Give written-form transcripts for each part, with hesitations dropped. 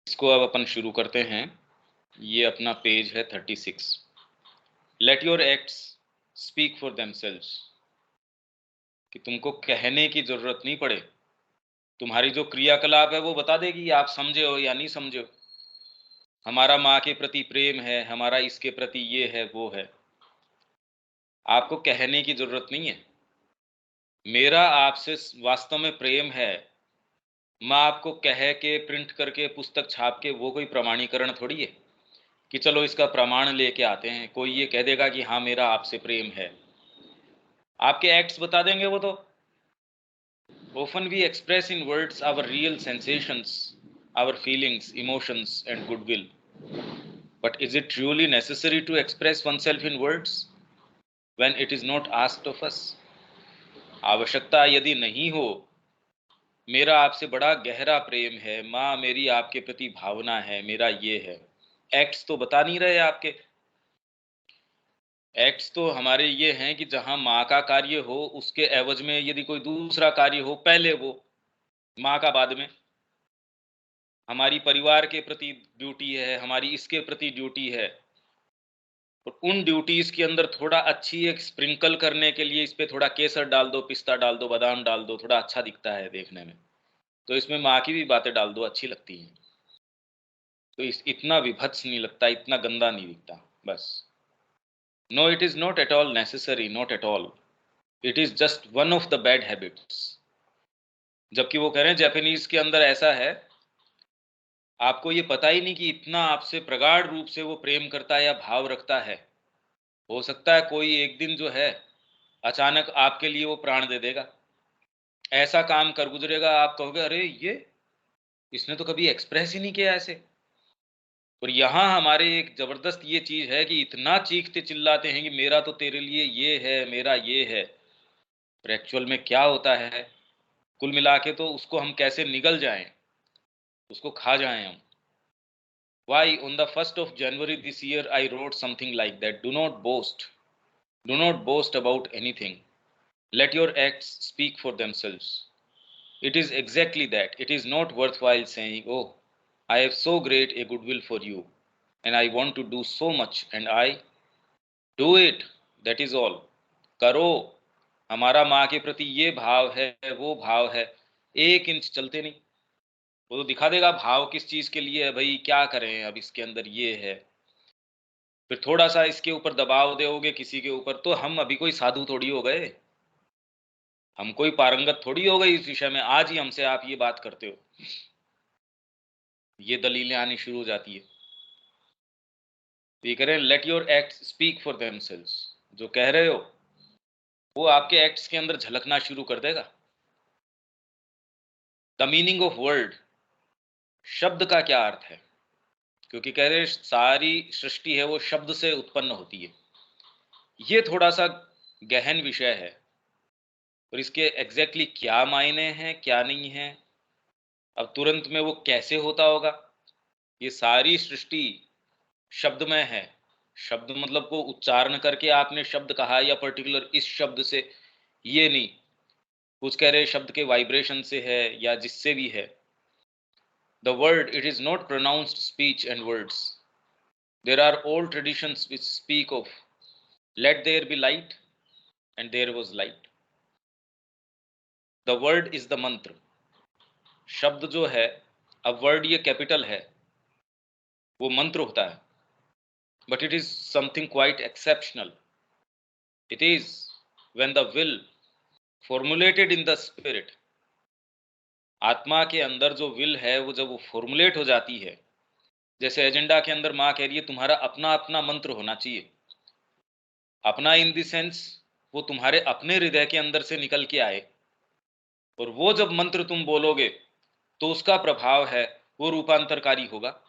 इसको अब अपन शुरू करते हैं। ये अपना पेज है 36। Let your acts speak for themselves, कि तुमको कहने की जरूरत नहीं पड़े, तुम्हारी जो क्रियाकलाप है वो बता देगी आप समझे हो या नहीं समझे हो। हमारा माँ के प्रति प्रेम है, हमारा इसके प्रति ये है वो है, आपको कहने की जरूरत नहीं है। मेरा आपसे वास्तव में प्रेम है, मैं आपको कह के प्रिंट करके पुस्तक छाप के वो कोई प्रमाणीकरण थोड़ी है कि चलो इसका प्रमाण लेके आते हैं। कोई ये कह देगा कि हाँ मेरा आपसे प्रेम है, आपके एक्ट्स बता देंगे वो तो। Often we express in words our real sensations, our feelings, emotions and goodwill. But is it truly necessary to express oneself in words when it is not asked of us? आवश्यकता यदि नहीं हो, मेरा आपसे बड़ा गहरा प्रेम है, माँ मेरी आपके प्रति भावना है, मेरा ये है, एक्ट्स तो बता नहीं रहे आपके। एक्ट्स तो हमारे ये हैं कि जहां माँ का कार्य हो उसके एवज में यदि कोई दूसरा कार्य हो, पहले वो माँ का बाद में। हमारी परिवार के प्रति ड्यूटी है, हमारी इसके प्रति ड्यूटी है, और उन ड्यूटीज के अंदर थोड़ा अच्छी एक स्प्रिंकल करने के लिए इस पे थोड़ा केसर डाल दो, पिस्ता डाल दो, बादाम डाल दो, थोड़ा अच्छा दिखता है देखने में, तो इसमें माँ की भी बातें डाल दो, अच्छी लगती हैं। तो इतना विभत्स नहीं लगता, इतना गंदा नहीं दिखता बस। No it is not at all necessary, not at all, it is just one of the bad habits. जबकि वो कह रहे हैं जापानीज के अंदर ऐसा है, आपको ये पता ही नहीं कि इतना आपसे प्रगाढ़ रूप से वो प्रेम करता है या भाव रखता है। हो सकता है कोई एक दिन जो है अचानक आपके लिए वो प्राण दे देगा, ऐसा काम कर गुजरेगा, आप कहोगे अरे ये इसने तो कभी एक्सप्रेस ही नहीं किया ऐसे। और यहाँ हमारे एक जबरदस्त ये चीज है कि इतना चीखते चिल्लाते हैं कि मेरा तो तेरे लिए ये है, मेरा ये है, पर एक्चुअल में क्या होता है, कुल मिला के तो उसको हम कैसे निगल जाएं, उसको खा जाएं हम। Why on the 1st of January this year I wrote something like that, do not boast about anything, let your acts speak for themselves. It is exactly that. It is not worthwhile saying, oh, I have so great a goodwill for you and I want to do so much and I do it, that is all. करो, हमारा माँ के प्रति ये भाव है, वो भाव है, 1 इंच चलते नहीं। वो तो दिखा देगा भाव किस चीज के लिए है, भाई क्या करें अब इसके अंदर ये है। फिर थोड़ा सा इसके ऊपर दबाव दोगे किसी के ऊपर, तो हम अभी कोई साधु थोड़ी हो गए, हम कोई पारंगत थोड़ी हो गई इस विषय में, आज ही हमसे आप ये बात करते हो, ये दलीलें आनी शुरू हो जाती है। तो ये कह रहे हैं let your acts speak for themselves, जो कह रहे हो वो आपके एक्ट्स के अंदर झलकना शुरू कर देगा। द मीनिंग ऑफ वर्ड, शब्द का क्या अर्थ है, क्योंकि कह रहे सारी सृष्टि है वो शब्द से उत्पन्न होती है। ये थोड़ा सा गहन विषय है, और इसके एग्जैक्टली क्या मायने हैं क्या नहीं है, अब तुरंत में वो कैसे होता होगा। ये सारी सृष्टि शब्दमय है, शब्द मतलब को उच्चारण करके आपने शब्द कहा या पर्टिकुलर इस शब्द से, ये नहीं, कुछ कह रहे शब्द के वाइब्रेशन से है या जिससे भी है। The word it is not pronounced speech and words, there are old traditions which speak of let there be light and there was light. The word is the mantra, शब्द जो है, अब वर्ड ये कैपिटल है, वो मंत्र होता है, but it is something quite exceptional. It is when the will formulated in the spirit, आत्मा के अंदर जो विल है वो जब वो फॉर्मुलेट हो जाती है, जैसे एजेंडा के अंदर माँ कह रही है तुम्हारा अपना अपना मंत्र होना चाहिए। अपना इन द सेंस वो तुम्हारे अपने हृदय के अंदर से निकल के आए, और वो जब मंत्र तुम बोलोगे तो उसका प्रभाव है वो रूपांतरकारी होगा।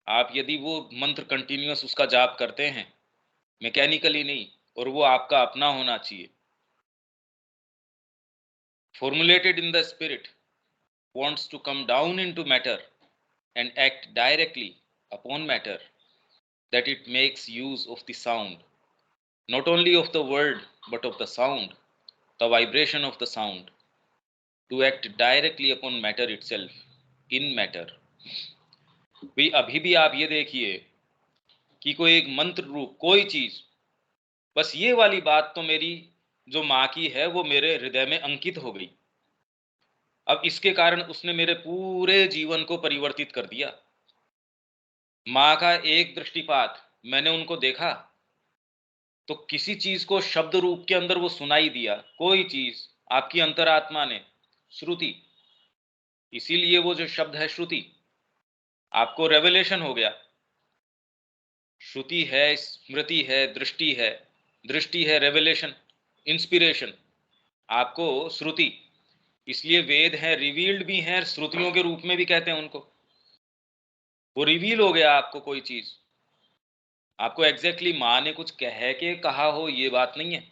आप यदि वो मंत्र कंटिन्यूअस उसका जाप करते हैं, मैकेनिकली नहीं, और वो आपका अपना होना चाहिए, formulated in the spirit, wants to come down into matter and act directly upon matter, that it makes use of the sound, not only of the word but of the sound, the vibration of the sound, to act directly upon matter itself, in matter. भाई अभी भी आप ये देखिए कि कोई एक मंत्र रूप कोई चीज, बस ये वाली बात तो मेरी जो माँ की है वो मेरे हृदय में अंकित हो गई। अब इसके कारण उसने मेरे पूरे जीवन को परिवर्तित कर दिया। माँ का एक दृष्टिपात, मैंने उनको देखा तो किसी चीज को शब्द रूप के अंदर वो सुनाई दिया, कोई चीज आपकी अंतरात्मा ने, श्रुति, इसीलिए वो जो शब्द है श्रुति, आपको रेवलेशन हो गया। श्रुति है, स्मृति है, दृष्टि है, रेवलेशन, इंस्पिरेशन, आपको श्रुति, इसलिए वेद हैं, रिवील्ड भी हैं, श्रुतियों के रूप में भी कहते हैं उनको। वो रिवील हो गया आपको कोई चीज, आपको एग्जैक्टली माँ ने कुछ कह के कहा हो ये बात नहीं है,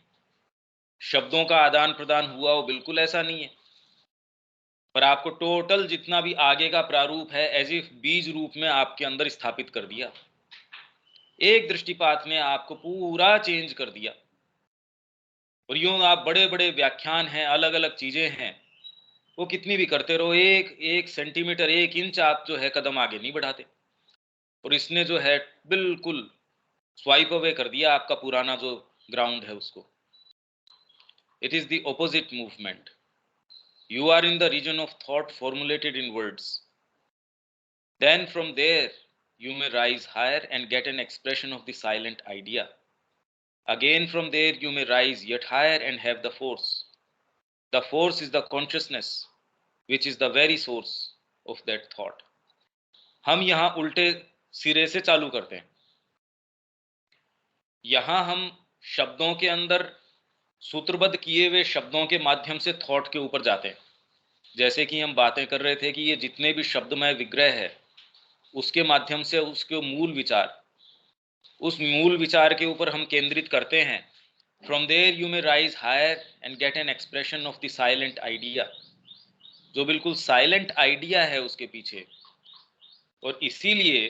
शब्दों का आदान प्रदान हुआ हो, बिल्कुल ऐसा नहीं है, पर आपको टोटल जितना भी आगे का प्रारूप है एज इफ बीज रूप में आपके अंदर स्थापित कर दिया। एक दृष्टिपात ने आपको पूरा चेंज कर दिया। और यूं आप बड़े बड़े व्याख्यान हैं, अलग अलग चीजें हैं, वो कितनी भी करते रहो, एक एक सेंटीमीटर, एक इंच आप जो है कदम आगे नहीं बढ़ाते। और इसने जो है बिल्कुल स्वाइप अवे कर दिया आपका पुराना जो ग्राउंड है उसको। It is the opposite movement. You are in the region of thought formulated in words, then from there you may rise higher and get an expression of the silent idea. Again from there you may rise yet higher and have the force. The force is the consciousness which is the very source of that thought. हम यहाँ उल्टे सिरे से चालू करते हैं। यहाँ हम शब्दों के अंदर सूत्रबद्ध किए हुए शब्दों के माध्यम से थॉट के ऊपर जाते हैं। जैसे कि हम बातें कर रहे थे कि ये जितने भी शब्दमय विग्रह है उसके माध्यम से उसके मूल विचार, उस मूल विचार के ऊपर हम केंद्रित करते हैं। From there you may rise higher and get an expression of the silent idea, जो बिल्कुल साइलेंट आइडिया है उसके पीछे। और इसीलिए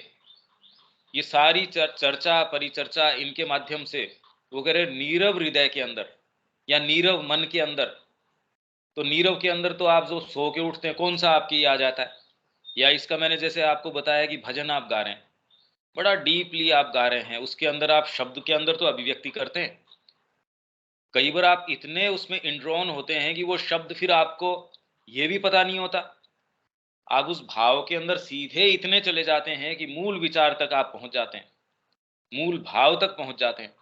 ये सारी चर्चा परिचर्चा इनके माध्यम से वो कह रहे नीरव हृदय के अंदर या नीरव मन के अंदर। तो नीरव के अंदर तो आप जो सो के उठते हैं कौन सा आपकी आ जाता है, या इसका मैंने जैसे आपको बताया कि भजन आप गा रहे हैं, बड़ा डीपली आप गा रहे हैं, उसके अंदर आप शब्द के अंदर तो अभिव्यक्ति करते हैं। कई बार आप इतने उसमें इंड्रॉन होते हैं कि वो शब्द फिर आपको ये भी पता नहीं होता, आप उस भाव के अंदर सीधे इतने चले जाते हैं कि मूल विचार तक आप पहुंच जाते हैं, मूल भाव तक पहुंच जाते हैं।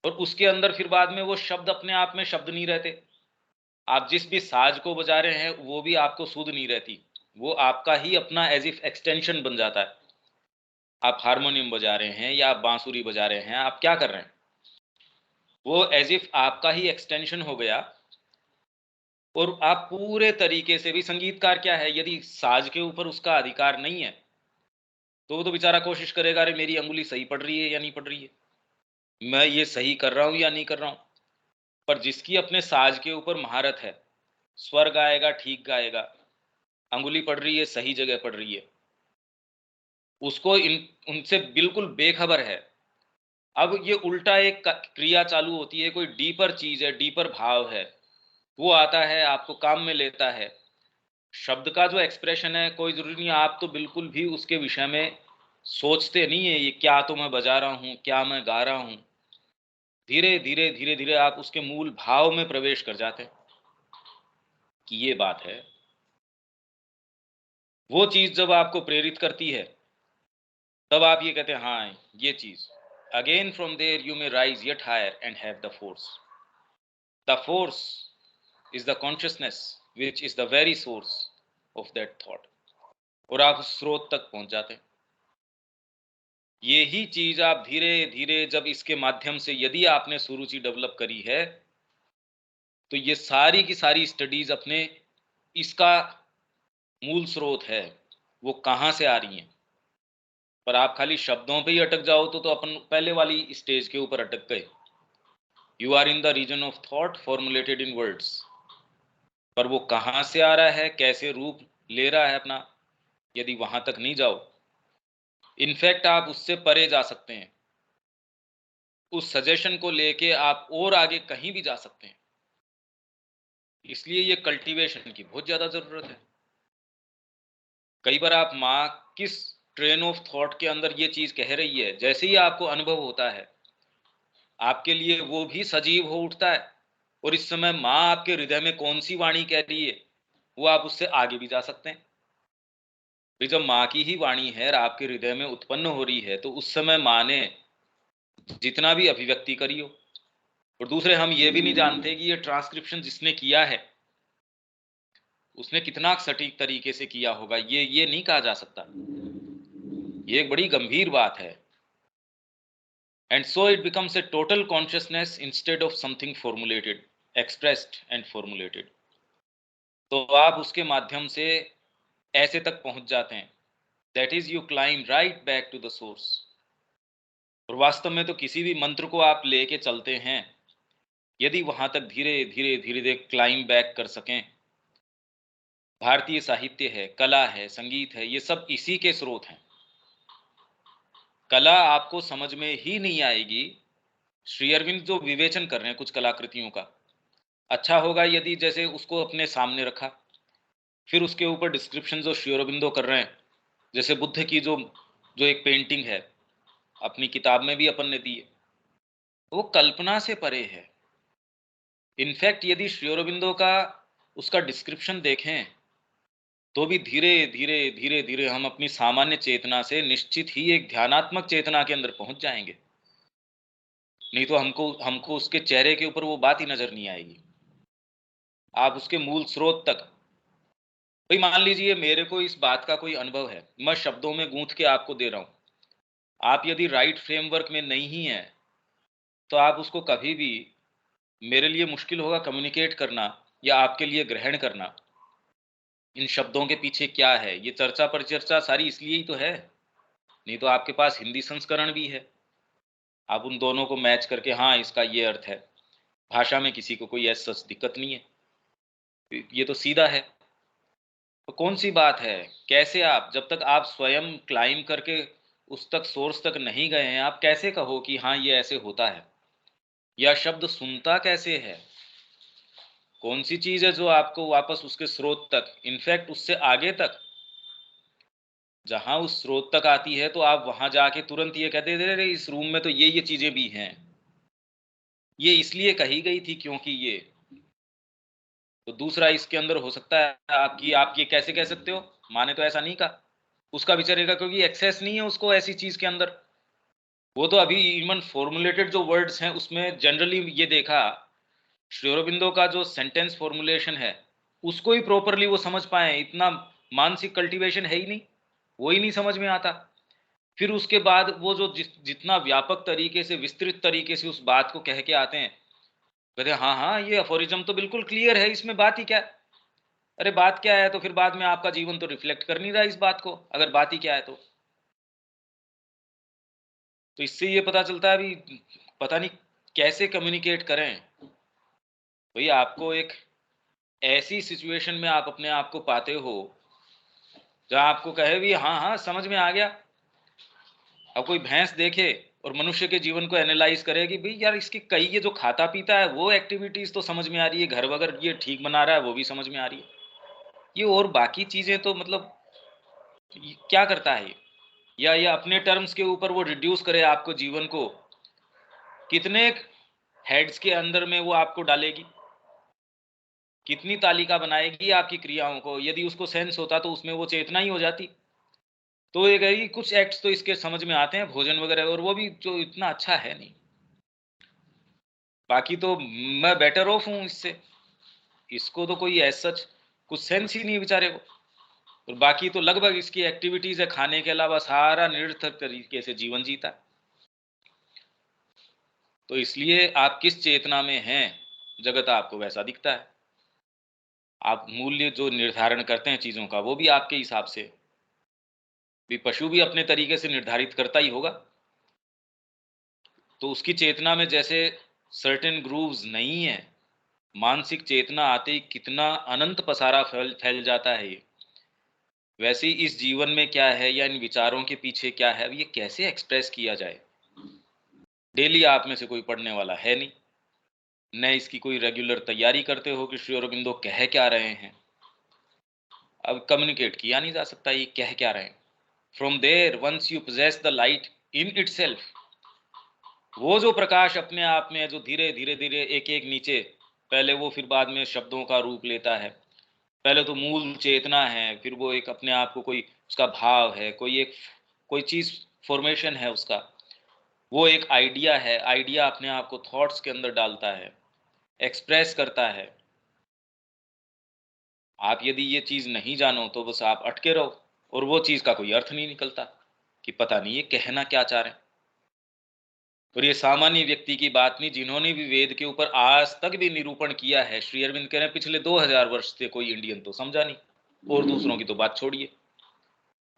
और उसके अंदर फिर बाद में वो शब्द अपने आप में शब्द नहीं रहते। आप जिस भी साज को बजा रहे हैं वो भी आपको सुध नहीं रहती, वो आपका ही अपना एज इफ एक्सटेंशन बन जाता है। आप हारमोनियम बजा रहे हैं या आप बांसुरी बजा रहे हैं, आप क्या कर रहे हैं, वो एज इफ आपका ही एक्सटेंशन हो गया। और आप पूरे तरीके से भी, संगीतकार क्या है, यदि साज के ऊपर उसका अधिकार नहीं है तो वो तो बेचारा कोशिश करेगा, अरे मेरी अंगुली सही पड़ रही है या नहीं पड़ रही है, मैं ये सही कर रहा हूं या नहीं कर रहा हूं। पर जिसकी अपने साज के ऊपर महारत है, स्वर गाएगा ठीक गाएगा, अंगुली पड़ रही है सही जगह पड़ रही है, उसको इन उनसे बिल्कुल बेखबर है। अब ये उल्टा एक क्रिया चालू होती है, कोई डीपर चीज है, डीपर भाव है, वो आता है आपको काम में लेता है। शब्द का जो एक्सप्रेशन है, कोई जरूरी नहीं आप तो बिल्कुल भी उसके विषय में सोचते नहीं है, ये क्या तो मैं बजा रहा हूँ, क्या मैं गा रहा हूँ। धीरे धीरे धीरे धीरे आप उसके मूल भाव में प्रवेश कर जाते हैं कि ये बात है। वो चीज जब आपको प्रेरित करती है तब आप ये कहते हैं हाँ ये चीज। Again from there you may rise yet higher and have the force. The force is the consciousness which is the very source of that thought. और आप उस स्रोत तक पहुंच जाते हैं। यही चीज आप धीरे धीरे जब इसके माध्यम से यदि आपने सुरुचि डेवलप करी है तो ये सारी की सारी स्टडीज अपने इसका मूल स्रोत है, वो कहाँ से आ रही हैं। पर आप खाली शब्दों पे ही अटक जाओ तो अपन पहले वाली स्टेज के ऊपर अटक गए। You are in the region of thought formulated in words. पर वो कहाँ से आ रहा है, कैसे रूप ले रहा है अपना, यदि वहां तक नहीं जाओ, इनफैक्ट आप उससे परे जा सकते हैं। उस सजेशन को लेके आप और आगे कहीं भी जा सकते हैं। इसलिए ये कल्टीवेशन की बहुत ज्यादा जरूरत है। कई बार आप माँ किस ट्रेन ऑफ थॉट के अंदर ये चीज कह रही है, जैसे ही आपको अनुभव होता है, आपके लिए वो भी सजीव हो उठता है। और इस समय माँ आपके हृदय में कौन सी वाणी कह रही है, वो आप उससे आगे भी जा सकते हैं। भाई जब माँ की ही वाणी है और आपके हृदय में उत्पन्न हो रही है, तो उस समय माँ ने जितना भी अभिव्यक्ति करी हो। और दूसरे, हम ये भी नहीं जानते कि ये ट्रांसक्रिप्शन जिसने किया है उसने कितना सटीक तरीके से किया होगा, ये नहीं कहा जा सकता। ये एक बड़ी गंभीर बात है। And so it becomes a total consciousness instead of something formulated, expressed and formulated. तो आप उसके माध्यम से ऐसे तक पहुंच जाते हैं, that is you climb right back to the source. और वास्तव में तो किसी भी मंत्र को आप लेके चलते हैं, यदि वहां तक धीरे धीरे धीरे धीरे क्लाइम बैक कर सकें, भारतीय साहित्य है, कला है, संगीत है, ये सब इसी के स्रोत हैं। कला आपको समझ में ही नहीं आएगी। श्री अरविंद जो विवेचन कर रहे हैं कुछ कलाकृतियों का, अच्छा होगा यदि जैसे उसको अपने सामने रखा, फिर उसके ऊपर डिस्क्रिप्शन जो श्री अरविंदो कर रहे हैं, जैसे बुद्ध की जो जो एक पेंटिंग है, अपनी किताब में भी अपन ने दी है, वो कल्पना से परे है। इनफैक्ट यदि श्री अरविंदो का उसका डिस्क्रिप्शन देखें, तो भी धीरे धीरे धीरे धीरे हम अपनी सामान्य चेतना से निश्चित ही एक ध्यानात्मक चेतना के अंदर पहुंच जाएंगे। नहीं तो हमको हमको उसके चेहरे के ऊपर वो बात ही नजर नहीं आएगी। आप उसके मूल स्रोत तक, भाई मान लीजिए मेरे को इस बात का कोई अनुभव है, मैं शब्दों में गूंथ के आपको दे रहा हूं, आप यदि राइट फ्रेमवर्क में नहीं है, तो आप उसको कभी भी, मेरे लिए मुश्किल होगा कम्युनिकेट करना या आपके लिए ग्रहण करना। इन शब्दों के पीछे क्या है, ये चर्चा परिचर्चा सारी इसलिए ही तो है। नहीं तो आपके पास हिंदी संस्करण भी है, आप उन दोनों को मैच करके, हाँ इसका ये अर्थ है। भाषा में किसी को कोई ऐसा सच दिक्कत नहीं है, ये तो सीधा है। तो कौन सी बात है, कैसे आप, जब तक आप स्वयं क्लाइम करके उस तक, सोर्स तक नहीं गए हैं, आप कैसे कहो कि हाँ ये ऐसे होता है। या शब्द सुनता कैसे है, कौन सी चीज है जो आपको वापस उसके स्रोत तक, इनफैक्ट उससे आगे तक, जहां उस स्रोत तक आती है, तो आप वहां जाके तुरंत ये कहते थे, "अरे इस रूम में तो ये चीजें भी हैं, ये इसलिए कही गई थी क्योंकि ये।" तो दूसरा इसके अंदर हो सकता है आपकी, आप ये कैसे कह सकते हो, माने तो ऐसा नहीं कहा, उसका विचारेगा क्योंकि एक्सेस नहीं है उसको ऐसी चीज के अंदर। वो तो अभी इवन फॉर्मुलेटेड जो वर्ड्स हैं उसमें जनरली ये देखा, श्री अरबिंदो का जो सेंटेंस फॉर्मुलेशन है उसको ही प्रॉपरली वो समझ पाए, इतना मानसिक कल्टीवेशन है ही नहीं, वो ही नहीं समझ में आता। फिर उसके बाद वो जो जितना व्यापक तरीके से, विस्तृत तरीके से उस बात को कह के आते हैं, कहते हैं हाँ हाँ ये अफोरिज्म तो बिल्कुल क्लियर है, इसमें बात ही क्या है। अरे बात क्या है, तो फिर बाद में आपका जीवन तो रिफ्लेक्ट कर नहीं रहा इस बात को, अगर बात ही क्या है तो इससे ये पता चलता है अभी पता नहीं कैसे कम्युनिकेट करें। भाई आपको एक ऐसी सिचुएशन में आप अपने आप को पाते हो जहां आपको कहे भी हाँ हाँ समझ में आ गया। अब कोई भैंस देखे और मनुष्य के जीवन को एनालाइज करे कि भाई यार इसकी कई, ये जो खाता पीता है वो एक्टिविटीज तो समझ में आ रही है, घर वगैरह ये ठीक बना रहा है वो भी समझ में आ रही है, ये और बाकी चीजें तो मतलब क्या करता है ये, या ये अपने टर्म्स के ऊपर वो रिड्यूस करे आपको, जीवन को कितने हेड्स के अंदर में वो आपको डालेगी, कितनी तालिका बनाएगी आपकी क्रियाओं को। यदि उसको सेंस होता तो उसमें वो चेतना ही हो जाती। तो ये कही कुछ एक्ट्स तो इसके समझ में आते हैं, भोजन वगैरह, और वो भी जो इतना अच्छा है नहीं, बाकी तो मैं बेटर ऑफ हूं इससे, इसको तो कोई ऐसा सच कुछ सेंस ही नहीं बेचारे को। और बाकी तो लगभग इसकी एक्टिविटीज है, खाने के अलावा सारा निरर्थक तरीके से जीवन जीता। तो इसलिए आप किस चेतना में हैं, जगत आपको वैसा दिखता है। आप मूल्य जो निर्धारण करते हैं चीजों का, वो भी आपके हिसाब से, भी पशु भी अपने तरीके से निर्धारित करता ही होगा। तो उसकी चेतना में जैसे सर्टेन ग्रूव्स नहीं है, मानसिक चेतना आते ही कितना अनंत पसारा फैल फैल जाता है ये, वैसे ही इस जीवन में क्या है या इन विचारों के पीछे क्या है, ये कैसे एक्सप्रेस किया जाए। डेली आप में से कोई पढ़ने वाला है नहीं, न इसकी कोई रेगुलर तैयारी करते हो कि श्री अरबिंदो कह क्या रहे हैं। अब कम्युनिकेट किया नहीं जा सकता ये कह क्या रहे हैं। From there once you possess the light in itself, वो जो प्रकाश अपने आप में है, जो धीरे धीरे धीरे एक एक नीचे, पहले वो फिर बाद में शब्दों का रूप लेता है। पहले तो मूल चेतना है, फिर वो एक अपने आप को कोई उसका भाव है, कोई चीज फॉर्मेशन है उसका, वो एक आइडिया है, आइडिया अपने आप को थॉट्स के अंदर डालता है, एक्सप्रेस करता है। आप यदि ये चीज नहीं जानो तो बस आप अटके रहो, और वो चीज का कोई अर्थ नहीं निकलता कि पता नहीं ये कहना क्या चाह रहे हैं। और ये सामान्य व्यक्ति की बात नहीं, जिन्होंने भी वेद के ऊपर आज तक भी निरूपण किया है, श्री अरविंद कह रहे हैं पिछले 2000 वर्ष से कोई इंडियन तो समझा नहीं, और दूसरों की तो बात छोड़िए,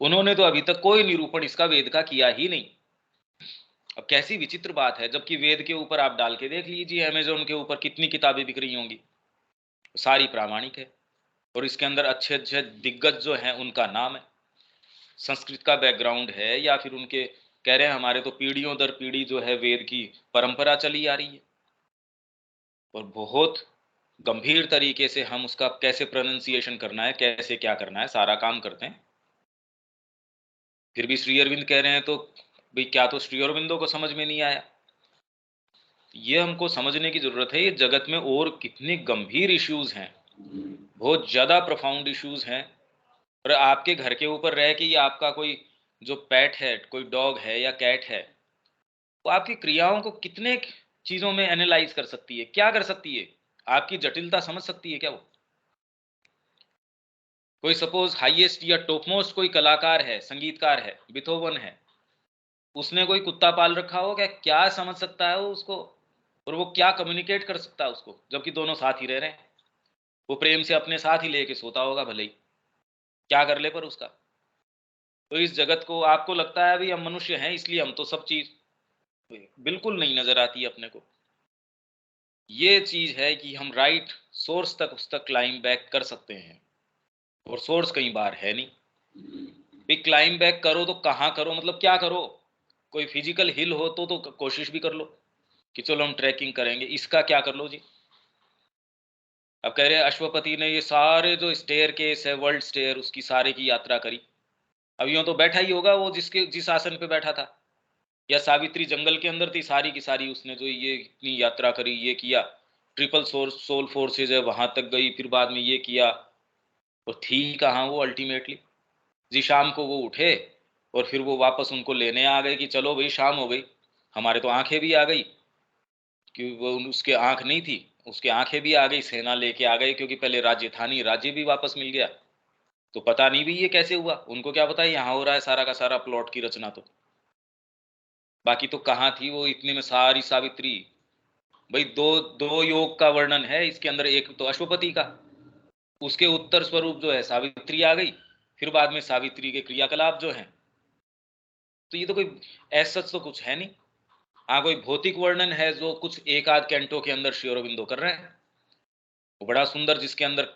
उन्होंने तो अभी तक कोई निरूपण इसका वेद का किया ही नहीं। अब कैसी विचित्र बात है, जबकि वेद के ऊपर आप डाल के देख लीजिए, अमेजोन के ऊपर कितनी किताबें बिक रही होंगी, सारी प्रामाणिक है, और इसके अंदर अच्छे अच्छे दिग्गज जो हैं उनका नाम है, संस्कृत का बैकग्राउंड है, या फिर उनके कह रहे हैं हमारे तो पीढ़ियों दर पीढ़ी जो है वेद की परंपरा चली आ रही है, और बहुत गंभीर तरीके से हम उसका कैसे प्रोनाउंसिएशन करना है, कैसे क्या करना है, सारा काम करते हैं। फिर भी श्री अरविंद कह रहे हैं तो भाई क्या तो श्री अरविंदो को समझ में नहीं आया? ये हमको समझने की जरूरत है, ये जगत में और कितने गंभीर इश्यूज हैं, बहुत ज्यादा प्रोफाउंड इश्यूज हैं। और आपके घर के ऊपर रह के ये आपका कोई जो पेट है, कोई डॉग है या कैट है, वो आपकी क्रियाओं को कितने चीजों में एनालाइज कर सकती है, क्या कर सकती है, आपकी जटिलता समझ सकती है क्या? वो कोई सपोज हाईएस्ट या टॉपमोस्ट कोई कलाकार है, संगीतकार है, बिथोवन है, उसने कोई कुत्ता पाल रखा हो, क्या समझ सकता है वो उसको, और वो क्या कम्युनिकेट कर सकता है उसको, जबकि दोनों साथ ही रह रहे हैं। वो प्रेम से अपने साथ ही लेके सोता होगा, भले ही क्या कर ले पर उसका। तो इस जगत को आपको लगता है अभी हम मनुष्य हैं इसलिए हम तो सब चीज, बिल्कुल नहीं नजर आती अपने को। ये चीज है कि हम राइट सोर्स तक उस तक क्लाइम बैक कर सकते हैं, और सोर्स कई बार है नहीं। भी क्लाइम बैक करो तो कहाँ करो, मतलब क्या करो? कोई फिजिकल हिल हो तो कोशिश भी कर लो कि चलो हम ट्रैकिंग करेंगे, इसका क्या कर लो जी। अब कह रहे हैं अश्वपति ने ये सारे जो स्टेयर केस है, वर्ल्ड स्टेयर, उसकी सारे की यात्रा करी। अब यूं तो बैठा ही होगा वो जिस आसन पे बैठा था, या सावित्री जंगल के अंदर थी, सारी की सारी उसने जो ये इतनी यात्रा करी, ये किया, ट्रिपल सोल फोर्सेज है वहां तक गई, फिर बाद में ये किया, और थी कहाँ वो अल्टीमेटली? जी शाम को वो उठे, और फिर वो वापस उनको लेने आ गए कि चलो भाई शाम हो गई। हमारे तो आंखें भी आ गई, कि वो उसके आंख नहीं थी, उसके आंखें भी आ गई, सेना लेके आ गए, क्योंकि पहले राज्य था नहीं, राज्य भी वापस मिल गया। तो पता नहीं भी ये कैसे हुआ, उनको क्या पता यहाँ हो रहा है सारा का सारा प्लॉट की रचना। तो बाकी तो कहाँ थी वो इतने में सारी सावित्री। भाई दो दो योग का वर्णन है इसके अंदर, एक तो अश्वपति का, उसके उत्तर स्वरूप जो है सावित्री आ गई, फिर बाद में सावित्री के क्रियाकलाप जो हैं। तो ये तो कोई ऐसा सच तो कुछ है नहीं। हाँ कोई भौतिक वर्णन है जो कुछ एक आध कैंटो के अंदर श्री अरविंदो कर रहे हैं, वो बड़ा सुंदर, जिसके अंदर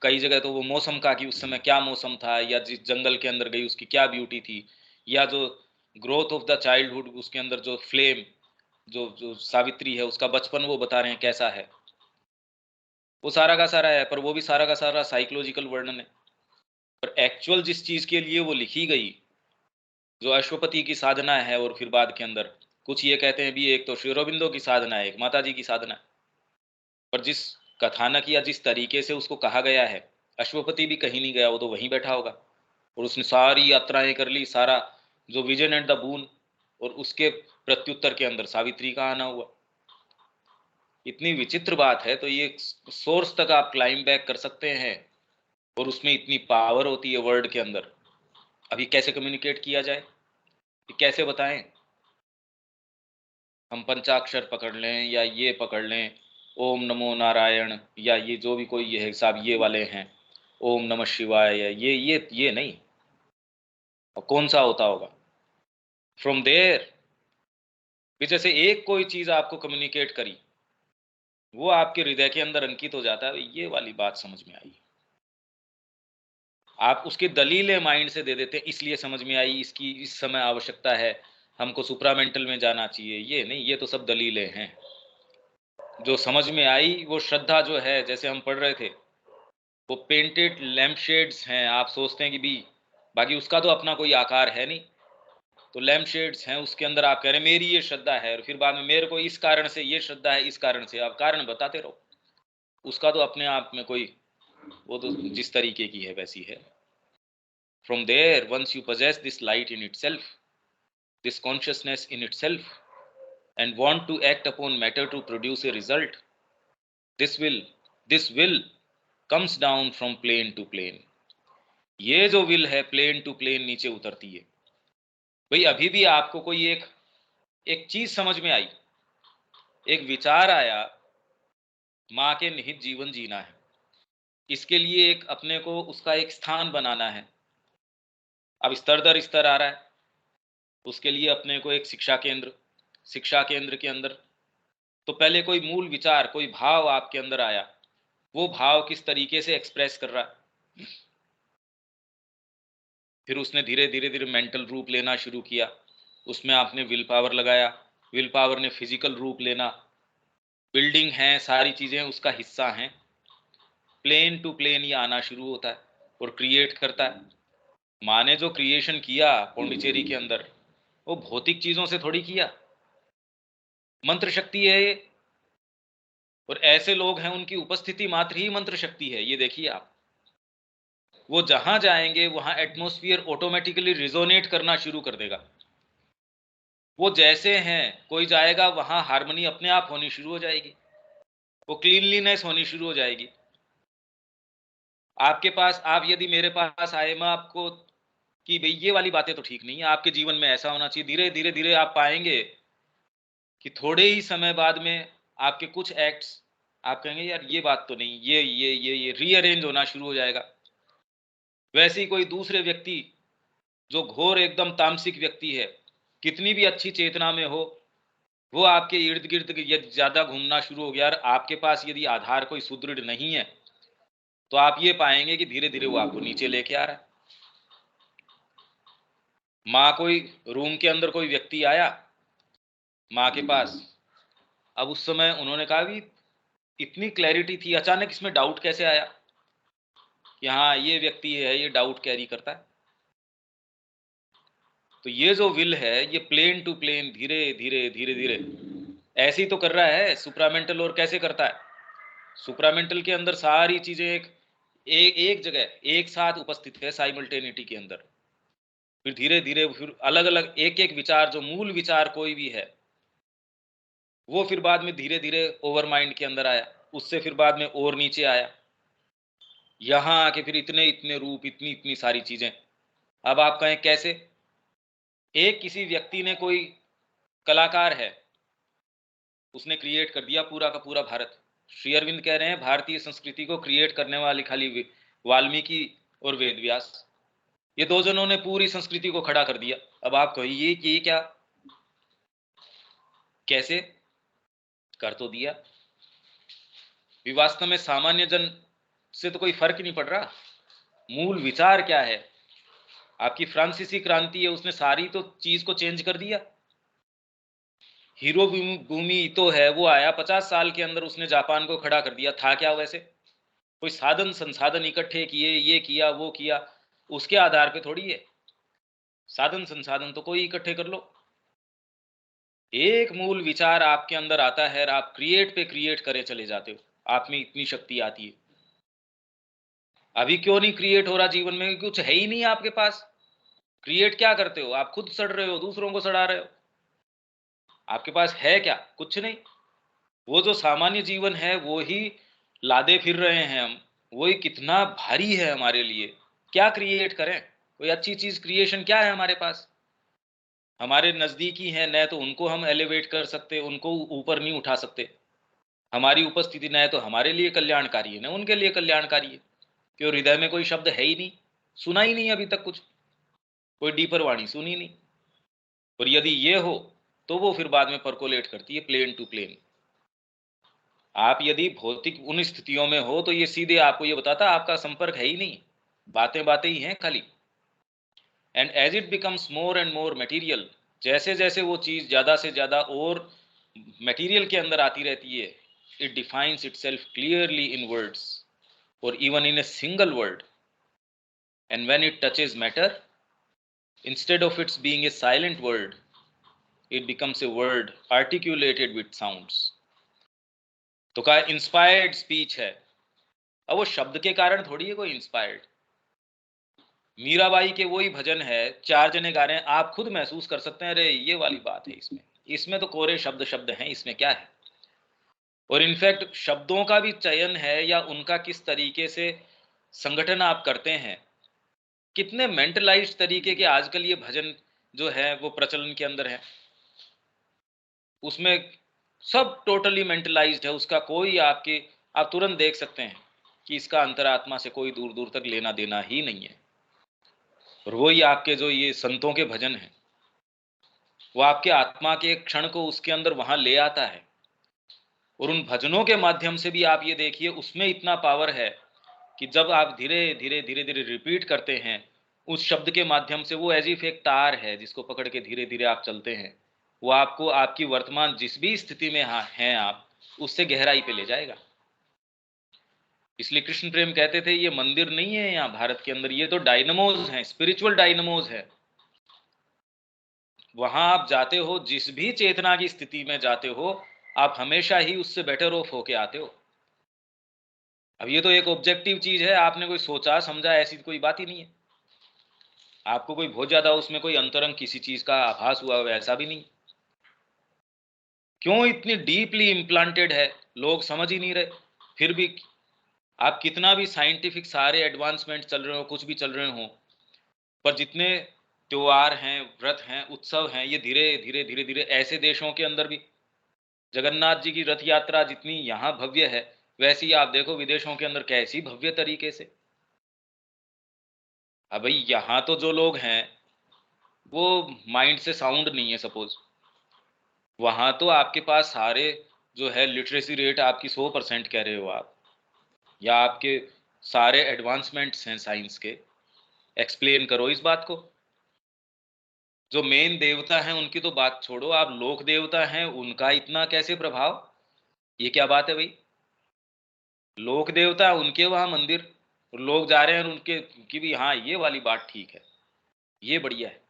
कई जगह तो वो मौसम का, कि उस समय क्या मौसम था, या जिस जंगल के अंदर गई उसकी क्या ब्यूटी थी, या जो ग्रोथ ऑफ द चाइल्डहुड, उसके अंदर जो फ्लेम, जो जो सावित्री है उसका बचपन वो बता रहे हैं कैसा है, वो सारा का सारा है। पर वो भी सारा का सारा साइकोलॉजिकल वर्णन है। पर एक्चुअल जिस चीज के लिए वो लिखी गई, जो अश्वपति की साधना है, और फिर बाद के अंदर कुछ ये कहते हैं भी, एक तो श्री अरविंदो की साधना है, एक माता जी की साधना है। पर जिस कथानक या जिस तरीके से उसको कहा गया है, अश्वपति भी कहीं नहीं गया, वो तो वहीं बैठा होगा, और उसने सारी यात्राएं कर ली, सारा जो विजन एंड द बून, और उसके प्रत्युत्तर के अंदर सावित्री का आना हुआ। इतनी विचित्र बात है, तो ये सोर्स तक आप क्लाइम बैक कर सकते हैं, और उसमें इतनी पावर होती है वर्ड के अंदर। अभी कैसे कम्युनिकेट किया जाए, कैसे बताएं? हम पंचाक्षर पकड़ लें या ये पकड़ लें, ओम नमो नारायण, या ये जो भी कोई ये है साहब, ये वाले हैं, ओम नमः शिवाय, या ये नहीं। और कौन सा होता होगा? फ्रॉम देयर भी, जैसे एक कोई चीज आपको कम्युनिकेट करी, वो आपके हृदय के अंदर अंकित हो जाता है, ये वाली बात समझ में आई। आप उसकी दलीलें माइंड से दे देते हैं, इसलिए समझ में आई, इसकी इस समय आवश्यकता है, हमको सुप्रामेंटल में जाना चाहिए, ये नहीं, ये तो सब दलीलें हैं। जो समझ में आई वो श्रद्धा जो है, जैसे हम पढ़ रहे थे, वो पेंटेड लैम्प शेड्स हैं। आप सोचते हैं कि भी बाकी उसका तो अपना कोई आकार है नहीं। तो लैम्प शेड्स हैं, उसके अंदर आप कह रहे हैं मेरी ये श्रद्धा है, और फिर बाद में मेरे को इस कारण से ये श्रद्धा है, इस कारण से, आप कारण बताते रहो। उसका तो अपने आप में कोई, वो तो जिस तरीके की है वैसी है। From there once you possess this light in itself, this consciousness in itself, and want to act upon matter to produce a result, this will comes down from plane to plane। ये जो will है plane to plane नीचे उतरती है। भाई अभी भी आपको कोई एक एक चीज समझ में आई, एक विचार आया, माँ के निहित जीवन जीना है, इसके लिए एक अपने को उसका एक स्थान बनाना है। अब स्तर दर स्तर आ रहा है, उसके लिए अपने को एक शिक्षा केंद्र के अंदर तो पहले कोई मूल विचार, कोई भाव आपके अंदर आया, वो भाव किस तरीके से एक्सप्रेस कर रहा है। फिर उसने धीरे धीरे धीरे मेंटल रूप लेना शुरू किया, उसमें आपने विल पावर लगाया, विल पावर ने फिजिकल रूप लेना, बिल्डिंग है, सारी चीजें उसका हिस्सा हैं। प्लेन टू प्लेन ये आना शुरू होता है और क्रिएट करता है। माँ ने जो क्रिएशन किया पौंडीचेरी के अंदर, वो भौतिक चीजों से थोड़ी किया, मंत्र शक्ति है ये। और ऐसे लोग हैं, उनकी उपस्थिति मात्र ही मंत्र शक्ति है। ये देखिए आप, वो जहां जाएंगे वहां एटमॉस्फेयर ऑटोमेटिकली रिजोनेट करना शुरू कर देगा। वो जैसे हैं, कोई जाएगा वहां हार्मनी अपने आप होनी शुरू हो जाएगी, वो क्लीनलीनेस होनी शुरू हो जाएगी। आपके पास, आप यदि मेरे पास आए, मैं आपको कि भाई ये वाली बातें तो ठीक नहीं है, आपके जीवन में ऐसा होना चाहिए, धीरे धीरे धीरे आप पाएंगे कि थोड़े ही समय बाद में आपके कुछ एक्ट्स, आप कहेंगे यार ये बात तो नहीं, ये रीअरेंज होना शुरू हो जाएगा। वैसे ही कोई दूसरे व्यक्ति जो घोर एकदम तामसिक व्यक्ति है, कितनी भी अच्छी चेतना में हो, वो आपके इर्द गिर्द यदि ज्यादा घूमना शुरू हो गया और आपके पास यदि आधार कोई सुदृढ़ नहीं है, तो आप ये पाएंगे कि धीरे धीरे वो आपको नीचे लेके आ रहा है। माँ, कोई रूम के अंदर कोई व्यक्ति आया माँ के पास, अब उस समय उन्होंने कहा भी इतनी क्लैरिटी थी, अचानक इसमें डाउट कैसे आया कि हाँ ये व्यक्ति है, ये डाउट कैरी करता है। तो ये जो विल है, ये प्लेन टू प्लेन धीरे धीरे धीरे धीरे ऐसे ही तो कर रहा है सुप्रामेंटल। और कैसे करता है? सुप्रामेंटल के अंदर सारी चीजें एक जगह एक साथ उपस्थित है साइमल्टेनिटी के अंदर। फिर धीरे धीरे फिर अलग अलग एक एक विचार, जो मूल विचार कोई भी है, वो फिर बाद में धीरे धीरे ओवर माइंड के अंदर आया, उससे फिर बाद में और नीचे आया, यहां आके फिर इतने इतने रूप, इतनी इतनी सारी चीजें। अब आप कहें कैसे? एक किसी व्यक्ति ने, कोई कलाकार है, उसने क्रिएट कर दिया पूरा का पूरा भारत। श्री अरविंद कह रहे हैं भारतीय संस्कृति को क्रिएट करने वाले खाली वाल्मीकि और वेद व्यास, ये दो जनों ने पूरी संस्कृति को खड़ा कर दिया। अब आप कहिए कि ये क्या, कैसे कर तो दिया। वास्तव में सामान्य जन से तो कोई फर्क ही नहीं पड़ रहा। मूल विचार क्या है? आपकी फ्रांसीसी क्रांति है, उसने सारी तो चीज को चेंज कर दिया। हिरोबुमी इतो है, वो आया 50 साल के अंदर, उसने जापान को खड़ा कर दिया। था क्या वैसे? कोई साधन संसाधन इकट्ठे किए, ये किया वो किया, उसके आधार पे थोड़ी है। साधन संसाधन तो कोई इकट्ठे कर लो, एक मूल विचार आपके अंदर आता है और आप क्रिएट पे क्रिएट करे चले जाते हो। आप में इतनी शक्ति आती है। अभी क्यों नहीं क्रिएट हो रहा जीवन में? कुछ है ही नहीं आपके पास। क्रिएट क्या करते हो? आप खुद सड़ रहे हो, दूसरों को सड़ा रहे हो। आपके पास है क्या? कुछ नहीं। वो जो सामान्य जीवन है वो ही लादे फिर रहे हैं हम, वही कितना भारी है हमारे लिए। क्या क्रिएट करें? कोई अच्छी चीज, क्रिएशन क्या है हमारे पास? हमारे नजदीकी हैं, न तो उनको हम एलिवेट कर सकते, उनको ऊपर नहीं उठा सकते। हमारी उपस्थिति न तो हमारे लिए कल्याणकारी है, न उनके लिए कल्याणकारी है। क्यों? हृदय में कोई शब्द है ही नहीं, सुना ही नहीं अभी तक कुछ, कोई डीपर वाणी सुनी नहीं। और यदि ये हो तो वो फिर बाद में परकोलेट करती है प्लेन टू प्लेन। आप यदि भौतिक उन स्थितियों में हो तो ये सीधे आपको ये बताता आपका संपर्क है ही नहीं, बातें बातें ही हैं खाली। And as it becomes more and more material, जैसे जैसे वो चीज ज्यादा से ज्यादा और मटेरियल के अंदर आती रहती है, it defines itself clearly in words और even in a single word. And when it touches matter, Instead of its being a silent word, it becomes a word articulated with sounds. तो कहा inspired speech है। अब वो शब्द के कारण थोड़ी है कोई इंस्पायर्ड। मीराबाई के वही भजन है, 4 जने गा रहे हैं, आप खुद महसूस कर सकते हैं, अरे ये वाली बात है इसमें, इसमें तो कोरे शब्द शब्द हैं, इसमें क्या है। और इनफैक्ट शब्दों का भी चयन है या उनका किस तरीके से संगठन आप करते हैं, कितने मेंटलाइज्ड तरीके के आजकल ये भजन जो है वो प्रचलन के अंदर है। उसमें सब टोटली मेंटलाइज्ड है, उसका कोई आपके, आप तुरंत देख सकते हैं कि इसका अंतरात्मा से कोई दूर दूर तक लेना देना ही नहीं है। और वही आपके जो ये संतों के भजन हैं, वो आपके आत्मा के एक क्षण को उसके अंदर वहां ले आता है। और उन भजनों के माध्यम से भी आप ये देखिए, उसमें इतना पावर है कि जब आप धीरे धीरे धीरे धीरे रिपीट करते हैं उस शब्द के माध्यम से, वो एज इफ एक तार है जिसको पकड़ के धीरे धीरे आप चलते हैं, वो आपको आपकी वर्तमान जिस भी स्थिति में हैं आप, उससे गहराई पे ले जाएगा। इसलिए कृष्ण प्रेम कहते थे ये मंदिर नहीं है यहाँ भारत के अंदर, ये तो डायनमोज हैं, स्पिरिचुअल डायनमोज है। वहां आप जाते हो, जिस भी चेतना की स्थिति में जाते हो, आप हमेशा ही उससे बेटर ऑफ होके आते हो। अब ये तो एक ऑब्जेक्टिव चीज है, आपने कोई सोचा समझा ऐसी कोई बात ही नहीं है। आपको कोई बहुत ज्यादा उसमें कोई अंतरंग किसी चीज का आभास हुआ ऐसा भी नहीं। क्यों इतनी डीपली इम्प्लांटेड है, लोग समझ ही नहीं रहे। फिर भी आप कितना भी साइंटिफिक सारे एडवांसमेंट चल रहे हो, कुछ भी चल रहे हो, पर जितने त्योहार हैं, व्रत हैं, उत्सव हैं, ये धीरे धीरे धीरे धीरे ऐसे देशों के अंदर भी जगन्नाथ जी की रथ यात्रा जितनी यहाँ भव्य है, वैसी आप देखो विदेशों के अंदर कैसी भव्य तरीके से। अब भाई यहाँ तो जो लोग हैं वो माइंड से साउंड नहीं है सपोज, वहां तो आपके पास सारे जो है लिटरेसी रेट आपकी 100% कह रहे हो आप, या आपके सारे एडवांसमेंट्स हैं साइंस के, एक्सप्लेन करो इस बात को। जो मेन देवता हैं उनकी तो बात छोड़ो, आप लोक देवता हैं उनका इतना कैसे प्रभाव, ये क्या बात है भाई। लोक देवता उनके वहां मंदिर, लोग जा रहे हैं उनके की भी, हाँ ये वाली बात ठीक है, ये बढ़िया है।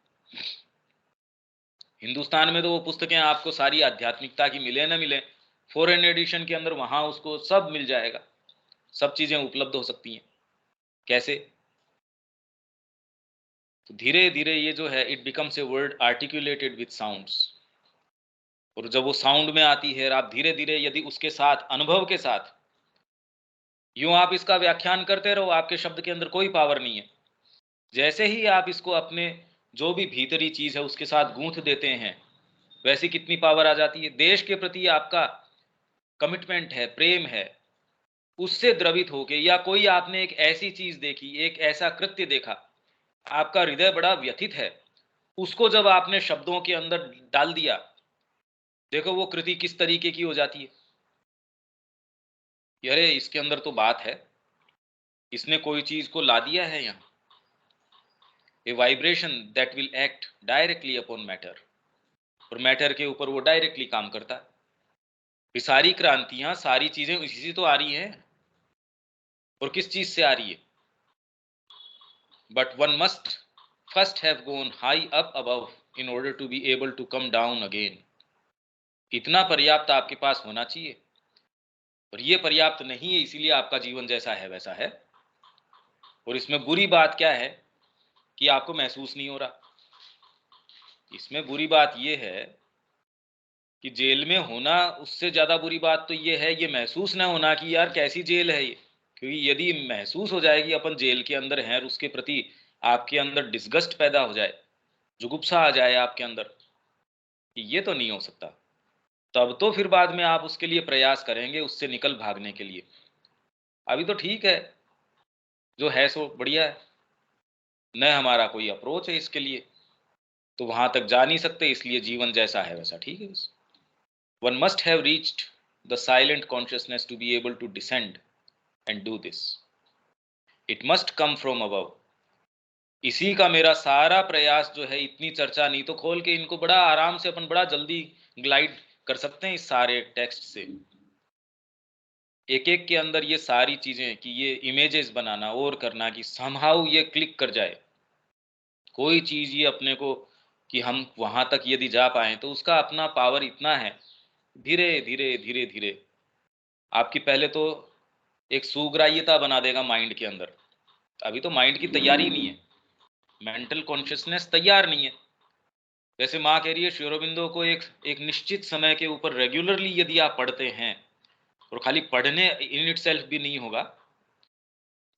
हिंदुस्तान में तो वो पुस्तकें आपको सारी आध्यात्मिकता की मिले ना मिले, फॉरेन एडिशन के अंदर वहां उसको सब मिल जाएगा, सब चीजें उपलब्ध हो सकती हैं। कैसे? तो धीरे धीरे ये जो है it becomes a word articulated with sounds. और जब वो साउंड में आती है और आप धीरे धीरे यदि उसके साथ अनुभव के साथ यूं आप इसका व्याख्यान करते रहो, आपके शब्द के अंदर कोई पावर नहीं है। जैसे ही आप इसको अपने जो भी भीतरी चीज है उसके साथ गूंथ देते हैं, वैसी कितनी पावर आ जाती है। देश के प्रति आपका कमिटमेंट है, प्रेम है, उससे द्रवित होके, या कोई आपने एक ऐसी चीज देखी, एक ऐसा कृत्य देखा, आपका हृदय बड़ा व्यथित है, उसको जब आपने शब्दों के अंदर डाल दिया, देखो वो कृति किस तरीके की हो जाती है। अरे इसके अंदर तो बात है, इसने कोई चीज को ला दिया है यहाँ, a vibration that will act directly upon matter, और मैटर के ऊपर वो डायरेक्टली काम करता है। ये सारी क्रांतियां, सारी चीजें इसी से तो आ रही हैं। और किस चीज से आ रही है? But one must first have gone high up above in order to be able to come down again. इतना पर्याप्त आपके पास होना चाहिए, और ये पर्याप्त नहीं है, इसीलिए आपका जीवन जैसा है वैसा है। और इसमें बुरी बात क्या है कि आपको महसूस नहीं हो रहा। इसमें बुरी बात यह है कि जेल में होना, उससे ज्यादा बुरी बात तो ये है ये महसूस ना होना कि यार कैसी जेल है ये। क्योंकि यदि महसूस हो जाए कि अपन जेल के अंदर हैं और उसके प्रति आपके अंदर डिस्गस्ट पैदा हो जाए, जुगुप्सा आ जाए आपके अंदर, ये तो नहीं हो सकता। तब तो फिर बाद में आप उसके लिए प्रयास करेंगे, उससे निकल भागने के लिए। अभी तो ठीक है, जो है सो बढ़िया है, न हमारा कोई अप्रोच है इसके लिए, तो वहां तक जा नहीं सकते, इसलिए जीवन जैसा है वैसा ठीक है बस। One must have reached the silent consciousness to be able to descend and do this. It must come from above. इसी का मेरा सारा प्रयास जो है, इतनी चर्चा नहीं तो खोल के इनको बड़ा आराम से अपन बड़ा जल्दी ग्लाइड कर सकते हैं इस सारे टेक्स्ट से। एक एक के अंदर ये सारी चीजें कि ये इमेजेस बनाना और करना कि समहाउ ये क्लिक कर जाए, कोई चीज ये अपने को कि हम वहां तक यदि जा पाए तो उसका अपना पावर इतना है, धीरे धीरे धीरे धीरे आपकी पहले तो एक सुग्राह्यता बना देगा माइंड के अंदर। अभी तो माइंड की तैयारी नहीं है, मेंटल कॉन्शियसनेस तैयार नहीं है। जैसे माँ कह रही है श्री अरबिंदो को एक एक निश्चित समय के ऊपर रेगुलरली यदि आप पढ़ते हैं, और खाली पढ़ने इन इटसेल्फ भी नहीं होगा,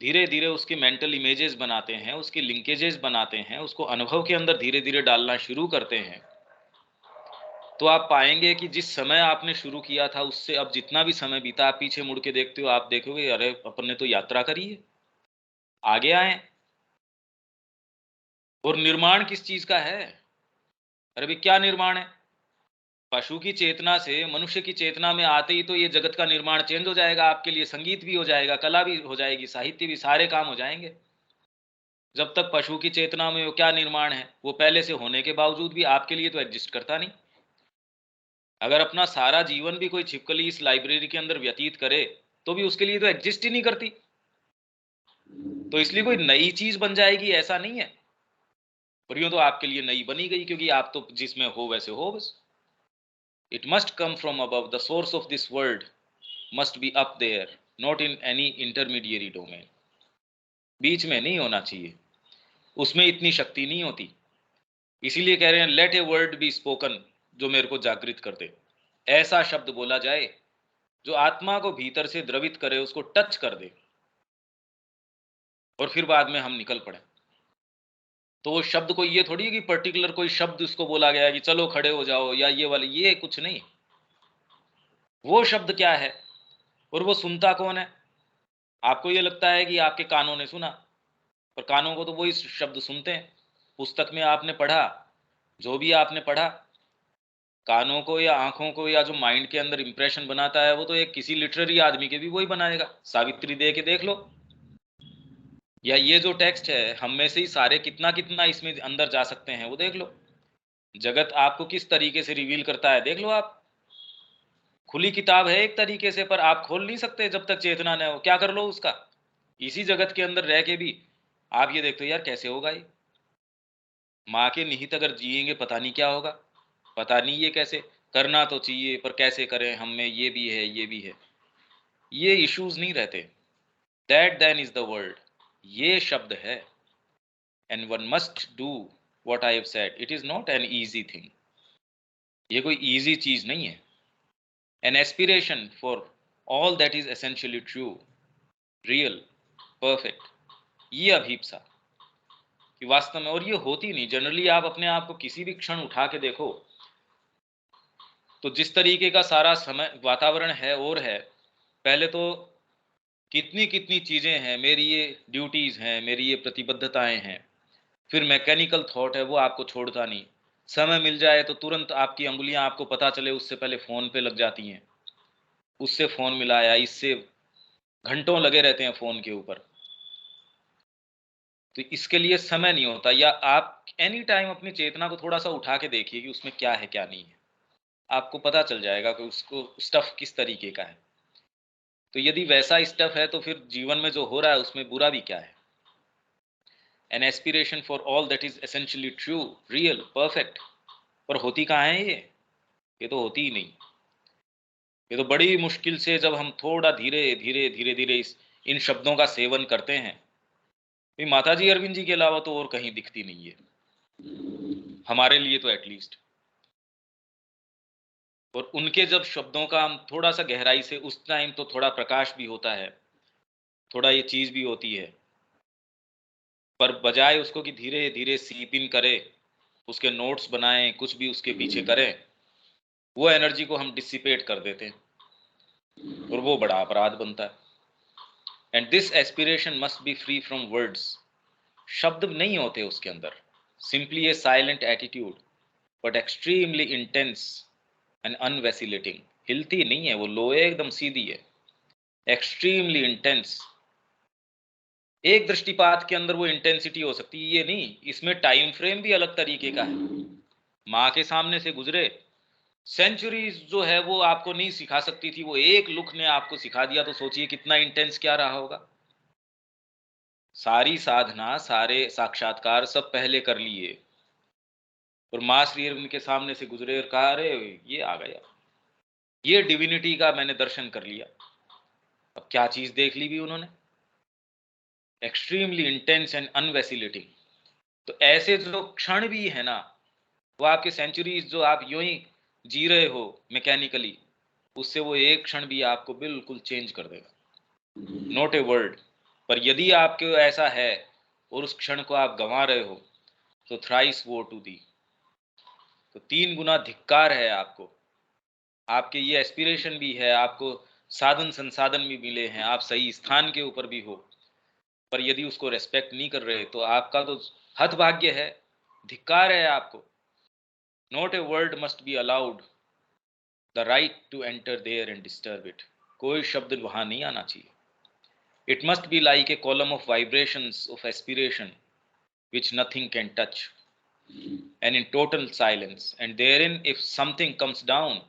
धीरे धीरे उसके मेंटल इमेजेस बनाते हैं, उसके लिंकेजेस बनाते हैं, उसको अनुभव के अंदर धीरे धीरे डालना शुरू करते हैं, तो आप पाएंगे कि जिस समय आपने शुरू किया था उससे अब जितना भी समय बीता, आप पीछे मुड़ के देखते हो, आप देखोगे अरे अपन ने तो यात्रा करी है, आगे आए। और निर्माण किस चीज का है? अरे भाई क्या निर्माण है? पशु की चेतना से मनुष्य की चेतना में आते ही तो ये जगत का निर्माण चेंज हो जाएगा, आपके लिए संगीत भी हो जाएगा, कला भी हो जाएगी, साहित्य भी, सारे काम हो जाएंगे। जब तक पशु की चेतना में वो क्या निर्माण है, वो पहले से होने के बावजूद भी आपके लिए तो एग्जिस्ट करता नहीं। अगर अपना सारा जीवन भी कोई छिपकली इस लाइब्रेरी के अंदर व्यतीत करे तो भी उसके लिए तो एग्जिस्ट ही नहीं करती। तो इसलिए कोई नई चीज बन जाएगी ऐसा नहीं है, पर यूं तो आपके लिए नई बनी गई, क्योंकि आप तो जिसमें हो वैसे हो बस। It must come from above, the source of this world must be up there, not in any intermediary domain. बीच में नहीं होना चाहिए, उसमें इतनी शक्ति नहीं होती। इसीलिए कह रहे हैं let a word be spoken, जो मेरे को जागृत कर दे। ऐसा शब्द बोला जाए जो आत्मा को भीतर से द्रवित करे, उसको टच कर दे, और फिर बाद में हम निकल पड़े। तो वो शब्द कोई ये थोड़ी है कि पर्टिकुलर कोई शब्द उसको बोला गया कि चलो खड़े हो जाओ या ये वाले, ये कुछ नहीं। वो शब्द क्या है और वो सुनता कौन है? आपको ये लगता है कि आपके कानों ने सुना, पर कानों को तो वही शब्द सुनते हैं। पुस्तक में आपने पढ़ा, जो भी आपने पढ़ा, कानों को या आंखों को या जो माइंड के अंदर इंप्रेशन बनाता है, वो तो एक किसी लिटरेरी आदमी के भी वही बनाएगा। सावित्री दे के देख लो, या ये जो टेक्स्ट है हम में से ही सारे कितना कितना इसमें अंदर जा सकते हैं वो देख लो। जगत आपको किस तरीके से रिवील करता है देख लो आप। खुली किताब है एक तरीके से, पर आप खोल नहीं सकते जब तक चेतना न हो। क्या कर लो उसका? इसी जगत के अंदर रह के भी आप ये देखते हो यार कैसे होगा ये, माँ के निहित अगर जिएंगे पता नहीं क्या होगा, पता नहीं ये कैसे करना तो चाहिए पर कैसे करें, हम में ये भी है ये भी है। ये इश्यूज नहीं रहते। That then is the world, ये शब्द है। And one must do what I have said, it is not an easy thing. ये कोई ईजी चीज नहीं है। An aspiration for all that is essentially true, real, perfect, ये अभीप्सा कि वास्तव में, और ये होती नहीं जनरली। आप अपने आप को किसी भी क्षण उठा के देखो तो जिस तरीके का सारा समय वातावरण है और है, पहले तो कितनी कितनी चीजें हैं, मेरी ये ड्यूटीज हैं, मेरी ये प्रतिबद्धताएं हैं, फिर मैकेनिकल थॉट है वो आपको छोड़ता नहीं। समय मिल जाए तो तुरंत आपकी अंगुलियां, आपको पता चले उससे पहले फोन पे लग जाती हैं, उससे फोन मिलाया, इससे घंटों लगे रहते हैं फोन के ऊपर। तो इसके लिए समय नहीं होता। या आप एनी टाइम अपनी चेतना को थोड़ा सा उठा के देखिए कि उसमें क्या है क्या नहीं है, आपको पता चल जाएगा कि उसको स्टफ किस तरीके का है। तो यदि वैसा स्टफ है तो फिर जीवन में जो हो रहा है उसमें बुरा भी क्या है? An aspiration for all that is essentially true, real, perfect, पर होती कहाँ है ये तो होती ही नहीं। ये तो बड़ी मुश्किल से जब हम थोड़ा धीरे धीरे धीरे धीरे इन शब्दों का सेवन करते हैं। माता जी अरविंद जी के अलावा तो और कहीं दिखती नहीं है हमारे लिए तो एटलीस्ट। और उनके जब शब्दों का हम थोड़ा सा गहराई से, उस टाइम तो थोड़ा प्रकाश भी होता है, थोड़ा ये चीज भी होती है, पर बजाय उसको कि धीरे धीरे सीप इन करे, उसके नोट्स बनाएं, कुछ भी उसके पीछे करें, वो एनर्जी को हम डिसिपेट कर देते हैं और वो बड़ा अपराध बनता है। And this aspiration must be free from words. शब्द नहीं होते उसके अंदर, simply a silent attitude, but extremely intense and unvacillating. हिलती नहीं है वो, लोहे एकदम सीधी है, एक्सट्रीमली इंटेंस। एक दृष्टिपात के अंदर वो इंटेंसिटी हो सकती है, ये नहीं, इसमें टाइम फ्रेम भी अलग तरीके का है। माँ के सामने से गुजरे सेंचुरीज जो है वो आपको नहीं सिखा सकती थी, वो एक लुक ने आपको सिखा दिया, तो सोचिए कितना इंटेंस क्या रहा होगा। सारी साधना, सारे साक्षात्कार सब पहले कर लिए और माँ श्री अरविंद के सामने से गुजरे और कहा, अरे ये आ गया, ये डिविनिटी का मैंने दर्शन कर लिया। अब क्या चीज देख ली भी उन्होंने, एक्सट्रीमली इंटेंस एंड अनवैसिलेटिंग। तो ऐसे जो क्षण भी है ना, वो आपके सेंचुरीज जो आप यूं ही जी रहे हो मैकेनिकली, उससे वो एक क्षण भी आपको बिल्कुल चेंज कर देगा, नॉट ए वर्ड। पर यदि आपके ऐसा है और उस क्षण को आप गंवा रहे हो, तो थ्राइस वो टू दी, तो 3 गुना धिक्कार है आपको। आपके ये एस्पिरेशन भी है, आपको साधन संसाधन भी मिले हैं, आप सही स्थान के ऊपर भी हो, पर यदि उसको रेस्पेक्ट नहीं कर रहे तो आपका तो हतभाग्य है, धिक्कार है आपको। Not a word must be allowed, the right to enter there and disturb it. कोई शब्द वहां नहीं आना चाहिए। It must be like a column of vibrations of aspiration which nothing can touch, and in total silence, and therein if something comes down,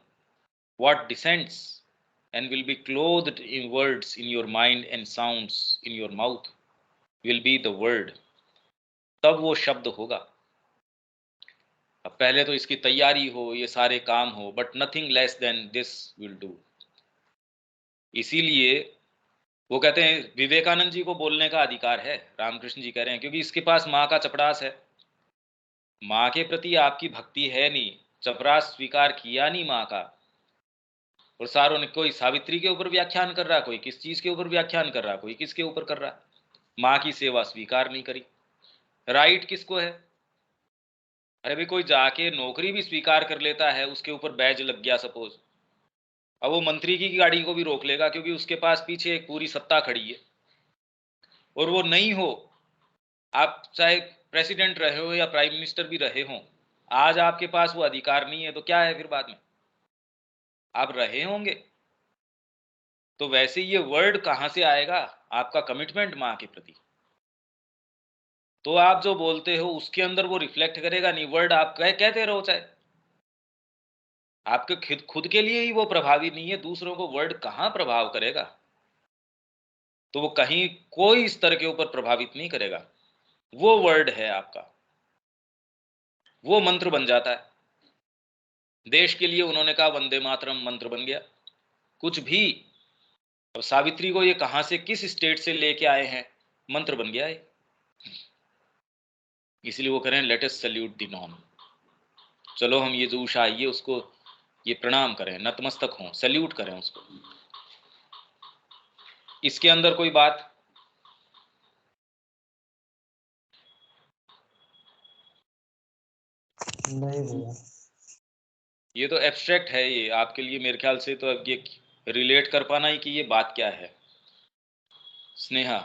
what descends and will be clothed in words in your mind and sounds in your mouth will be the word, तब वो शब्द होगा। अब पहले तो इसकी तैयारी हो, ये सारे काम हो, but nothing less than this will do. इसीलिए वो कहते हैं विवेकानंद जी को बोलने का अधिकार है, रामकृष्ण जी कह रहे हैं, क्योंकि इसके पास माँ का चपरास है। माँ के प्रति आपकी भक्ति है नहीं, चपरास स्वीकार किया नहीं माँ का। और सारों ने, कोई सावित्री के ऊपर व्याख्यान कर रहा, कोई किस चीज के ऊपर व्याख्यान कर रहा, कोई किसके ऊपर कर रहा, माँ की सेवा स्वीकार नहीं करी। राइट किसको है? अरे भाई कोई जाके नौकरी भी स्वीकार कर लेता है, उसके ऊपर बैज लग गया सपोज, अब वो मंत्री की गाड़ी को भी रोक लेगा क्योंकि उसके पास पीछे एक पूरी सत्ता खड़ी है। और वो नहीं हो, आप चाहे प्रेसिडेंट रहे हो या प्राइम मिनिस्टर भी रहे हो, आज आपके पास वो अधिकार नहीं है, तो क्या है फिर बाद में? आप रहे होंगे। तो वैसे ये वर्ड कहां से आएगा? आपका कमिटमेंट माँ के प्रति। तो आप जो बोलते हो उसके अंदर वो रिफ्लेक्ट करेगा नहीं, वर्ड आप कहते रहो, चाहे आपके खुद के लिए ही वो प्रभावी नहीं है, दूसरों को वर्ड कहां प्रभाव करेगा? तो वो कहीं कोई स्तर के ऊपर प्रभावित नहीं करेगा। वो वर्ड है आपका, वो मंत्र बन जाता है। देश के लिए उन्होंने कहा वंदे मातरम, मंत्र बन गया। कुछ भी, अब सावित्री को ये कहां से, किस स्टेट से लेके आए हैं, मंत्र बन गया है। इसलिए वो करें let us salute the known. चलो हम ये जो उषा आई है उसको ये प्रणाम करें, नतमस्तक हों, सल्यूट करें उसको। इसके अंदर कोई बात नहीं भैया, ये तो एब्स्ट्रैक्ट है, ये आपके लिए मेरे ख्याल से तो अब ये रिलेट कर पाना ही कि ये बात क्या है। स्नेहा,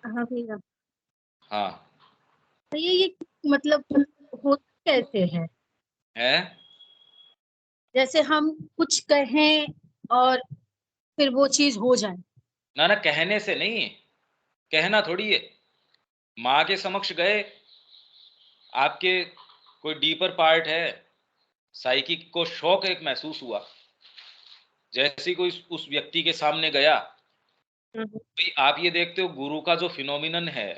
हाँ भैया। हाँ भैया ये मतलब होता कैसे है? जैसे हम कुछ कहें और फिर वो चीज हो जाए। ना ना, कहने से नहीं, कहना थोड़ी है। माँ के समक्ष गए, आपके कोई डीपर पार्ट है, साइकिक को शौक एक महसूस हुआ, जैसे कोई उस व्यक्ति के सामने गया, भाई आप ये देखते हो गुरु का जो फिनोमिनन है,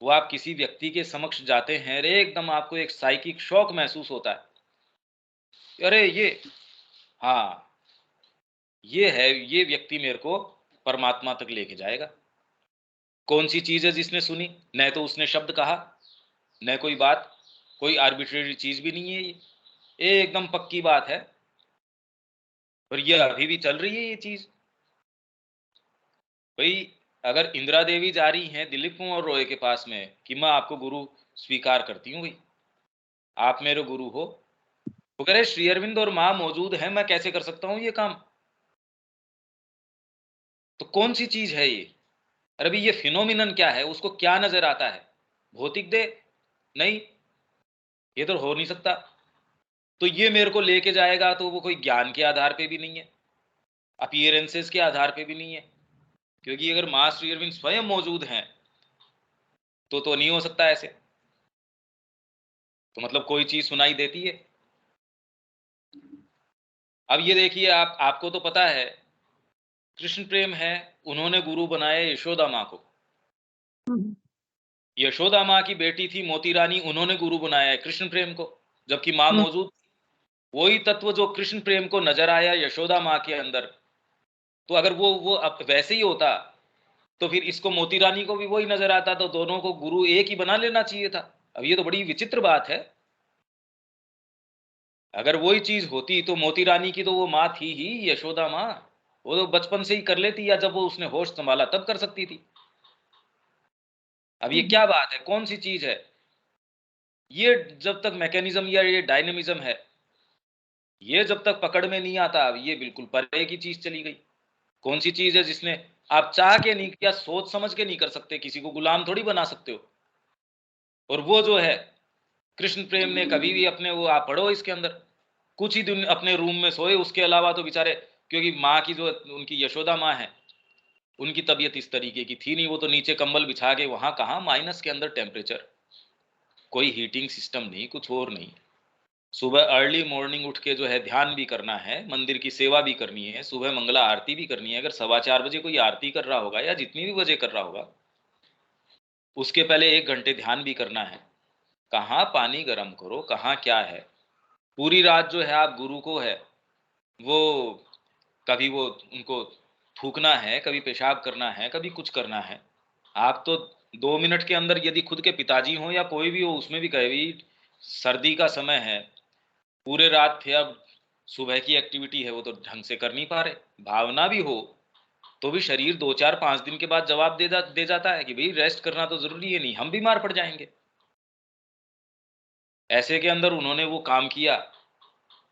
वो आप किसी व्यक्ति के समक्ष जाते हैं, अरे एकदम आपको एक साइकिक शौक महसूस होता है, अरे ये, हाँ ये है, ये व्यक्ति मेरे को परमात्मा तक लेके जाएगा। कौन सी चीज है जिसने सुनी? न तो उसने शब्द कहा, न कोई बात, कोई आर्बिट्रेरी चीज भी नहीं है, ये एकदम पक्की बात है। और ये अभी भी चल रही है ये चीज। भाई अगर इंदिरा देवी जा रही हैं दिलीप कुमार रॉय के पास में कि मैं आपको गुरु स्वीकार करती हूँ, भाई आप मेरे गुरु हो, वो कह रहे श्री अरविंद और माँ मौजूद है, मैं कैसे कर सकता हूँ ये काम? तो कौन सी चीज है ये? अरे भाई ये फिनोमिनन क्या है, उसको क्या नजर आता है? भौतिक दे? नहीं, ये तो हो नहीं सकता। तो ये मेरे को लेके जाएगा तो वो कोई ज्ञान के आधार पे भी नहीं है, अपीयरेंसेस के आधार पे भी नहीं है, क्योंकि अगर माँ श्री अरविंद स्वयं मौजूद हैं तो नहीं हो सकता ऐसे। तो मतलब कोई चीज सुनाई देती है, अब ये देखिए, आपको तो पता है, कृष्ण प्रेम है, उन्होंने गुरु बनाया यशोदा माँ को। हम्म, यशोदा माँ की बेटी थी मोती रानी, उन्होंने गुरु बनाया है कृष्ण प्रेम को, जबकि माँ हम्म, मौजूद। वही तत्व जो कृष्ण प्रेम को नजर आया यशोदा माँ के अंदर, तो अगर वो अब वैसे ही होता, तो फिर इसको मोती रानी को भी वही नजर आता, तो दोनों को गुरु एक ही बना लेना चाहिए था। अब ये तो बड़ी विचित्र बात है। अगर वही चीज होती तो मोती रानी की तो वो माँ थी ही, यशोदा माँ, वो तो बचपन से ही कर लेती, या जब वो उसने होश संभाला तब कर सकती थी। अब ये हम्म, क्या बात है, कौन सी चीज है ये? जब तक मैकेनिज्म या ये डायनेमिज्म है, ये जब तक पकड़ में नहीं आता, अब ये बिल्कुल परे की चीज चली गई। कौन सी चीज है जिसने आप चाह के नहीं किया, सोच समझ के नहीं कर सकते, किसी को गुलाम थोड़ी बना सकते हो। और वो जो है कृष्ण प्रेम ने कभी भी अपने, वो आप पढ़ो इसके अंदर, कुछ ही दिन अपने रूम में सोए, उसके अलावा तो बेचारे, क्योंकि माँ की जो उनकी यशोदा माँ है, उनकी तबीयत इस तरीके की थी नहीं, वो तो नीचे कंबल बिछा के, वहां कहाँ माइनस के अंदर टेम्परेचर, कोई हीटिंग सिस्टम नहीं, कुछ और नहीं। सुबह अर्ली मॉर्निंग उठ के जो है ध्यान भी करना है, मंदिर की सेवा भी करनी है, सुबह मंगला आरती भी करनी है। अगर 4:15 बजे कोई आरती कर रहा होगा या जितनी भी बजे कर रहा होगा, उसके पहले 1 घंटे ध्यान भी करना है। कहाँ पानी गर्म करो, कहाँ क्या है। पूरी रात जो है आप गुरु को है वो, कभी वो उनको थूकना है, कभी पेशाब करना है, कभी कुछ करना है। आप तो 2 मिनट के अंदर, यदि खुद के पिताजी हो या कोई भी हो, उसमें भी कहे भी सर्दी का समय है, पूरे रात थे, अब सुबह की एक्टिविटी है, वो तो ढंग से कर नहीं पा रहे, भावना भी हो, तो भी शरीर 2 4 5 दिन के बाद जवाब दे जाता है कि भाई रेस्ट करना तो जरूरी है, नहीं हम बीमार पड़ जाएंगे। ऐसे के अंदर उन्होंने वो काम किया।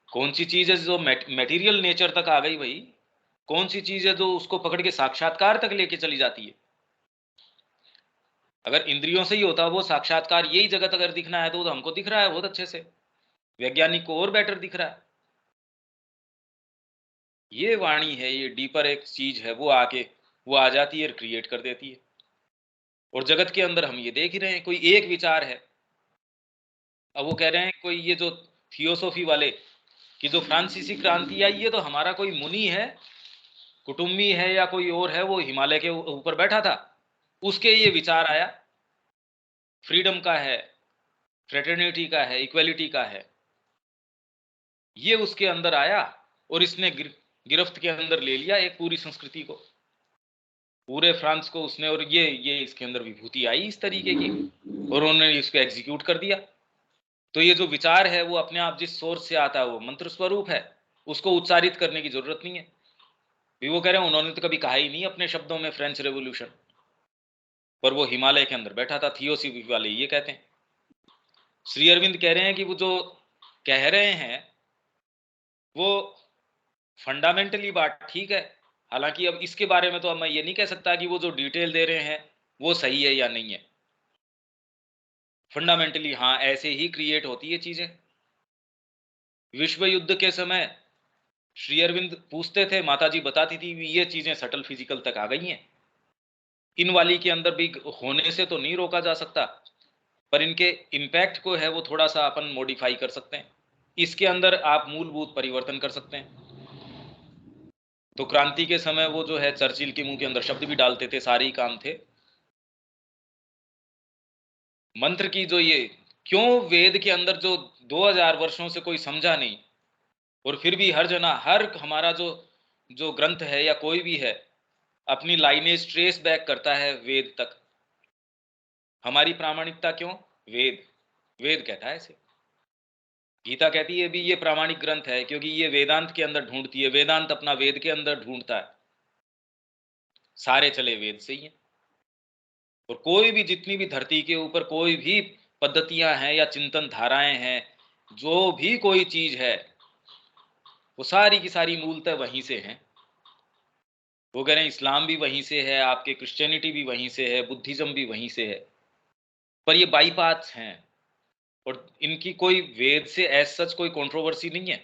कौन सी चीज है जो मेटीरियल नेचर तक आ गई भाई? कौन सी चीज है जो उसको पकड़ के साक्षात्कार तक लेके चली जाती है? अगर इंद्रियों से ही होता वो साक्षात्कार, यही जगत अगर दिखना है, तो हमको दिख रहा है बहुत अच्छे से, वैज्ञानिक को और बेटर दिख रहा है। ये वाणी है, ये डीपर एक चीज है, वो आके वो आ जाती है और क्रिएट कर देती है। और जगत के अंदर हम ये देख ही रहे हैं, कोई एक विचार है। अब वो कह रहे हैं कोई ये जो थियोसॉफी वाले कि जो फ्रांसीसी क्रांति आई, ये तो हमारा कोई मुनि है, कुटुम्बी है या कोई और है, वो हिमालय के ऊपर बैठा था, उसके ये विचार आया, फ्रीडम का है, फ्रेटर्निटी का है, इक्वलिटी का है, ये उसके अंदर आया, और इसने गिरफ्त के अंदर ले लिया एक पूरी संस्कृति को, पूरे फ्रांस को उसने, और ये इसके अंदर विभूति आई इस तरीके की, और उन्होंने इसको एग्जीक्यूट कर दिया। तो ये जो विचार है वो अपने आप जिस सोर्स से आता है वो मंत्र स्वरूप है, उसको उच्चारित करने की जरूरत नहीं है। भी वो कह रहे हैं उन्होंने तो कभी कहा ही नहीं अपने शब्दों में फ्रेंच रेवोल्यूशन, पर वो हिमालय के अंदर बैठा था, थियोसॉफी वाले ये कहते हैं। श्री अरविंद कह रहे हैं कि वो जो कह रहे हैं वो फंडामेंटली बात ठीक है, हालांकि अब इसके बारे में तो अब मैं ये नहीं कह सकता कि वो जो डिटेल दे रहे हैं वो सही है या नहीं है। फंडामेंटली हाँ, ऐसे ही क्रिएट होती है चीजें। विश्व युद्ध के समय श्री अरविंद पूछते थे, माताजी बताती थी ये चीजें सटल फिजिकल तक आ गई हैं, इन वाली के अंदर भी होने से तो नहीं रोका जा सकता, पर इनके इम्पैक्ट को है वो थोड़ा सा अपन मॉडिफाई कर सकते हैं, इसके अंदर आप मूलभूत परिवर्तन कर सकते हैं। तो क्रांति के समय वो जो है चर्चिल के मुंह के अंदर शब्द भी डालते थे, सारे ही काम थे। मंत्र की जो ये, क्यों वेद के अंदर जो 2000 वर्षों से कोई समझा नहीं, और फिर भी हर जना, हर हमारा जो जो ग्रंथ है या कोई भी है, अपनी लाइनेज ट्रेस बैक करता है वेद तक। हमारी प्रामाणिकता क्यों? वेद, वेद कहता है इसे। गीता कहती है भी ये प्रामाणिक ग्रंथ है, क्योंकि ये वेदांत के अंदर ढूंढती है, वेदांत अपना वेद के अंदर ढूंढता है, सारे चले वेद से ही हैं। और कोई भी, जितनी भी धरती के ऊपर कोई भी पद्धतियां हैं या चिंतन धाराएं हैं, जो भी कोई चीज है, वो सारी की सारी मूलतः वहीं से हैं। वो कह रहे हैं इस्लाम भी वहीं से है, आपके क्रिश्चियनिटी भी वहीं से है, बुद्धिज्म भी वहीं से है, पर ये बाईपाथ हैं, और इनकी कोई वेद से एज सच कोई कंट्रोवर्सी नहीं है।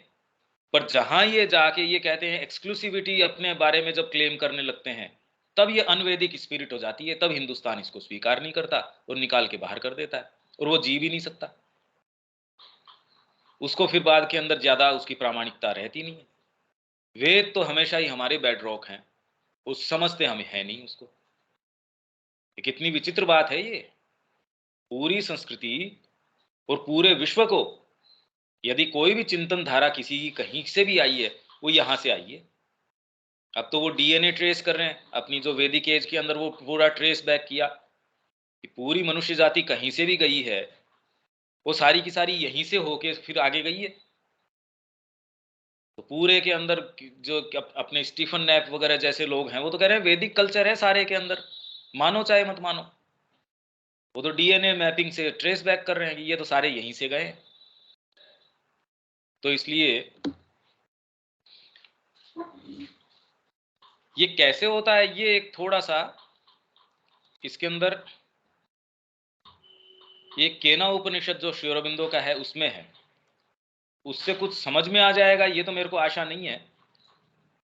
पर जहां ये जाके ये कहते हैं एक्सक्लूसिविटी अपने बारे में जब क्लेम करने लगते हैं, तब ये अनवैदिक स्पिरिट हो जाती है, तब हिंदुस्तान इसको स्वीकार नहीं करता और निकाल के बाहर कर देता है, और वो जी भी नहीं सकता, उसको फिर बाद के अंदर ज्यादा उसकी प्रामाणिकता रहती नहीं है। वेद तो हमेशा ही हमारे बेडरॉक हैं, उस समझते हम है नहीं उसको। ये कितनी विचित्र बात है ये। पूरी संस्कृति और पूरे विश्व को यदि कोई भी चिंतन धारा किसी की कहीं से भी आई है, वो यहाँ से आई है। अब तो वो डीएनए ट्रेस कर रहे हैं, अपनी जो वैदिक एज के अंदर वो पूरा ट्रेस बैक किया कि पूरी मनुष्य जाति कहीं से भी गई है, वो सारी की सारी यहीं से होके फिर आगे गई है। तो पूरे के अंदर जो अपने स्टीफन नैप वगैरह जैसे लोग हैं, वो तो कह रहे हैं वैदिक कल्चर है सारे के अंदर, मानो चाहे मत मानो। वो तो डीएनए मैपिंग से ट्रेस बैक कर रहे हैं कि ये तो सारे यहीं से गए। तो इसलिए ये कैसे होता है, ये एक थोड़ा सा इसके अंदर ये केना उपनिषद जो श्री अरबिंदो का है उसमें है, उससे कुछ समझ में आ जाएगा, ये तो मेरे को आशा नहीं है।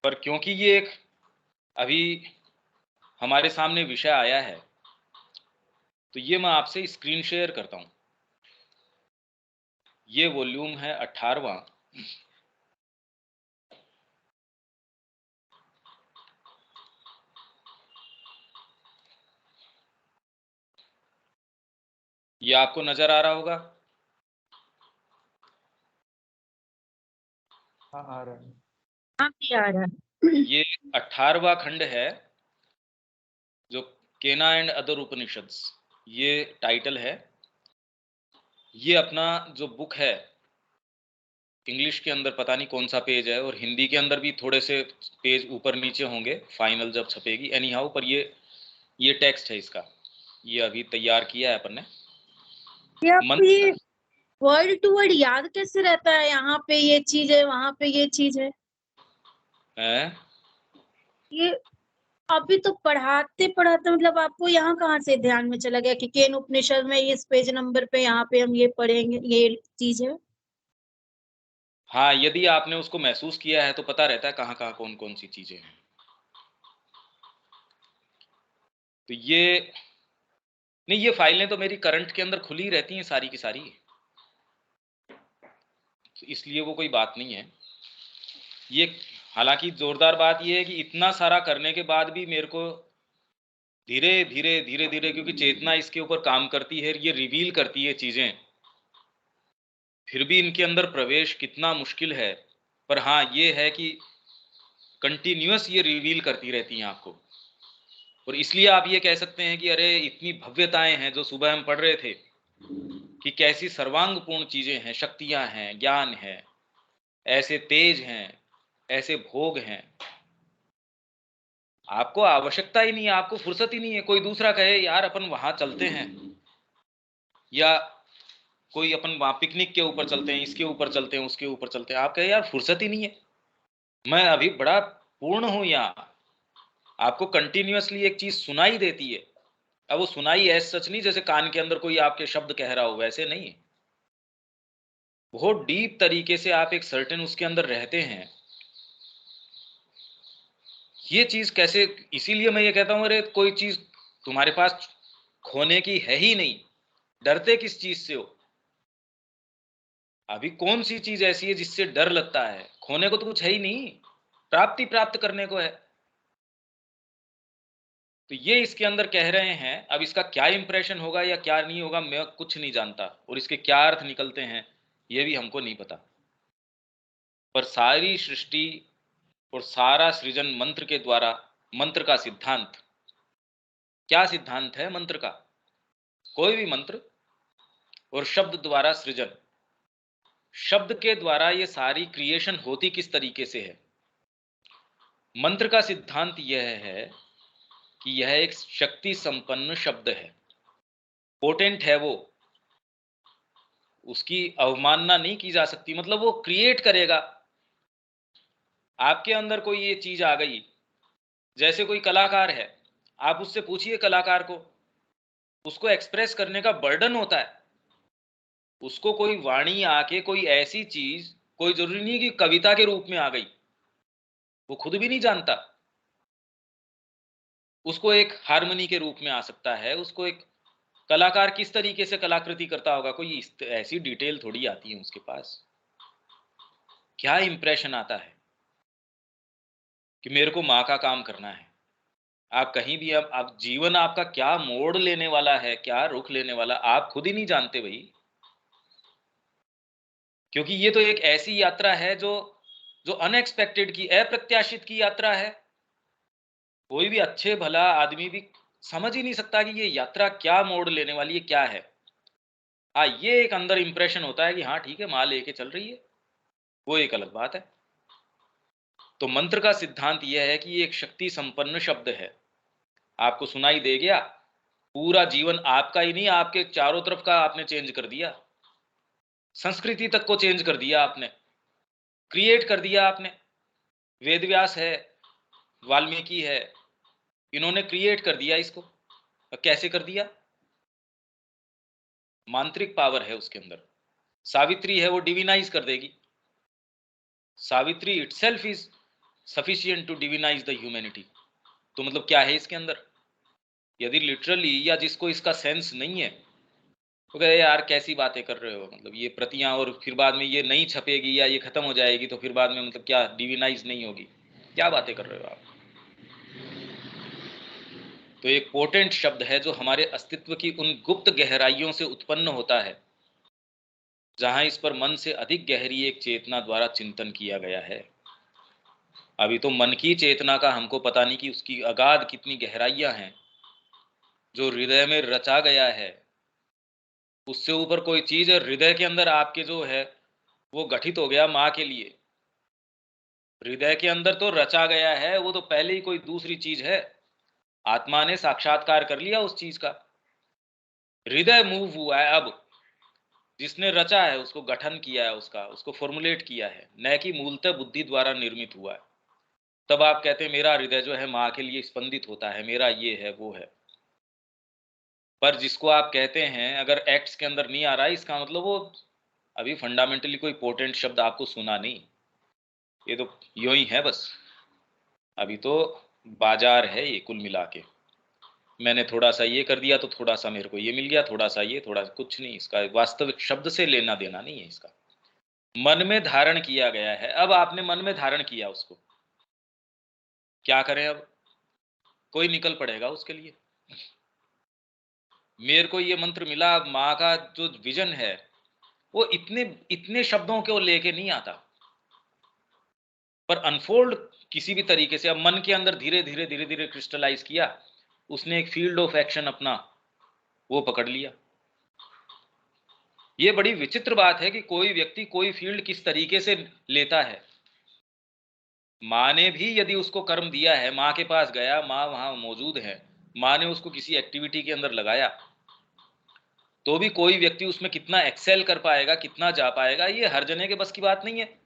पर क्योंकि ये एक अभी हमारे सामने विषय आया है, तो ये मैं आपसे स्क्रीन शेयर करता हूं। ये वॉल्यूम है 18वां। ये आपको नजर आ रहा होगा। हाँ आ रहा है। हाँ भी आ रहा है। ये 18वां खंड है जो केना एंड अदर उपनिषद्स, ये टाइटल है। ये अपना जो बुक है, इंग्लिश के अंदर पता नहीं कौन सा पेज है, और हिंदी के अंदर भी थोड़े से पेज ऊपर नीचे होंगे फाइनल जब छपेगी, एनी हाउ। पर ये टेक्स्ट है इसका, ये अभी तैयार किया है अपन ने। ये आपको मंत्र ये वर्ड टू वर्ड याद कैसे रहता है? यहाँ पे ये चीज है, वहां पे ये चीज है। है। ये अभी तो पढ़ाते पढ़ाते मतलब आपको यहाँ कहाँ से ध्यान में चला गया कि केन उपनिषद में इस पेज नंबर पे यहाँ पे हम ये पढ़ेंगे, ये चीज है। हाँ, यदि आपने उसको महसूस किया है तो पता रहता है कहाँ कहाँ कौन कौन सी चीजें हैं। तो ये नहीं, ये फाइलें तो मेरी करंट के अंदर खुली रहती हैं सारी की सारी, तो इसलिए वो कोई बात नहीं है। ये हालांकि जोरदार बात ये है कि इतना सारा करने के बाद भी मेरे को धीरे धीरे धीरे धीरे, क्योंकि चेतना इसके ऊपर काम करती है, ये रिवील करती है चीजें, फिर भी इनके अंदर प्रवेश कितना मुश्किल है। पर हाँ, ये है कि कंटिन्यूअस ये रिवील करती रहती हैं आपको। और इसलिए आप ये कह सकते हैं कि अरे इतनी भव्यताएं हैं जो सुबह हम पढ़ रहे थे, कि कैसी सर्वांगपूर्ण चीजें हैं, शक्तियां हैं, ज्ञान है, ऐसे तेज हैं, ऐसे भोग हैं। आपको आवश्यकता ही नहीं है, आपको फुर्सत ही नहीं है। कोई दूसरा कहे यार अपन वहां चलते हैं, या कोई अपन वहां पिकनिक के ऊपर चलते हैं, इसके ऊपर चलते हैं, उसके ऊपर चलते हैं, आप कहे यार फुर्सत ही नहीं है, मैं अभी बड़ा पूर्ण हूं यहाँ। आपको कंटिन्यूअसली एक चीज सुनाई देती है। अब वो सुनाई ऐसा सच नहीं जैसे कान के अंदर कोई आपके शब्द कह रहा हो, वैसे नहीं। बहुत डीप तरीके से आप एक सर्टेन उसके अंदर रहते हैं। ये चीज कैसे, इसीलिए मैं ये कहता हूं अरे कोई चीज तुम्हारे पास खोने की है ही नहीं, डरते किस चीज से हो? अभी कौन सी चीज ऐसी है जिससे डर लगता है? खोने को तो कुछ है ही नहीं, प्राप्ति प्राप्त करने को है। तो ये इसके अंदर कह रहे हैं। अब इसका क्या इंप्रेशन होगा या क्या नहीं होगा, मैं कुछ नहीं जानता, और इसके क्या अर्थ निकलते हैं ये भी हमको नहीं पता। पर सारी सृष्टि और सारा सृजन मंत्र के द्वारा, मंत्र का सिद्धांत क्या सिद्धांत है मंत्र का? कोई भी मंत्र और शब्द द्वारा सृजन, शब्द के द्वारा ये सारी क्रिएशन होती किस तरीके से है। मंत्र का सिद्धांत यह है कि यह एक शक्ति संपन्न शब्द है, पोटेंट है वो, उसकी अवमानना नहीं की जा सकती। मतलब वो क्रिएट करेगा। आपके अंदर कोई ये चीज आ गई, जैसे कोई कलाकार है, आप उससे पूछिए कलाकार को, उसको एक्सप्रेस करने का बर्डन होता है। उसको कोई वाणी आके कोई ऐसी चीज, कोई जरूरी नहीं कि कविता के रूप में आ गई, वो खुद भी नहीं जानता। उसको एक हारमोनी के रूप में आ सकता है, उसको एक कलाकार किस तरीके से कलाकृति करता होगा, कोई ऐसी डिटेल थोड़ी आती है उसके पास। क्या इंप्रेशन आता है? कि मेरे को माँ का काम करना है। आप कहीं भी आप जीवन आपका क्या मोड़ लेने वाला है, क्या रुख लेने वाला, आप खुद ही नहीं जानते भाई। क्योंकि ये तो एक ऐसी यात्रा है जो जो अनएक्सपेक्टेड की, अप्रत्याशित की यात्रा है। कोई भी अच्छे भला आदमी भी समझ ही नहीं सकता कि ये यात्रा क्या मोड़ लेने वाली है, क्या है। हाँ, ये एक अंदर इंप्रेशन होता है कि हाँ ठीक है, माँ लेके चल रही है, वो एक अलग बात है। तो मंत्र का सिद्धांत यह है कि ये एक शक्ति संपन्न शब्द है। आपको सुनाई दे गया, पूरा जीवन आपका ही नहीं, आपके चारों तरफ का आपने चेंज कर दिया, संस्कृति तक को चेंज कर दिया आपने, क्रिएट कर दिया आपने। वेद व्यास है, वाल्मीकि है, इन्होंने क्रिएट कर दिया इसको। कैसे कर दिया? मांत्रिक पावर है उसके अंदर। सावित्री है, वो डिविनाइज कर देगी। Savitri itself is sufficient to divinize the humanity. तो मतलब क्या है इसके अंदर? यदि लिटरली, या जिसको इसका सेंस नहीं है, तो कहे यार कैसी बातें कर रहे हो, मतलब ये प्रतियां, और फिर बाद में ये नहीं छपेगी या ये खत्म हो जाएगी, तो फिर बाद में मतलब क्या डिविनाइज नहीं होगी? क्या बातें कर रहे हो आप? तो एक पोटेंट शब्द है जो हमारे अस्तित्व की उन गुप्त गहराइयों से उत्पन्न होता है, जहां इस पर मन से अधिक गहरी एक चेतना द्वारा चिंतन किया गया है। अभी तो मन की चेतना का हमको पता नहीं कि उसकी अगाध कितनी गहराइयां हैं, जो हृदय में रचा गया है। उससे ऊपर कोई चीज है हृदय के अंदर आपके जो है, वो गठित हो गया माँ के लिए। हृदय के अंदर तो रचा गया है, वो तो पहले ही कोई दूसरी चीज है। आत्मा ने साक्षात्कार कर लिया उस चीज का। हृदय मूव हुआ है अब, जिसने रचा है उसको गठन किया है, उसको फॉर्मुलेट किया है, न कि मूलतः बुद्धि द्वारा निर्मित हुआ है। तब आप कहते हैं मेरा हृदय जो है माँ के लिए स्पंदित होता है, मेरा ये है वो है। पर जिसको आप कहते हैं अगर एक्ट्स के अंदर नहीं आ रहा है, इसका मतलब वो अभी फंडामेंटली कोई पोटेंट शब्द आपको सुना नहीं। ये तो यूं ही है बस। अभी तो बाजार है ये कुल मिला के। मैंने थोड़ा सा ये कर दिया तो थोड़ा सा मेरे को ये मिल गया, थोड़ा सा ये, थोड़ा कुछ नहीं, इसका वास्तविक शब्द से लेना देना नहीं है इसका। मन में धारण किया गया है। अब आपने मन में धारण किया उसको, क्या करें अब? कोई निकल पड़ेगा उसके लिए। मेरे को ये मंत्र मिला, माँ का जो विजन है वो इतने इतने शब्दों को लेके नहीं आता, पर अनफोल्ड किसी भी तरीके से अब मन के अंदर धीरे धीरे धीरे धीरे क्रिस्टलाइज किया। उसने एक फील्ड ऑफ एक्शन अपना वो पकड़ लिया। ये बड़ी विचित्र बात है कि कोई व्यक्ति कोई फील्ड किस तरीके से लेता है। माँ ने भी यदि उसको कर्म दिया है, माँ के पास गया, माँ वहां मौजूद है, माँ ने उसको किसी एक्टिविटी के अंदर लगाया, तो भी कोई व्यक्ति उसमें कितना एक्सेल कर पाएगा, कितना जा पाएगा, ये हर जने के बस की बात नहीं है।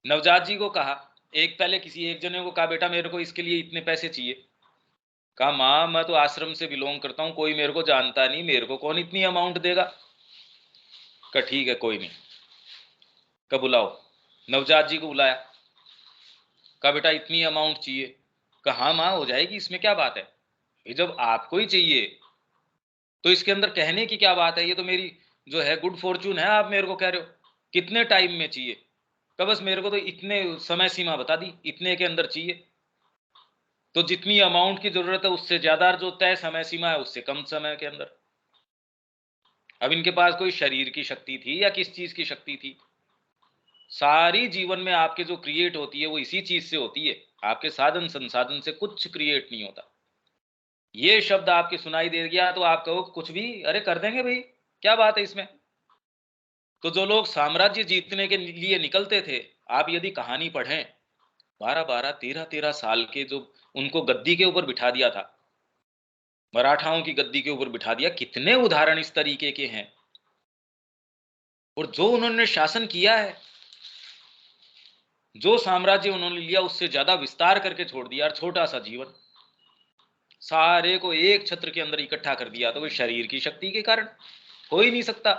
नवजात जी को कहा, पहले किसी एक जने को कहा बेटा मेरे को इसके लिए इतने पैसे चाहिए। कहा माँ मैं तो आश्रम से बिलोंग करता हूं, कोई मेरे को जानता नहीं, मेरे को कौन इतनी अमाउंट देगा। कहा ठीक है कोई नहीं। कब बुलाओ? नवजात जी को बुलाया। कहा बेटा इतनी अमाउंट चाहिए। कहा हाँ माँ हो जाएगी, इसमें क्या बात है। जब आपको ही चाहिए तो इसके अंदर कहने की क्या बात है, ये तो मेरी जो है गुड फॉर्चून है। आप मेरे को कह रहे हो कितने टाइम में चाहिए? कहा बस मेरे को तो इतने समय सीमा बता दी, इतने के अंदर चाहिए। तो जितनी अमाउंट की जरूरत है उससे ज्यादा जो तय समय सीमा है उससे कम समय के अंदर। अब इनके पास कोई शरीर की शक्ति थी या किस चीज की शक्ति थी? सारी जीवन में आपके जो क्रिएट होती है वो इसी चीज से होती है, आपके साधन संसाधन से कुछ क्रिएट नहीं होता। ये शब्द आपके सुनाई दे गया तो आप कहो कुछ भी अरे कर देंगे भाई, क्या बात है इसमें। तो जो लोग साम्राज्य जीतने के लिए निकलते थे, आप यदि कहानी पढ़ें, 12-12 13-13 साल के जो उनको गद्दी के ऊपर बिठा दिया था, मराठाओं की गद्दी के ऊपर बिठा दिया, कितने उदाहरण इस तरीके के हैं। और जो उन्होंने शासन किया है, जो साम्राज्य उन्होंने लिया उससे ज्यादा विस्तार करके छोड़ दिया, और छोटा सा जीवन सारे को एक छत्र के अंदर इकट्ठा कर दिया। तो वो शरीर की शक्ति के कारण हो ही नहीं सकता,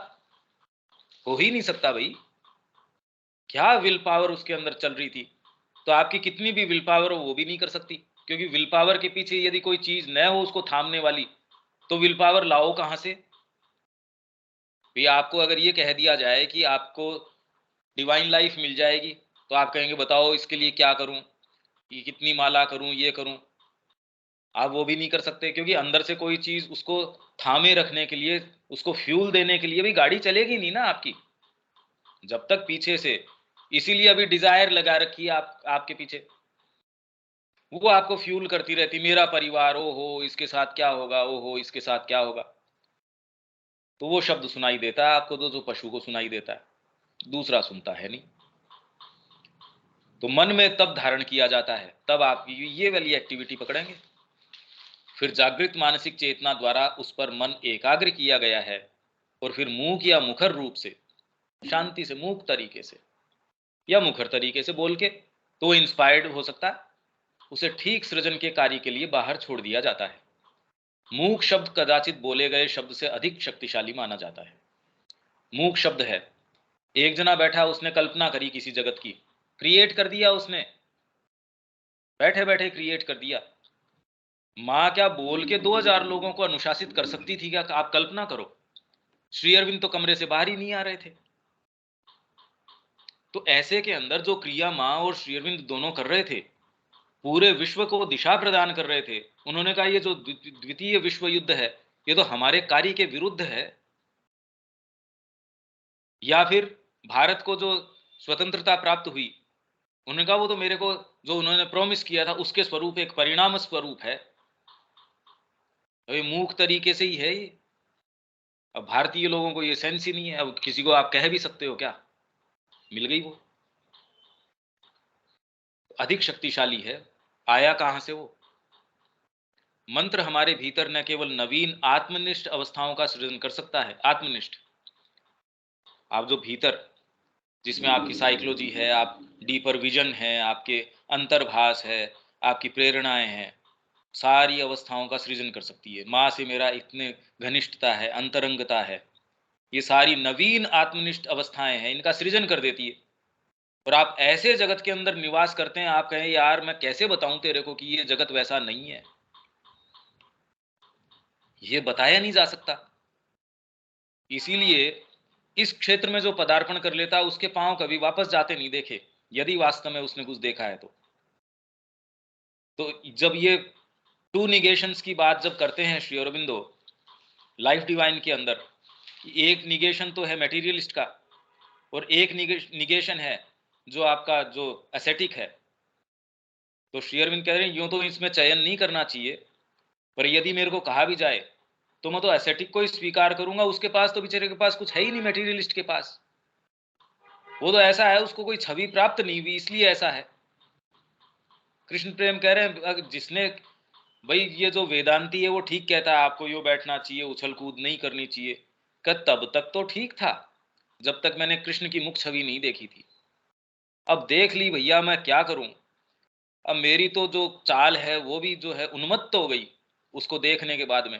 हो ही नहीं सकता भाई। क्या विल पावर उसके अंदर चल रही थी। तो आपकी कितनी भी विल पावर हो वो भी नहीं कर सकती, क्योंकि विल पावर के पीछे यदि कोई चीज न हो उसको थामने वाली, तो विल पावर लाओ कहां से। भी आपको अगर ये कह दिया जाए कि आपको डिवाइन लाइफ मिल जाएगी, तो आप कहेंगे बताओ इसके लिए क्या करूं। कि कितनी माला करूं, ये करूं, आप वो भी नहीं कर सकते, क्योंकि अंदर से कोई चीज उसको थामे रखने के लिए, उसको फ्यूल देने के लिए भी गाड़ी चलेगी नहीं ना आपकी, जब तक पीछे से। इसीलिए अभी डिजायर लगा रखी है आपके पीछे, वो आपको फ्यूल करती रहती, मेरा परिवार, ओ हो इसके साथ क्या होगा, ओ हो इसके साथ क्या होगा। तो वो शब्द सुनाई देता है आपको, तो जो पशु को सुनाई देता है, दूसरा सुनता है नहीं। तो मन में तब धारण किया जाता है, तब आप ये वाली एक्टिविटी पकड़ेंगे। फिर जागृत मानसिक चेतना द्वारा उस पर मन एकाग्र किया गया है, और फिर मूक या मुखर रूप से, शांति से, मूक तरीके से या मुखर तरीके से बोल के, तो इंस्पायर्ड हो सकता है, उसे ठीक सृजन के कार्य के लिए बाहर छोड़ दिया जाता है। मूक शब्द कदाचित बोले गए शब्द से अधिक शक्तिशाली माना जाता है। मूक शब्द है, एक जना बैठा, उसने कल्पना करी किसी जगत की, क्रिएट कर दिया उसने, बैठे बैठे क्रिएट कर दिया। मां क्या बोल के 2000 लोगों को अनुशासित कर सकती थी क्या? आप कल्पना करो, श्री अरविंद तो कमरे से बाहर ही नहीं आ रहे थे। तो ऐसे के अंदर जो क्रिया मां और श्री अरविंद दोनों कर रहे थे, पूरे विश्व को दिशा प्रदान कर रहे थे। उन्होंने कहा ये जो द्वितीय विश्व युद्ध है, ये तो हमारे कार्य के विरुद्ध है। या फिर भारत को जो स्वतंत्रता प्राप्त हुई, उन्होंने कहा वो तो मेरे को जो उन्होंने प्रॉमिस किया था उसके स्वरूप, एक परिणाम स्वरूप है। ये मूक तरीके से ही है ये। अब भारतीय लोगों को ये सेंस ही नहीं है। अब किसी को आप कह भी सकते हो क्या? मिल गई वो, अधिक शक्तिशाली है। आया कहां से वो मंत्र? हमारे भीतर न केवल नवीन आत्मनिष्ठ अवस्थाओं का सृजन कर सकता है, आत्मनिष्ठ, आप जो भीतर, जिसमें आपकी साइकोलॉजी है, आप डीपर विजन है, आपके अंतर्भास है, आपकी प्रेरणाएं हैं, सारी अवस्थाओं का सृजन कर सकती है। माँ से मेरा इतने घनिष्ठता है, अंतरंगता है, ये सारी नवीन आत्मनिष्ठ अवस्थाएं हैं, इनका सृजन कर देती है। और आप ऐसे जगत के अंदर निवास करते हैं, आप कहें यार मैं कैसे बताऊं तेरे को कि ये जगत वैसा नहीं है, ये बताया नहीं जा सकता। इसीलिए इस क्षेत्र में जो पदार्पण कर लेता है, उसके पांव कभी वापस जाते नहीं देखे, यदि वास्तव में उसने कुछ देखा है तो जब ये टू निगेशंस की बात जब करते हैं श्री अरबिंदो लाइफ डिवाइन के अंदर, एक निगेशन तो है मेटीरियलिस्ट का, और एक निगेशन है जो आपका जो एसेटिक है। तो श्री अरविंद कह रहे हैं यूं तो इसमें चयन नहीं करना चाहिए, पर यदि मेरे को कहा भी जाए तो मैं तो एसेटिक को ही स्वीकार करूंगा। उसके पास तो बेचारे के पास कुछ है ही नहीं, मेटीरियलिस्ट के पास। वो तो ऐसा है, उसको कोई छवि प्राप्त नहीं हुई, इसलिए ऐसा है। कृष्ण प्रेम कह रहे हैं जिसने, भाई ये जो वेदांती है वो ठीक कहता है आपको यो बैठना चाहिए, उछल कूद नहीं करनी चाहिए। तब तक तो ठीक था जब तक मैंने कृष्ण की मुख छवि नहीं देखी थी। अब देख ली भैया, मैं क्या करूं? अब मेरी तो जो चाल है वो भी जो है उन्मत्त हो गई उसको देखने के बाद में।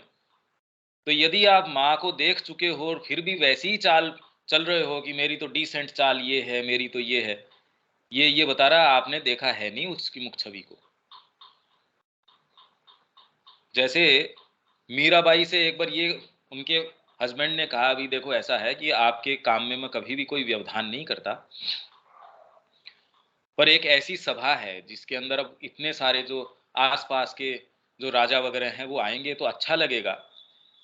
तो यदि आप माँ को देख चुके हो और फिर भी वैसी ही चाल चल रहे हो कि मेरी तो डिसेंट चाल ये है, मेरी तो ये है, ये बता रहा आपने देखा है नहीं उसकी मुख छवि को। जैसे मीराबाई से एक बार ये उनके हस्बैंड ने कहा, अभी देखो ऐसा है कि आपके काम में मैं कभी भी कोई व्यवधान नहीं करता, पर एक ऐसी सभा है जिसके अंदर अब इतने सारे जो आसपास के जो राजा वगैरह हैं वो आएंगे तो अच्छा लगेगा,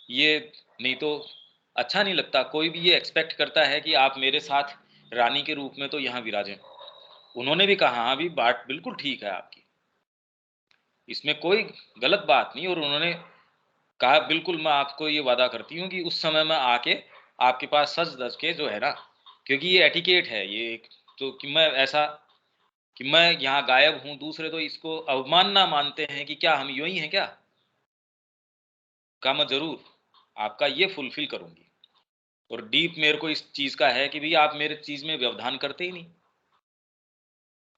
ये नहीं तो अच्छा नहीं लगता। कोई भी ये एक्सपेक्ट करता है कि आप मेरे साथ रानी के रूप में तो यहाँ विराजें। उन्होंने भी कहा हाँ भी बात बिल्कुल ठीक है आपकी, इसमें कोई गलत बात नहीं। और उन्होंने कहा बिल्कुल मैं आपको ये वादा करती हूँ कि उस समय मैं आके आपके पास सज धज के जो है ना, क्योंकि ये एटिकेट है, ये एक तो कि मैं ऐसा कि मैं यहाँ गायब हूँ, दूसरे तो इसको अवमानना मानते हैं कि क्या हम यूं ही हैं क्या। कहा मैं जरूर आपका ये फुलफिल करूंगी। और डीप मेरे को इस चीज का है कि भाई आप मेरे चीज में व्यवधान करते ही नहीं।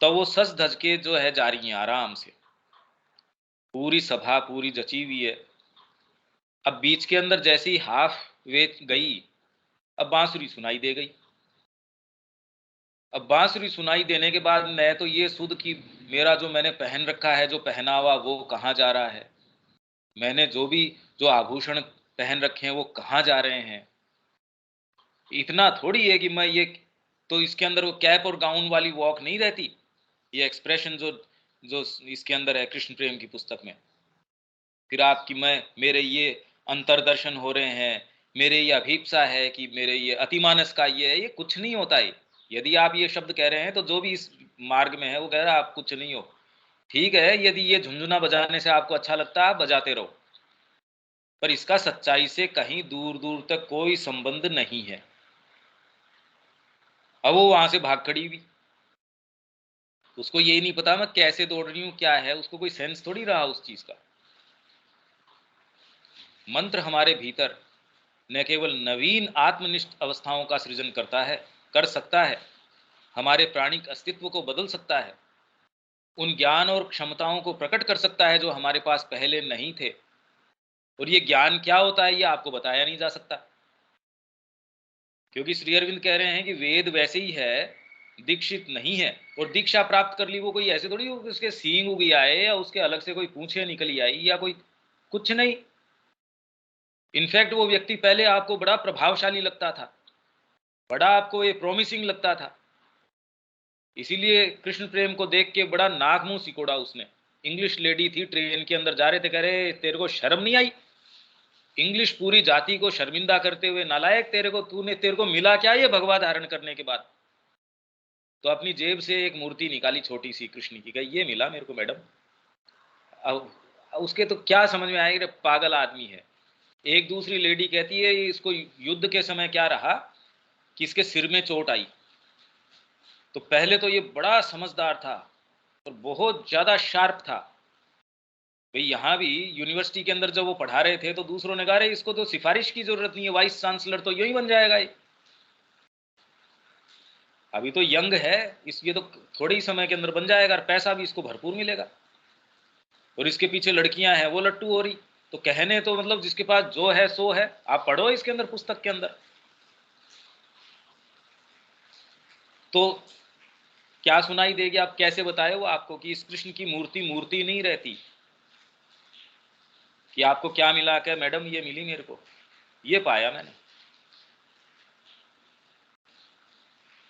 तो वो सज धज के जो है जा रही हैं आराम से, पूरी सभा पूरी जची हुई है। अब बीच के अंदर जैसे ही हाफ वे गई, अब बांसुरी सुनाई दे गई। अब बांसुरी सुनाई देने के बाद मैं तो ये सुध कि मेरा जो मैंने पहन रखा है जो पहनावा वो कहाँ जा रहा है, मैंने जो भी जो आभूषण पहन रखे हैं वो कहाँ जा रहे हैं। इतना थोड़ी है कि मैं ये, तो इसके अंदर वो कैप और गाउन वाली वॉक नहीं रहती, ये एक्सप्रेशन जो जो इसके अंदर है कृष्ण प्रेम की पुस्तक में। फिर आपकी मेरे ये अंतर्दर्शन हो रहे हैं, मेरे ये अभीप्सा है कि मेरे ये अतिमानस का ये है, ये कुछ नहीं होता है। यदि आप ये शब्द कह रहे हैं तो जो भी इस मार्ग में है वो कह रहा है आप कुछ नहीं हो। ठीक है, यदि ये झुनझुना बजाने से आपको अच्छा लगता है आप बजाते रहो, पर इसका सच्चाई से कहीं दूर दूर तक कोई संबंध नहीं है। अब वो वहां से भाग खड़ी हुई, उसको यही नहीं पता मैं कैसे दौड़ रही हूं, क्या है, उसको कोई सेंस थोड़ी रहा उस चीज का। मंत्र हमारे भीतर न केवल नवीन आत्मनिष्ठ अवस्थाओं का सृजन कर सकता है, हमारे प्राणिक अस्तित्व को बदल सकता है, उन ज्ञान और क्षमताओं को प्रकट कर सकता है जो हमारे पास पहले नहीं थे। और ये ज्ञान क्या होता है ये आपको बताया नहीं जा सकता, क्योंकि श्री अरविंद कह रहे हैं कि वेद वैसे ही है, दीक्षित नहीं है। और दीक्षा प्राप्त कर ली वो कोई ऐसे थोड़ी हो कि उसके सींग उगी आए या उसके अलग से कोई पूंछे निकली आई या कोई, कुछ नहीं। इनफैक्ट वो व्यक्ति पहले आपको बड़ा प्रभावशाली लगता था, बड़ा आपको ये प्रॉमिसिंग लगता था, इसीलिए कृष्ण प्रेम को देख के बड़ा नाक मुंह सिकोड़ा उसने। इंग्लिश लेडी थी, ट्रेन के अंदर जा रहे थे, कह रहे तेरे को शर्म नहीं आई? इंग्लिश पूरी जाति को शर्मिंदा करते हुए, नालायक तेरे को मिला क्या ये भगवा धारण करने के बाद? तो अपनी जेब से एक मूर्ति निकाली छोटी सी कृष्ण की, कही ये मिला मेरे को मैडम। अब उसके तो क्या समझ में आएगा, पागल आदमी है। एक दूसरी लेडी कहती है इसको युद्ध के समय क्या रहा कि इसके सिर में चोट आई। तो पहले तो ये बड़ा समझदार था और बहुत ज्यादा शार्प था। भाई यहाँ भी यूनिवर्सिटी के अंदर जब वो पढ़ा रहे थे तो दूसरों ने कहा रहे इसको तो सिफारिश की जरूरत नहीं है, वाइस चांसलर तो यही बन जाएगा ये, अभी तो यंग है, ये तो थोड़े ही समय के अंदर बन जाएगा और पैसा भी इसको भरपूर मिलेगा। और इसके पीछे लड़कियां हैं वो लट्टू हो रही। तो कहने तो मतलब जिसके पास जो है सो है, आप पढ़ो इसके अंदर पुस्तक के अंदर। तो क्या सुनाई देगी, आप कैसे बताए वो आपको कि इस कृष्ण की मूर्ति मूर्ति नहीं रहती? कि आपको क्या मिला, क्या मैडम ये मिली मेरे को, ये पाया मैंने।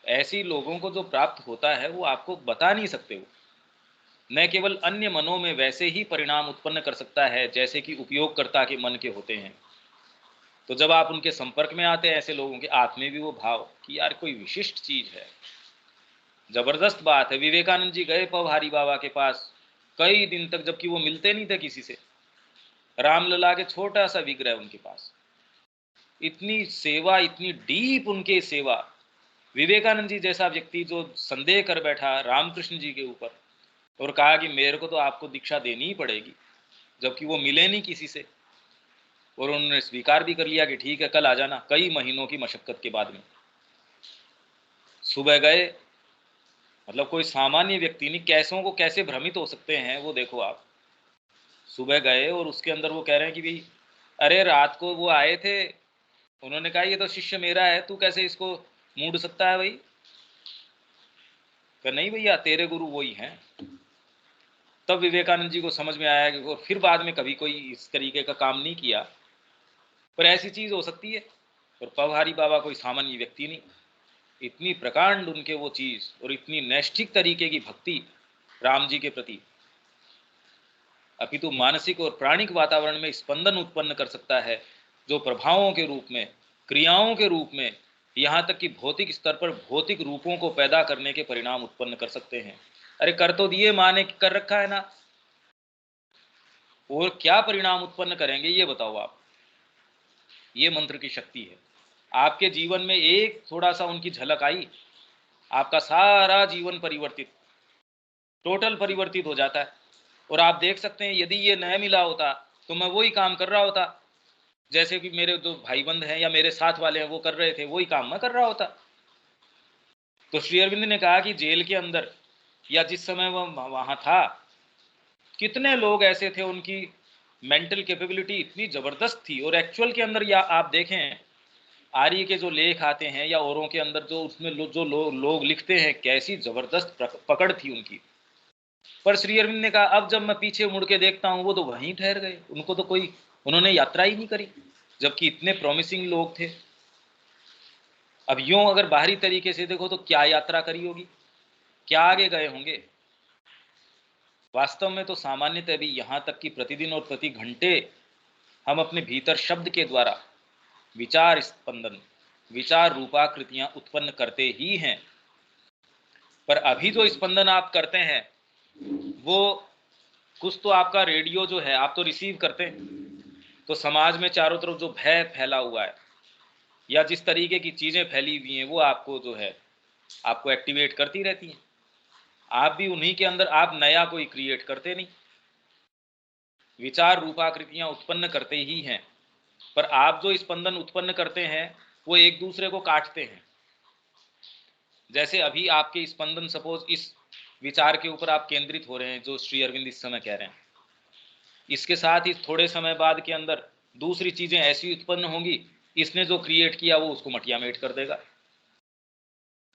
ऐसी लोगों को जो प्राप्त होता है वो आपको बता नहीं सकते। वो न केवल अन्य मनों में वैसे ही परिणाम उत्पन्न कर सकता है जैसे कि उपयोगकर्ता के मन के होते हैं। तो जब आप उनके संपर्क में आते हैं ऐसे लोगों के, आप में भी वो भाव कि यार कोई विशिष्ट चीज है, जबरदस्त बात है। विवेकानंद जी गए पवहारी बाबा के पास कई दिन तक, जबकि वो मिलते नहीं थे किसी से। रामलला के छोटा सा विग्रह उनके पास, इतनी सेवा, इतनी डीप उनके सेवा। विवेकानंद जी जैसा व्यक्ति जो संदेह कर बैठा रामकृष्ण जी के ऊपर और कहा कि मेरे को तो आपको दीक्षा देनी ही पड़ेगी, जबकि वो मिले नहीं किसी से, और उन्होंने स्वीकार भी कर लिया कि ठीक है कल आ जाना। कई महीनों की मशक्कत के बाद में सुबह गए, मतलब कोई सामान्य व्यक्ति नहीं, कैसों को कैसे भ्रमित हो सकते हैं वो देखो आप। सुबह गए और उसके अंदर वो कह रहे हैं कि भाई अरे रात को वो आए थे, उन्होंने कहा ये तो शिष्य मेरा है, तू कैसे इसको मूड सकता है भाई? नहीं भैया तेरे गुरु वही हैं। तब विवेकानंद जी को समझ में आया कि, और फिर बाद में कभी कोई इस तरीके का काम नहीं किया, पर ऐसी चीज हो सकती है। और पवहारी बाबा कोई सामान्य व्यक्ति नहीं, इतनी प्रकांड उनके वो चीज और इतनी नैष्ठिक तरीके की भक्ति राम जी के प्रति, अपितु मानसिक और प्राणिक वातावरण में स्पंदन उत्पन्न कर सकता है, जो प्रभावों के रूप में, क्रियाओं के रूप में, यहाँ तक कि भौतिक स्तर पर भौतिक रूपों को पैदा करने के परिणाम उत्पन्न कर सकते हैं। अरे कर तो दिए, माँ ने कर रखा है ना, और क्या परिणाम उत्पन्न करेंगे ये बताओ आप। ये मंत्र की शक्ति है। आपके जीवन में एक थोड़ा सा उनकी झलक आई, आपका सारा जीवन परिवर्तित, टोटल परिवर्तित हो जाता है। और आप देख सकते हैं यदि ये न मिला होता तो मैं वही काम कर रहा होता, जैसे कि मेरे जो भाई बंद हैं या मेरे साथ वाले हैं वो कर रहे थे, वही काम मैं कर रहा होता। तो श्री अरविंद ने कहा कि जेल के अंदर या जिस समय वह वहां था, कितने लोग ऐसे थे उनकी मेंटल कैपेबिलिटी इतनी जबरदस्त थी। और एक्चुअल के अंदर या आप देखें आर्य के जो लेख आते हैं या औरों के अंदर जो उसमें जो लोग लिखते हैं, कैसी जबरदस्त पकड़ थी उनकी। पर श्री अरविंद ने कहा अब जब मैं पीछे मुड़ के देखता हूं वो तो वहीं ठहर गए, उनको तो कोई, उन्होंने यात्रा ही नहीं करी, जबकि इतने प्रॉमिसिंग लोग थे। अब यूं अगर बाहरी तरीके से देखो तो क्या यात्रा करी होगी, क्या आगे गए होंगे। वास्तव में तो सामान्यतः भी यहाँ तक कि प्रतिदिन और प्रति घंटे हम अपने भीतर शब्द के द्वारा विचार स्पंदन, विचार रूपाकृतियां उत्पन्न करते ही हैं। पर अभी जो स्पंदन आप करते हैं वो कुछ तो आपका रेडियो जो है आप तो रिसीव करते हैं, तो समाज में चारों तरफ जो भय फैला हुआ है या जिस तरीके की चीजें फैली हुई हैं वो आपको जो है आपको एक्टिवेट करती रहती हैं। आप भी उन्हीं के अंदर, आप नया कोई क्रिएट करते नहीं, विचार रूपाकृतियां उत्पन्न करते ही हैं। पर आप जो स्पंदन उत्पन्न करते हैं वो एक दूसरे को काटते हैं। जैसे अभी आपके स्पंदन सपोज इस विचार के ऊपर आप केंद्रित हो रहे हैं जो श्री अरविंद इस समय कह रहे हैं, इसके साथ ही थोड़े समय बाद के अंदर दूसरी चीजें ऐसी उत्पन्न होंगी, इसने जो क्रिएट किया वो उसको मटिया मेट कर देगा।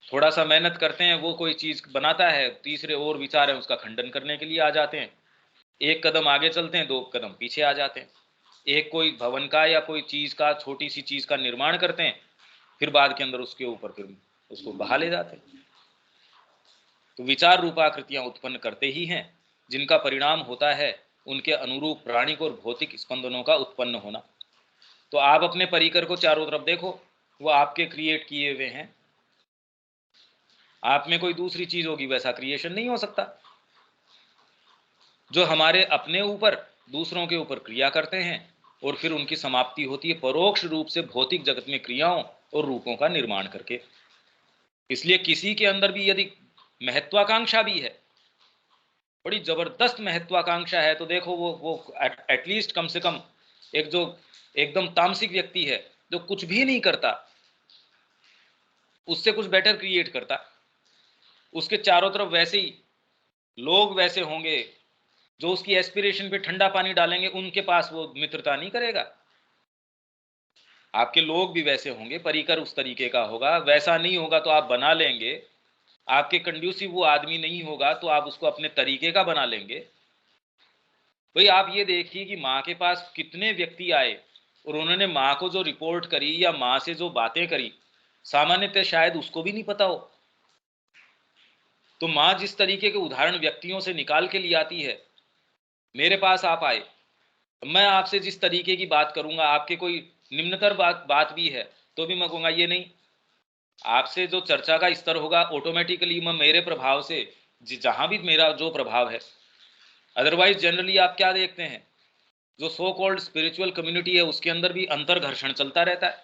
थोड़ा सा मेहनत करते हैं, वो कोई चीज बनाता है, तीसरे और विचार है उसका खंडन करने के लिए आ जाते हैं। एक कदम आगे चलते हैं, दो कदम पीछे आ जाते हैं। एक कोई भवन का या कोई चीज का, छोटी सी चीज का निर्माण करते हैं, फिर बाद के अंदर उसके ऊपर फिर उसको बहा ले जाते हैं। तो विचार रूपाकृतियां उत्पन्न करते ही हैं, जिनका परिणाम होता है उनके अनुरूप प्राणिक और भौतिक स्पंदनों का उत्पन्न होना। तो आप अपने परिकर को चारों तरफ देखो, वो आपके क्रिएट किए हुए हैं। आप में कोई दूसरी चीज होगी, वैसा क्रिएशन नहीं हो सकता। जो हमारे अपने ऊपर दूसरों के ऊपर क्रिया करते हैं और फिर उनकी समाप्ति होती है परोक्ष रूप से भौतिक जगत में क्रियाओं और रूपों का निर्माण करके। इसलिए किसी के अंदर भी यदि महत्वाकांक्षा भी है, बड़ी जबरदस्त महत्वाकांक्षा है, तो देखो वो एटलीस्ट कम से कम एक जो एकदम तामसिक व्यक्ति है जो कुछ भी नहीं करता, उससे कुछ बेटर क्रिएट करता। उसके चारों तरफ वैसे ही लोग वैसे होंगे जो उसकी एस्पिरेशन पे ठंडा पानी डालेंगे, उनके पास वो मित्रता नहीं करेगा। आपके लोग भी वैसे होंगे, परिकर उस तरीके का होगा, वैसा नहीं होगा तो आप बना लेंगे। आपके कंड्यूसिव वो आदमी नहीं होगा तो आप उसको अपने तरीके का बना लेंगे। भाई आप ये देखिए कि माँ के पास कितने व्यक्ति आए और उन्होंने माँ को जो रिपोर्ट करी या माँ से जो बातें करी, सामान्यतः शायद उसको भी नहीं पता हो। तो माँ जिस तरीके के उदाहरण व्यक्तियों से निकाल के लिए आती है, मेरे पास आप आए, मैं आपसे जिस तरीके की बात करूंगा, आपके कोई निम्नतर बात भी है तो भी मैं कहूंगा ये नहीं। आपसे जो चर्चा का स्तर होगा ऑटोमेटिकली मैं मेरे प्रभाव से, जहां भी मेरा जो प्रभाव है। अदरवाइज जनरली आप क्या देखते हैं, जो सो कॉल्ड स्पिरिचुअल कम्युनिटी है उसके अंदर भी अंतर घर्षण चलता रहता है।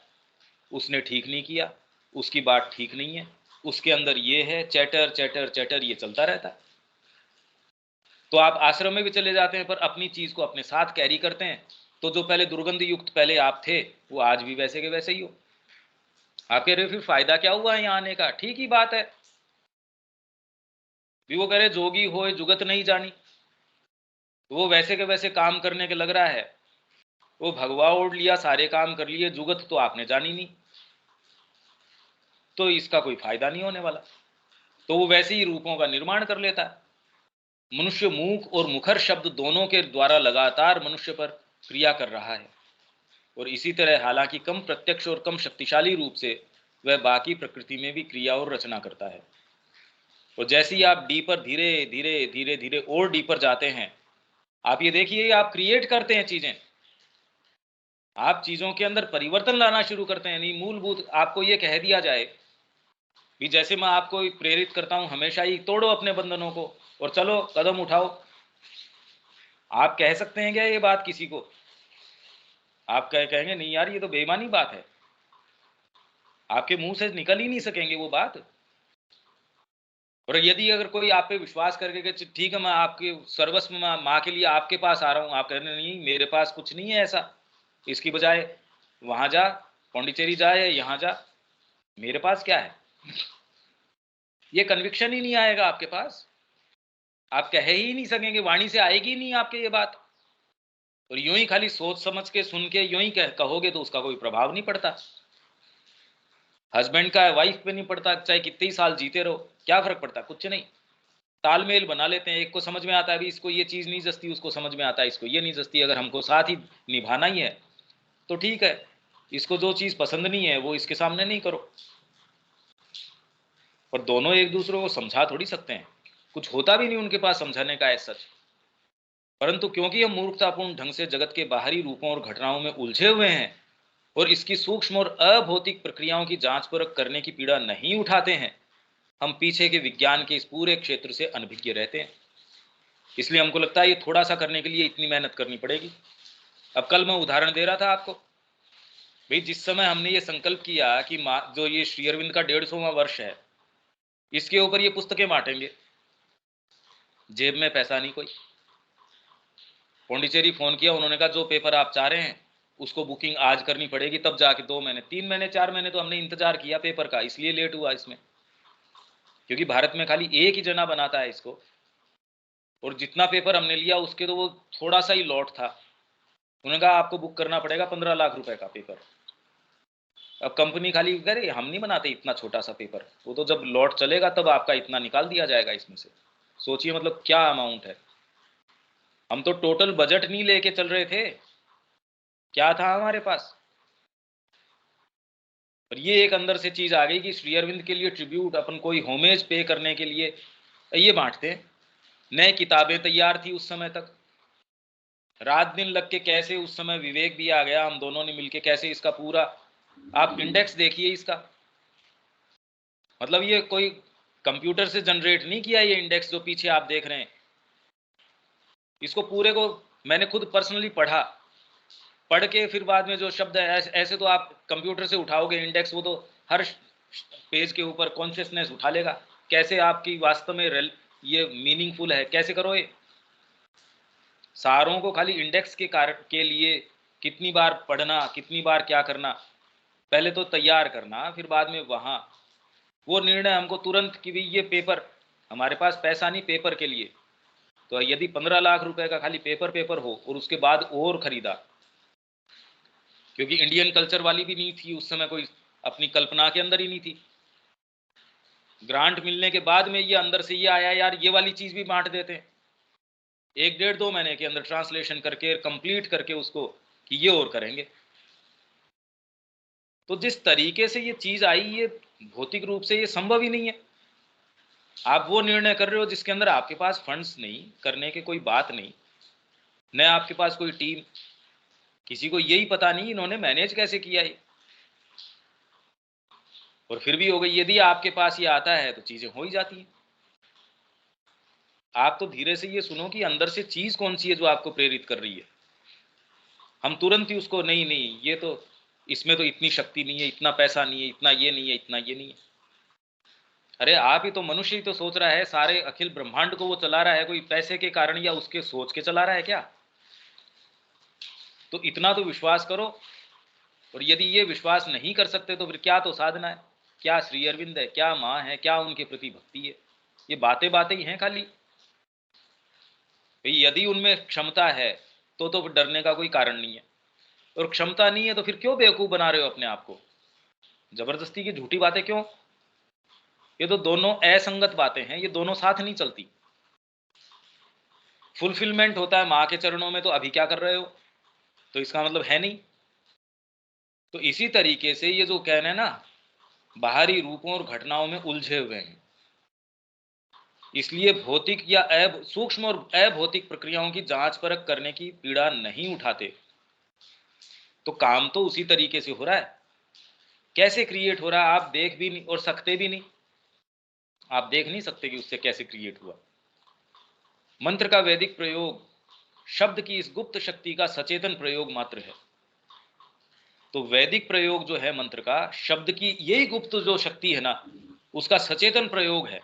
उसने ठीक नहीं किया, उसकी बात ठीक नहीं है, उसके अंदर ये है, चैटर चैटर चैटर ये चलता रहता है। तो आप आश्रम में भी चले जाते हैं पर अपनी चीज को अपने साथ कैरी करते हैं, तो जो पहले दुर्गंध युक्त पहले आप थे वो आज भी वैसे के वैसे ही हो। आप कह रहे हो फिर फायदा क्या हुआ है यहाँ आने का? ठीक ही बात है। भी वो कह रहे जोगी होए जुगत नहीं जानी, तो वो वैसे के वैसे काम करने के लग रहा है, वो भगवा ओढ़ लिया, सारे काम कर लिए, जुगत तो आपने जानी नहीं, तो इसका कोई फायदा नहीं होने वाला। तो वो वैसे ही रूपों का निर्माण कर लेता है। मनुष्य मूक और मुखर शब्द दोनों के द्वारा लगातार मनुष्य पर क्रिया कर रहा है, और इसी तरह हालांकि कम प्रत्यक्ष और कम शक्तिशाली रूप से वह बाकी प्रकृति में भी क्रिया और रचना करता है। और जैसे ही आप डीपर धीरे धीरे धीरे धीरे और डीपर जाते हैं, आप ये देखिए आप क्रिएट करते हैं चीजें, आप चीजों के अंदर परिवर्तन लाना शुरू करते हैं। नहीं, मूलभूत आपको ये कह दिया जाए भी, जैसे मैं आपको प्रेरित करता हूं हमेशा ही, तोड़ो अपने बंधनों को और चलो कदम उठाओ। आप कह सकते हैं क्या ये बात किसी को? आप कहेंगे नहीं यार ये तो बेईमानी बात है, आपके मुंह से निकल ही नहीं सकेंगे वो बात। और यदि अगर कोई आप पे विश्वास करके कि ठीक है मैं आपके सर्वस्व माँ के लिए आपके पास आ रहा हूँ, आप कह रहे नहीं मेरे पास कुछ नहीं है ऐसा, इसकी बजाय वहां जा, पौंडीचेरी जा या यहाँ जा, मेरे पास क्या है, ये कन्विक्शन ही नहीं आएगा आपके पास। आप कह ही नहीं सकेंगे, वाणी से आएगी नहीं आपके ये बात। और यूं ही खाली सोच समझ के सुन के यूं ही कहोगे तो उसका कोई प्रभाव नहीं पड़ता। हस्बैंड का वाइफ पे नहीं पड़ता, चाहे कितने ही साल जीते रहो, क्या फर्क पड़ता? कुछ नहीं। तालमेल बना लेते हैं, एक को समझ में आता है अभी इसको ये चीज नहीं जचती, उसको समझ में आता है इसको ये नहीं जचती। अगर हमको साथ ही निभाना ही है तो ठीक है, इसको जो चीज पसंद नहीं है वो इसके सामने नहीं करो। पर दोनों एक दूसरे को समझा थोड़ी सकते हैं, कुछ होता भी नहीं उनके पास समझाने का है सच। परंतु क्योंकि हम मूर्खतापूर्ण ढंग से जगत के बाहरी रूपों और घटनाओं में उलझे हुए हैं और इसकी सूक्ष्म और अभौतिक प्रक्रियाओं की जांच परख करने की पीड़ा नहीं उठाते हैं, हम पीछे के विज्ञान के इस पूरे क्षेत्र से अनभिज्ञ रहते हैं। इसलिए हमको लगता है ये थोड़ा सा करने के लिए इतनी मेहनत करनी पड़ेगी। अब कल मैं उदाहरण दे रहा था आपको, भाई जिस समय हमने ये संकल्प किया कि जो ये श्री अरविंद का 150वां वर्ष है, इसके ऊपर ये पुस्तकें बांटेंगे, जेब में पैसा नहीं कोई। पौंडीचेरी फोन किया, उन्होंने कहा जो पेपर आप चाह रहे हैं उसको बुकिंग आज करनी पड़ेगी, तब जाके 2 महीने 3 महीने 4 महीने तो हमने इंतजार किया पेपर का, इसलिए लेट हुआ इसमें, क्योंकि भारत में खाली एक ही जना बनाता है इसको, और जितना पेपर हमने लिया उसके तो वो थोड़ा सा ही लॉट था। उन्होंने कहा आपको बुक करना पड़ेगा 15 लाख रुपए का पेपर। अब कंपनी खाली कह रही हम नहीं बनाते इतना छोटा सा पेपर, वो तो जब लॉट चलेगा तब आपका इतना निकाल दिया जाएगा इसमें से। सोचिए मतलब क्या अमाउंट है। हम तो टोटल बजट नहीं लेके चल रहे थे, क्या था हमारे पास। और ये एक अंदर से चीज आ गई कि श्री अरविंद के लिए ट्रिब्यूट, अपन कोई होमेज पे करने के लिए ये बांटते हैं। नए किताबें तैयार थी उस समय तक, रात दिन लग के कैसे उस समय विवेक भी आ गया, हम दोनों ने मिलके कैसे इसका पूरा, आप इंडेक्स देखिए इसका, मतलब ये कोई कंप्यूटर से जनरेट नहीं किया ये इंडेक्स जो पीछे आप देख रहे हैं, इसको पूरे को मैंने खुद पर्सनली पढ़ा, पढ़ के फिर बाद में जो शब्द है ऐसे तो आप कंप्यूटर से उठाओगे इंडेक्स, वो तो हर पेज के ऊपर कॉन्शियसनेस उठा लेगा, कैसे आपकी वास्तव में ये मीनिंगफुल है, कैसे करो ये सारों को खाली इंडेक्स के कारण के लिए कितनी बार पढ़ना, कितनी बार क्या करना, पहले तो तैयार करना, फिर बाद में वहां वो निर्णय हमको तुरंत कि भाई ये पेपर, हमारे पास पैसा नहीं पेपर के लिए, तो यदि 15 लाख रुपए का खाली पेपर हो और उसके बाद और खरीदा, क्योंकि इंडियन कल्चर वाली भी नहीं थी उस समय, कोई अपनी कल्पना के अंदर ही नहीं थी। ग्रांट मिलने के बाद में ये अंदर से ये आया यार ये वाली चीज भी बांट देते हैं, 1 डेढ़ 2 महीने के अंदर ट्रांसलेशन करके कंप्लीट करके उसको कि ये और करेंगे। तो जिस तरीके से ये चीज आई, ये भौतिक रूप से ये संभव ही नहीं है। आप वो निर्णय कर रहे हो जिसके अंदर आपके पास फंड्स नहीं, करने के कोई बात नहीं, न आपके पास कोई टीम, किसी को यही पता नहीं इन्होंने मैनेज कैसे किया ये, और फिर भी हो गई। यदि आपके पास ये आता है तो चीजें हो ही जाती हैं। आप तो धीरे से ये सुनो कि अंदर से चीज कौन सी है जो आपको प्रेरित कर रही है। हम तुरंत ही उसको नहीं नहीं ये तो, इसमें तो इतनी शक्ति नहीं है, इतना पैसा नहीं है, इतना ये नहीं है, इतना ये नहीं है। अरे आप ही तो मनुष्य ही तो सोच रहा है, सारे अखिल ब्रह्मांड को वो चला रहा है, कोई पैसे के कारण या उसके सोच के चला रहा है क्या? तो इतना तो विश्वास करो। और यदि ये विश्वास नहीं कर सकते तो फिर क्या तो साधना है, क्या श्री अरविंद है, क्या माँ है, क्या उनके प्रति भक्ति है? ये बातें बातें ही हैं खाली। यदि उनमें क्षमता है तो फिर डरने का कोई कारण नहीं है, और क्षमता नहीं है तो फिर क्यों बेवकूफ बना रहे हो अपने आप को, जबरदस्ती की झूठी बातें क्यों? ये तो दोनों असंगत बातें हैं, ये दोनों साथ नहीं चलती। फुलफिलमेंट होता है माँ के चरणों में, तो अभी क्या कर रहे हो, तो इसका मतलब है नहीं। तो इसी तरीके से ये जो कहना है ना, बाहरी रूपों और घटनाओं में उलझे हुए हैं, इसलिए भौतिक या सूक्ष्म और अभौतिक प्रक्रियाओं की जांच परख करने की पीड़ा नहीं उठाते। तो काम तो उसी तरीके से हो रहा है, कैसे क्रिएट हो रहा है आप देख भी नहीं और सकते भी नहीं, आप देख नहीं सकते कि उससे कैसे क्रिएट हुआ। मंत्र का वैदिक प्रयोग शब्द की इस गुप्त शक्ति का सचेतन प्रयोग मात्र है। तो वैदिक प्रयोग जो है मंत्र का, शब्द की यही गुप्त जो शक्ति है ना, उसका सचेतन प्रयोग है,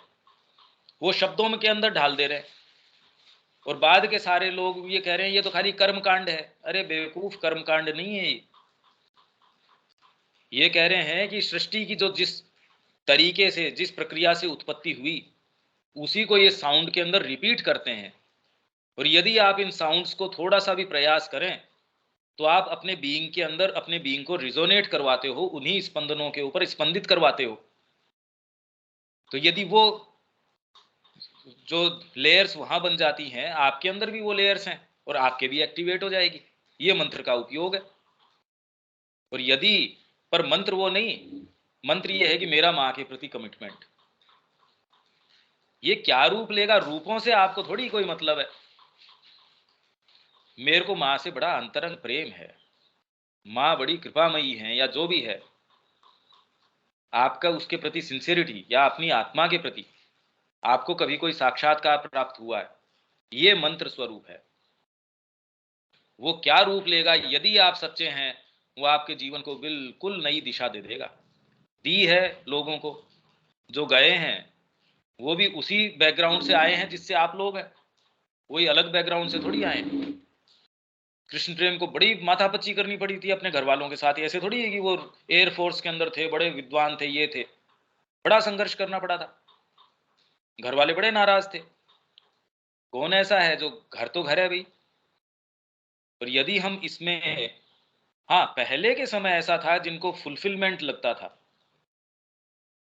वो शब्दों में के अंदर ढाल दे रहे हैं। और बाद के सारे लोग ये कह रहे हैं ये तो खाली कर्मकांड है। अरे बेवकूफ, कर्मकांड नहीं है ये कह रहे हैं कि सृष्टि की जो जिस तरीके से, जिस प्रक्रिया से उत्पत्ति हुई, उसी को ये साउंड के अंदर रिपीट करते हैं। और यदि आप इन साउंड्स को थोड़ा सा भी प्रयास करें तो आप अपने बीइंग के अंदर अपने बीइंग को रिजोनेट करवाते हो, उन्हीं स्पंदनों के ऊपर स्पंदित करवाते हो। तो यदि वो जो लेयर्स वहां बन जाती हैं, आपके अंदर भी वो लेयर्स हैं और आपके भी एक्टिवेट हो जाएगी। ये मंत्र का उपयोग है। और यदि पर मंत्र वो नहीं, मंत्र ये है कि मेरा माँ के प्रति कमिटमेंट। ये क्या रूप लेगा, रूपों से आपको थोड़ी कोई मतलब है। मेरे को माँ से बड़ा अंतरंग प्रेम है, माँ बड़ी कृपामयी है, या जो भी है, आपका उसके प्रति सिंसियरिटी या अपनी आत्मा के प्रति आपको कभी कोई साक्षात्कार प्राप्त हुआ है, ये मंत्र स्वरूप है। वो क्या रूप लेगा यदि आप सच्चे हैं, वो आपके जीवन को बिल्कुल नई दिशा दे देगा। दी है लोगों को, जो गए हैं वो भी उसी बैकग्राउंड से आए हैं जिससे आप लोग हैं, कोई अलग बैकग्राउंड से थोड़ी आए हैं। कृष्ण प्रेम को बड़ी माथापच्ची करनी पड़ी थी अपने घर वालों के साथ, ऐसे थोड़ी है कि वो एयरफोर्स के अंदर थे, बड़े विद्वान थे, ये थे, बड़ा संघर्ष करना पड़ा था, घर वाले बड़े नाराज थे। कौन ऐसा है जो, घर तो घर है भाई। और यदि हम इसमें, हाँ पहले के समय ऐसा था जिनको फुलफिलमेंट लगता था,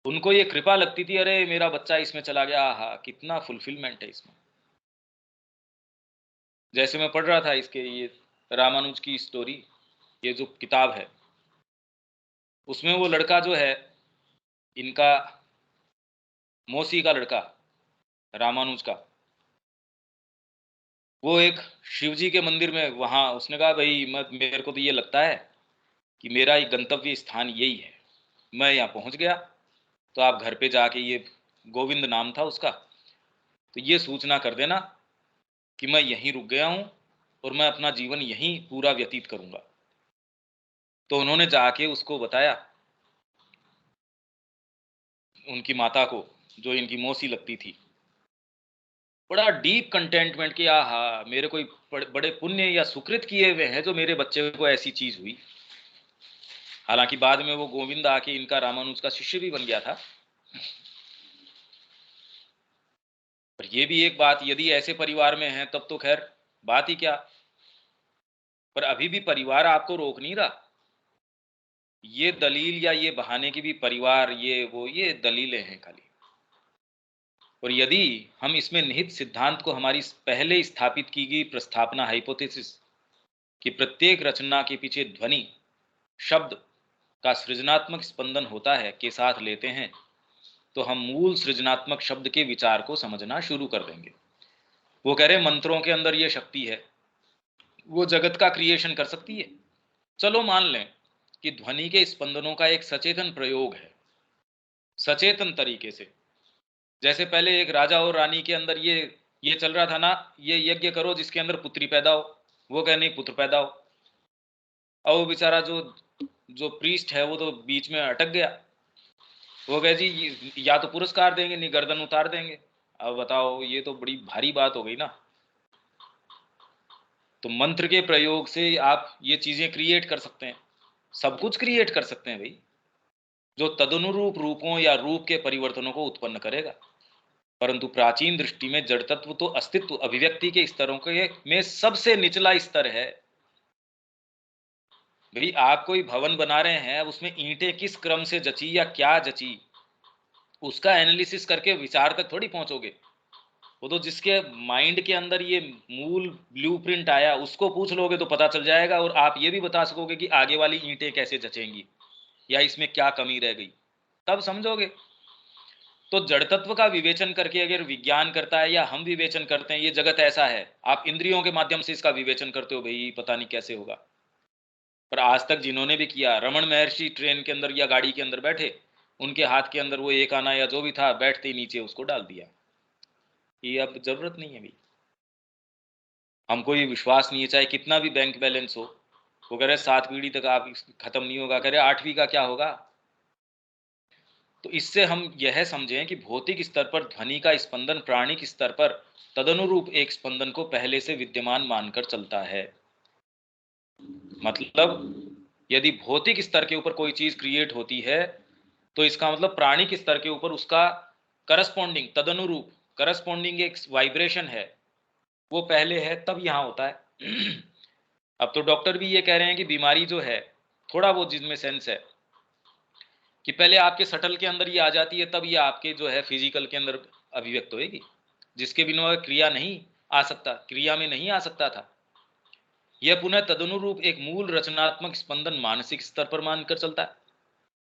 उनको ये कृपा लगती थी, अरे मेरा बच्चा इसमें चला गया, हाँ कितना फुलफिलमेंट है इसमें। जैसे मैं पढ़ रहा था इसके, ये रामानुज की स्टोरी, ये जो किताब है, उसमें वो लड़का जो है, इनका मौसी का लड़का रामानुज का, वो एक शिव जी के मंदिर में, वहां उसने कहा भाई मेरे को तो ये लगता है कि मेरा एक गंतव्य स्थान यही है, मैं यहाँ पहुंच गया, तो आप घर पे जाके, ये गोविंद नाम था उसका, तो ये सूचना कर देना कि मैं यहीं रुक गया हूं और मैं अपना जीवन यहीं पूरा व्यतीत करूंगा। तो उन्होंने जाके उसको बताया, उनकी माता को, जो इनकी मौसी लगती थी, बड़ा डीप कंटेंटमेंट कि आहा मेरे कोई बड़े पुण्य या सुकृत किए हुए हैं जो मेरे बच्चे को ऐसी चीज हुई। हालांकि बाद में वो गोविंद आके इनका रामानुज का शिष्य भी बन गया था। पर ये भी एक बात, यदि ऐसे परिवार में है तब तो खैर बात ही क्या, पर अभी भी परिवार आपको रोक नहीं रहा। ये दलील या ये बहाने की भी परिवार, ये वो, ये दलीलें हैं खाली। और यदि हम इसमें निहित सिद्धांत को, हमारी पहले स्थापित की गई प्रस्थापना हाइपोथेसिस कि प्रत्येक रचना के पीछे ध्वनि शब्द का सृजनात्मक स्पंदन होता है के साथ लेते हैं, तो हम मूल सृजनात्मक शब्द के विचार को समझना शुरू कर देंगे। वो कह रहे हैं मंत्रों के अंदर ये शक्ति है, वो जगत का क्रिएशन कर सकती है। चलो मान लें कि ध्वनि के स्पंदनों का एक सचेतन प्रयोग है, सचेतन तरीके से। जैसे पहले एक राजा और रानी के अंदर ये चल रहा था ना, ये यज्ञ करो जिसके अंदर पुत्री पैदा हो, वो कह नहीं पुत्र पैदा हो। और वो बेचारा जो जो प्रीस्ट है वो तो बीच में अटक गया, वो कहे जी या तो पुरस्कार देंगे नहीं गर्दन उतार देंगे। अब बताओ, ये तो बड़ी भारी बात हो गई ना। तो मंत्र के प्रयोग से आप ये चीजें क्रिएट कर सकते हैं, सब कुछ क्रिएट कर सकते हैं भाई, जो तदनुरूप रूपों या रूप के परिवर्तनों को उत्पन्न करेगा। परंतु प्राचीन दृष्टि में जड़ तत्व तो अस्तित्व अभिव्यक्ति के स्तरों के में सबसे निचला स्तर है। भाई आप कोई भवन बना रहे हैं, उसमें ईंटें किस क्रम से जची या क्या जची, उसका एनालिसिस करके विचार तक थोड़ी पहुंचोगे। वो तो जिसके माइंड के अंदर ये मूल ब्लूप्रिंट आया उसको पूछ लोगे तो पता चल जाएगा, और आप ये भी बता सकोगे कि आगे वाली ईंटें कैसे जचेंगी या इसमें क्या कमी रह गई, तब समझोगे। तो जड़ तत्व का विवेचन करके अगर विज्ञान करता है या हम विवेचन करते हैं, ये जगत ऐसा है, आप इंद्रियों के माध्यम से इसका विवेचन करते हो, भाई पता नहीं कैसे होगा। पर आज तक जिन्होंने भी किया, रमन महर्षि ट्रेन के अंदर या गाड़ी के अंदर बैठे, उनके हाथ के अंदर वो एक आना या जो भी था, बैठते ही नीचे उसको डाल दिया। ये अब जरूरत नहीं है भाई, हमको ये विश्वास नहीं है, चाहे कितना भी बैंक बैलेंस हो। वो कह रहे 7 पीढ़ी तक आप खत्म नहीं होगा, कह रहे 8वीं का क्या होगा। तो इससे हम यह समझें कि भौतिक स्तर पर ध्वनि का स्पंदन प्राणिक स्तर पर तदनुरूप एक स्पंदन को पहले से विद्यमान मानकर चलता है। मतलब यदि भौतिक स्तर के ऊपर कोई चीज क्रिएट होती है, तो इसका मतलब प्राणिक स्तर के ऊपर उसका करस्पॉन्डिंग, तदनुरूप करस्पॉन्डिंग एक वाइब्रेशन है, वो पहले है तब यहां होता है। अब तो डॉक्टर भी ये कह रहे हैं कि बीमारी जो है, थोड़ा बहुत जिसमें सेंस है कि पहले आपके सटल के अंदर ये आ जाती है, तब ये आपके जो है फिजिकल के अंदर अभिव्यक्त होएगी, जिसके बिना क्रिया नहीं आ सकता, क्रिया में नहीं आ सकता था। यह पुनः तदनुरूप एक मूल रचनात्मक स्पंदन मानसिक स्तर पर मानकर चलता है।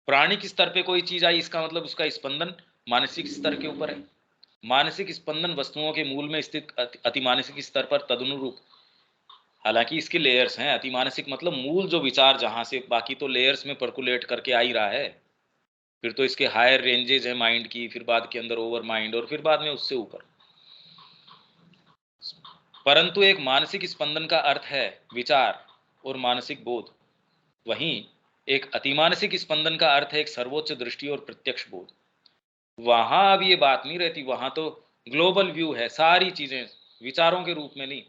प्राणिक स्तर पे कोई चीज आई, इसका मतलब उसका स्पंदन मानसिक स्तर के ऊपर है। मानसिक स्पंदन वस्तुओं के मूल में स्थित अतिमानसिक स्तर पर तदनुरूप हालांकि इसके लेयर्स हैं। अतिमानसिक मतलब मूल जो विचार जहां से, बाकी तो लेयर्स में परकुलेट करके आ ही रहा है। फिर तो इसके हायर रेंजेज है माइंड की, फिर बाद के अंदर ओवर माइंड, और फिर बाद में उससे ऊपर। परंतु एक मानसिक स्पंदन का अर्थ है विचार और मानसिक बोध। वहीं एक अतिमानसिक स्पंदन का अर्थ है एक सर्वोच्च दृष्टि और प्रत्यक्ष बोध। वहां अब ये बात नहीं रहती, वहां तो ग्लोबल व्यू है, सारी चीजें विचारों के रूप में नहीं,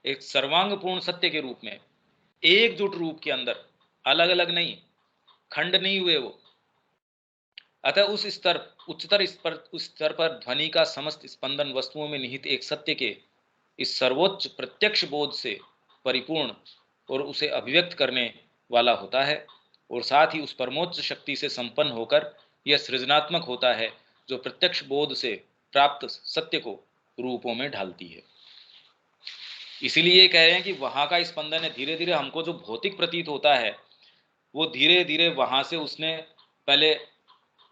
एक सर्वांगपूर्ण सत्य के रूप में, एकजुट रूप के अंदर, अलग अलग नहीं, खंड नहीं हुए वो। अतः उस स्तर, उच्चतर स्तर पर ध्वनि का समस्त स्पंदन वस्तुओं में निहित एक सत्य के इस सर्वोच्च प्रत्यक्ष बोध से परिपूर्ण और उसे अभिव्यक्त करने वाला होता है, और साथ ही उस परमोच्च शक्ति से संपन्न होकर यह सृजनात्मक होता है जो प्रत्यक्ष बोध से प्राप्त सत्य को रूपों में ढालती है। इसीलिए कह रहे हैं कि वहां का स्पंदन है, धीरे धीरे हमको जो भौतिक प्रतीत होता है वो धीरे धीरे वहां से उसने पहले,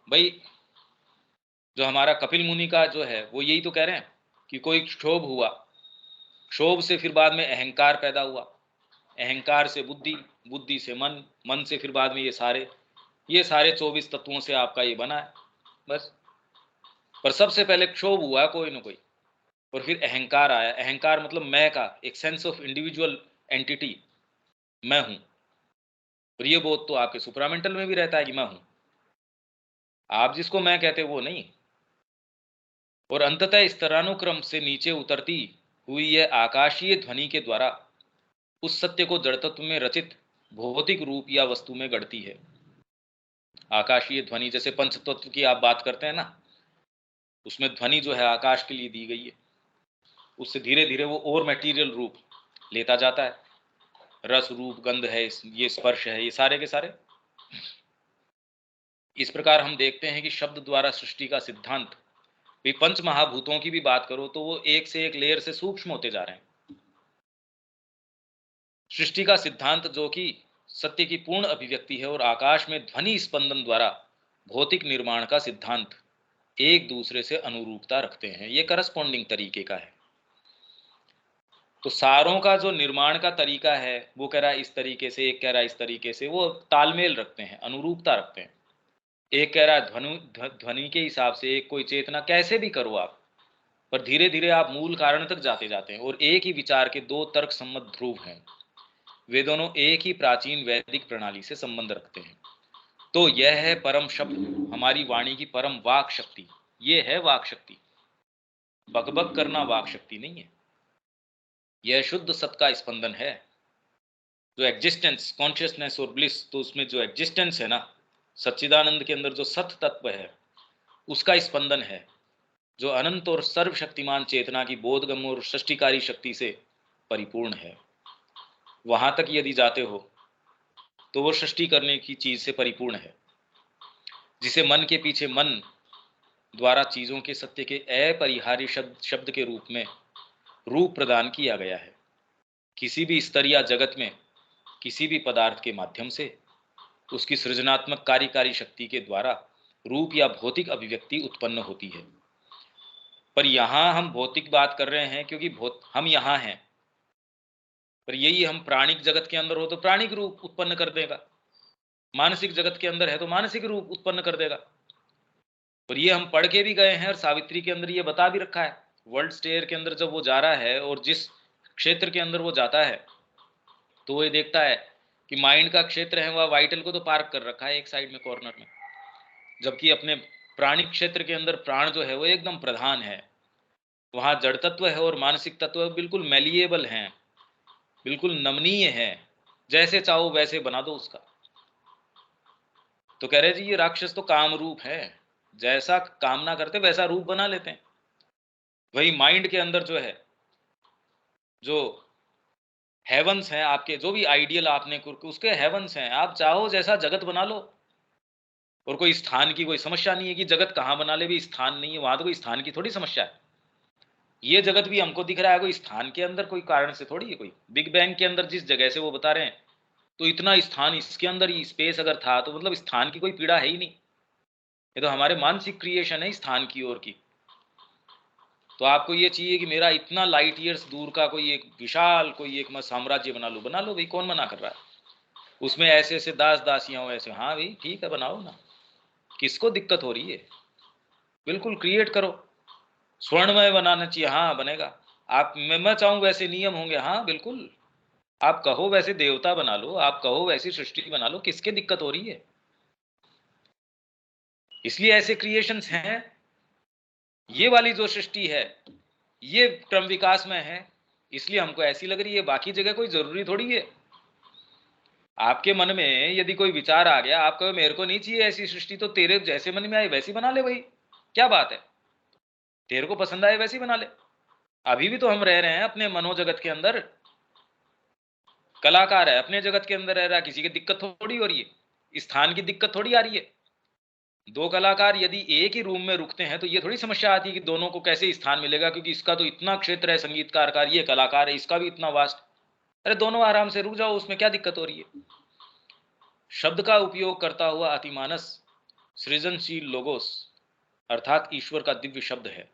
भाई जो हमारा कपिल मुनि का जो है वो यही तो कह रहे हैं कि कोई क्षोभ हुआ, क्षोभ से फिर बाद में अहंकार पैदा हुआ, अहंकार से बुद्धि, बुद्धि से मन, मन से फिर बाद में ये सारे 24 तत्वों से आपका ये बना है बस। पर सबसे पहले क्षोभ हुआ कोई ना कोई, और फिर अहंकार आया। अहंकार मतलब मैं का, एक सेंस ऑफ इंडिविजुअल एंटिटी, मैं हूं। और ये बोध तो आपके सुप्रामेंटल में भी रहता है कि मैं हूं, आप जिसको मैं कहते वो नहीं। और अंततः स्तरानुक्रम से नीचे उतरती हुई यह आकाशीय ध्वनि के द्वारा उस सत्य को जड़तत्व में रचित भौतिक रूप या वस्तु में गढ़ती है। आकाशीय ध्वनि जैसे पंचतत्व की आप बात करते हैं ना, उसमें ध्वनि जो है आकाश के लिए दी गई है, उससे धीरे धीरे वो और मटेरियल रूप लेता जाता है। रस रूप, गंध है, ये स्पर्श है, ये सारे के सारे। इस प्रकार हम देखते हैं कि शब्द द्वारा सृष्टि का सिद्धांत, भी पंच महाभूतों की भी बात करो तो वो एक से एक लेयर से सूक्ष्म होते जा रहे हैं। सृष्टि का सिद्धांत जो कि सत्य की पूर्ण अभिव्यक्ति है, और आकाश में ध्वनि स्पंदन द्वारा भौतिक निर्माण का सिद्धांत एक दूसरे से अनुरूपता रखते हैं, ये करस्पॉन्डिंग तरीके का है। तो सारों का जो निर्माण का तरीका है वो कह रहा है इस तरीके से, एक कह रहा है इस तरीके से, वो तालमेल रखते हैं, अनुरूपता रखते हैं। एक कह रहा है ध्वनि के हिसाब से एक कोई चेतना कैसे भी करो आप, पर धीरे धीरे आप मूल कारण तक जाते जाते हैं। और एक ही विचार के दो तर्क सम्मत ध्रुव हैं, वे दोनों एक ही प्राचीन वैदिक प्रणाली से संबंध रखते हैं। तो यह है परम शब्द, हमारी वाणी की परम वाक शक्ति। ये है वाक शक्ति, बकबक करना वाक शक्ति नहीं है। यह शुद्ध सत का स्पंदन है। जो एग्जिस्टेंस, कॉन्शियसनेस और ब्लिस, तो उसमें जो एग्जिस्टेंस है ना, सच्चिदानंद के अंदर जो सत तत्व है उसका स्पंदन है, जो अनंत और सर्वशक्तिमान चेतना की बोधगम और सृष्टिकारी शक्ति से परिपूर्ण है। वहां तक यदि जाते हो तो वो सृष्टि करने की चीज से परिपूर्ण है, जिसे मन के पीछे मन द्वारा चीजों के सत्य के अपरिहार्य शब्द के रूप में रूप प्रदान किया गया है। किसी भी स्तर या जगत में किसी भी पदार्थ के माध्यम से उसकी सृजनात्मक कार्यकारी शक्ति के द्वारा रूप या भौतिक अभिव्यक्ति उत्पन्न होती है। पर यहां हम भौतिक बात कर रहे हैं क्योंकि हम यहां हैं, पर यही हम प्राणिक जगत के अंदर हो तो प्राणिक रूप उत्पन्न कर देगा, मानसिक जगत के अंदर है तो मानसिक रूप उत्पन्न कर देगा। और ये हम पढ़ के भी गए हैं, और सावित्री के अंदर ये बता भी रखा है। वर्ल्ड स्टेयर के अंदर जब वो जा रहा है और जिस क्षेत्र के अंदर वो जाता है तो वो ये देखता है कि माइंड का क्षेत्र है वह वाइटल को तो पार्क कर रखा है एक साइड में कॉर्नर में, जबकि अपने प्राणिक क्षेत्र के अंदर प्राण जो है वो एकदम प्रधान है। वहां जड़ तत्व है और मानसिक तत्व बिल्कुल मेलिएबल हैं, बिल्कुल नमनीय है, जैसे चाहो वैसे बना दो उसका। तो कह रहे जी ये राक्षस तो काम रूप है, जैसा कामना करते वैसा रूप बना लेते हैं। वही माइंड के अंदर जो है, जो हेवंस हैं आपके, जो भी आइडियल आपने उसके हेवंस हैं, आप चाहो जैसा जगत बना लो। और कोई स्थान की कोई समस्या नहीं है कि जगत कहाँ बना ले, भी स्थान नहीं है वहां, तो कोई स्थान की थोड़ी समस्या है। ये जगत भी हमको दिख रहा है कोई स्थान के अंदर, कोई कारण से थोड़ी है। कोई बिग बैंग के अंदर जिस जगह से वो बता रहे हैं, तो इतना स्थान इसके अंदर ही स्पेस अगर था तो मतलब स्थान की कोई पीड़ा है ही नहीं। ये तो हमारे मानसिक क्रिएशन है स्थान की ओर की। तो आपको ये चाहिए कि मेरा इतना लाइट ईयर्स दूर का कोई एक विशाल कोई एक मैं साम्राज्य बना लूँ, बना लो भाई, कौन मना कर रहा है? उसमें ऐसे ऐसे दास दासियां हो, ऐसे, हाँ भाई ठीक है बनाओ ना, किसको दिक्कत हो रही है? बिल्कुल क्रिएट करो। स्वर्णमय बनाना चाहिए, हाँ बनेगा। आप मैं चाहूँ वैसे नियम होंगे, हाँ बिल्कुल। आप कहो वैसे देवता बना लो, आप कहो वैसी सृष्टि बना लो, किसके दिक्कत हो रही है? इसलिए ऐसे क्रिएशंस हैं। ये वाली जो सृष्टि है ये क्रम विकास में है, इसलिए हमको ऐसी लग रही है, बाकी जगह कोई जरूरी थोड़ी है। आपके मन में यदि कोई विचार आ गया, आप कहो मेरे को नहीं चाहिए ऐसी सृष्टि, तो तेरे जैसे मन में आए वैसी बना ले भाई, क्या बात है? तेरे को पसंद आए वैसी बना ले। अभी भी तो हम रह रहे हैं अपने मनोजगत के अंदर, कलाकार है अपने जगत के अंदर रह रहा है, किसी की दिक्कत थोड़ी हो रही है, स्थान की दिक्कत थोड़ी आ रही है। दो कलाकार यदि एक ही रूम में रुकते हैं तो ये थोड़ी समस्या आती है कि दोनों को कैसे स्थान मिलेगा, क्योंकि इसका तो इतना क्षेत्र है संगीतकार का, ये कलाकार है इसका भी इतना वास्ट। अरे दोनों आराम से रुक जाओ, उसमें क्या दिक्कत हो रही है? शब्द का उपयोग करता हुआ अतिमानस सृजनशील लोगोस अर्थात ईश्वर का दिव्य शब्द है।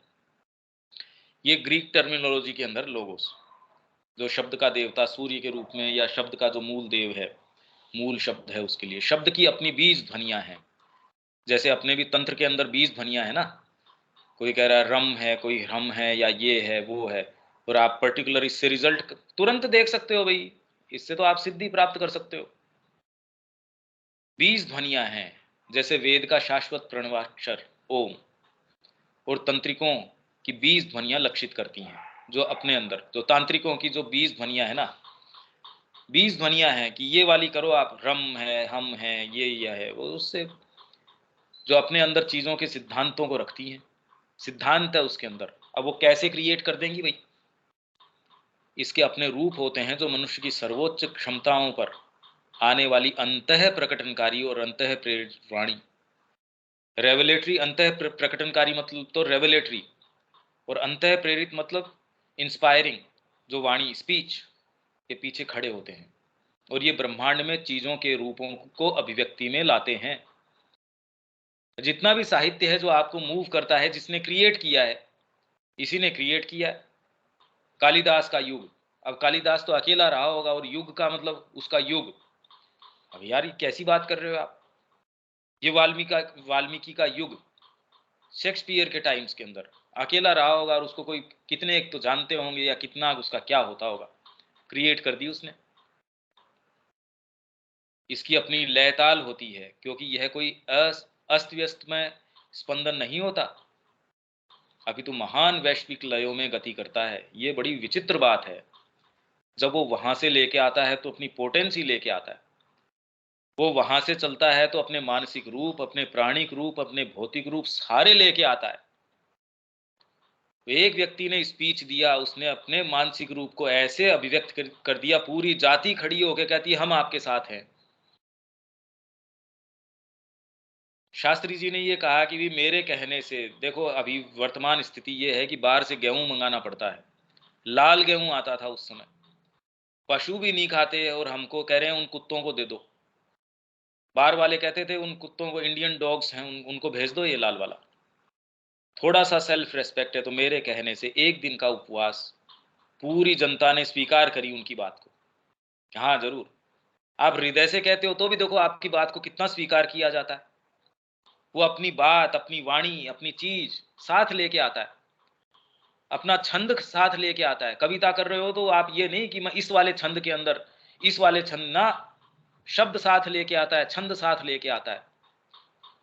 ये ग्रीक टर्मिनोलॉजी के अंदर लोगोस, जो शब्द का देवता सूर्य के रूप में, या शब्द का जो मूल देव है, मूल शब्द है, उसके लिए शब्द की अपनी बीज ध्वनियां हैं। जैसे अपने भी तंत्र के अंदर बीज ध्वनियां है ना, कोई कह रहा है रम है, कोई हम है, या ये है वो है, और आप पर्टिकुलर इससे रिजल्ट तुरंत देख सकते हो भाई, इससे तो आप सिद्धि प्राप्त कर सकते हो। बीज ध्वनियां हैं, जैसे वेद का शाश्वत प्रणवाक्षर ओम, और तंत्रिकों की बीज ध्वनियां लक्षित करती हैं, जो अपने अंदर जो तांत्रिकों की जो बीज ध्वनियां है ना, बीज ध्वनियां हैं कि ये वाली करो आप, रम है, हम है, ये है वो, उससे जो अपने अंदर चीजों के सिद्धांतों को रखती हैं, सिद्धांत है उसके अंदर। अब वो कैसे क्रिएट कर देंगी भाई? इसके अपने रूप होते हैं जो मनुष्य की सर्वोच्च क्षमताओं पर आने वाली अंतः प्रकटनकारी और अंतः प्रेरित वाणी। रेवलेटरी, अंतः प्रकटनकारी मतलब तो रेवलेटरी, और अंतः प्रेरित मतलब इंस्पायरिंग, जो वाणी स्पीच के पीछे खड़े होते हैं, और ये ब्रह्मांड में चीजों के रूपों को अभिव्यक्ति में लाते हैं। जितना भी साहित्य है जो आपको मूव करता है, जिसने क्रिएट किया है, इसी ने क्रिएट किया है। कालिदास का युग, अब कालिदास तो अकेला रहा होगा, और युग का मतलब उसका युग, अब यार ये कैसी बात कर रहे हो आप? ये वाल्मीकि का युग शेक्सपियर के टाइम्स के अंदर अकेला रहा होगा, और उसको कोई कितने एक तो जानते होंगे, या कितना उसका क्या होता होगा, क्रिएट कर दी उसने। इसकी अपनी लयताल होती है, क्योंकि यह कोई अस्त व्यस्त में स्पंदन नहीं होता, अभी तो महान वैश्विक लयों में गति करता है। ये बड़ी विचित्र बात है। जब वो वहां से लेके आता है तो अपनी पोटेंसी लेके आता है, वो वहां से चलता है तो अपने मानसिक रूप, अपने प्राणिक रूप, अपने भौतिक रूप सारे लेके आता है। एक व्यक्ति ने स्पीच दिया, उसने अपने मानसिक रूप को ऐसे अभिव्यक्त कर दिया, पूरी जाति खड़ी होकर कहती है हम आपके साथ हैं। शास्त्री जी ने ये कहा कि भी मेरे कहने से, देखो अभी वर्तमान स्थिति ये है कि बाहर से गेहूं मंगाना पड़ता है, लाल गेहूं आता था उस समय, पशु भी नहीं खाते, और हमको कह रहे हैं उन कुत्तों को दे दो। बाहर वाले कहते थे उन कुत्तों को, इंडियन डॉग्स हैं, उनको भेज दो ये लाल वाला। थोड़ा सा सेल्फ रेस्पेक्ट है तो मेरे कहने से एक दिन का उपवास, पूरी जनता ने स्वीकार करी उनकी बात को। हाँ जरूर, आप हृदय से कहते हो तो भी देखो आपकी बात को कितना स्वीकार किया जाता है। वो अपनी बात, अपनी वाणी, अपनी चीज साथ लेके आता है, अपना छंद साथ लेके आता है। कविता कर रहे हो तो आप ये नहीं कि मैं इस वाले छंद के अंदर, इस वाले छंद ना, शब्द साथ लेके आता है, छंद साथ लेके आता है,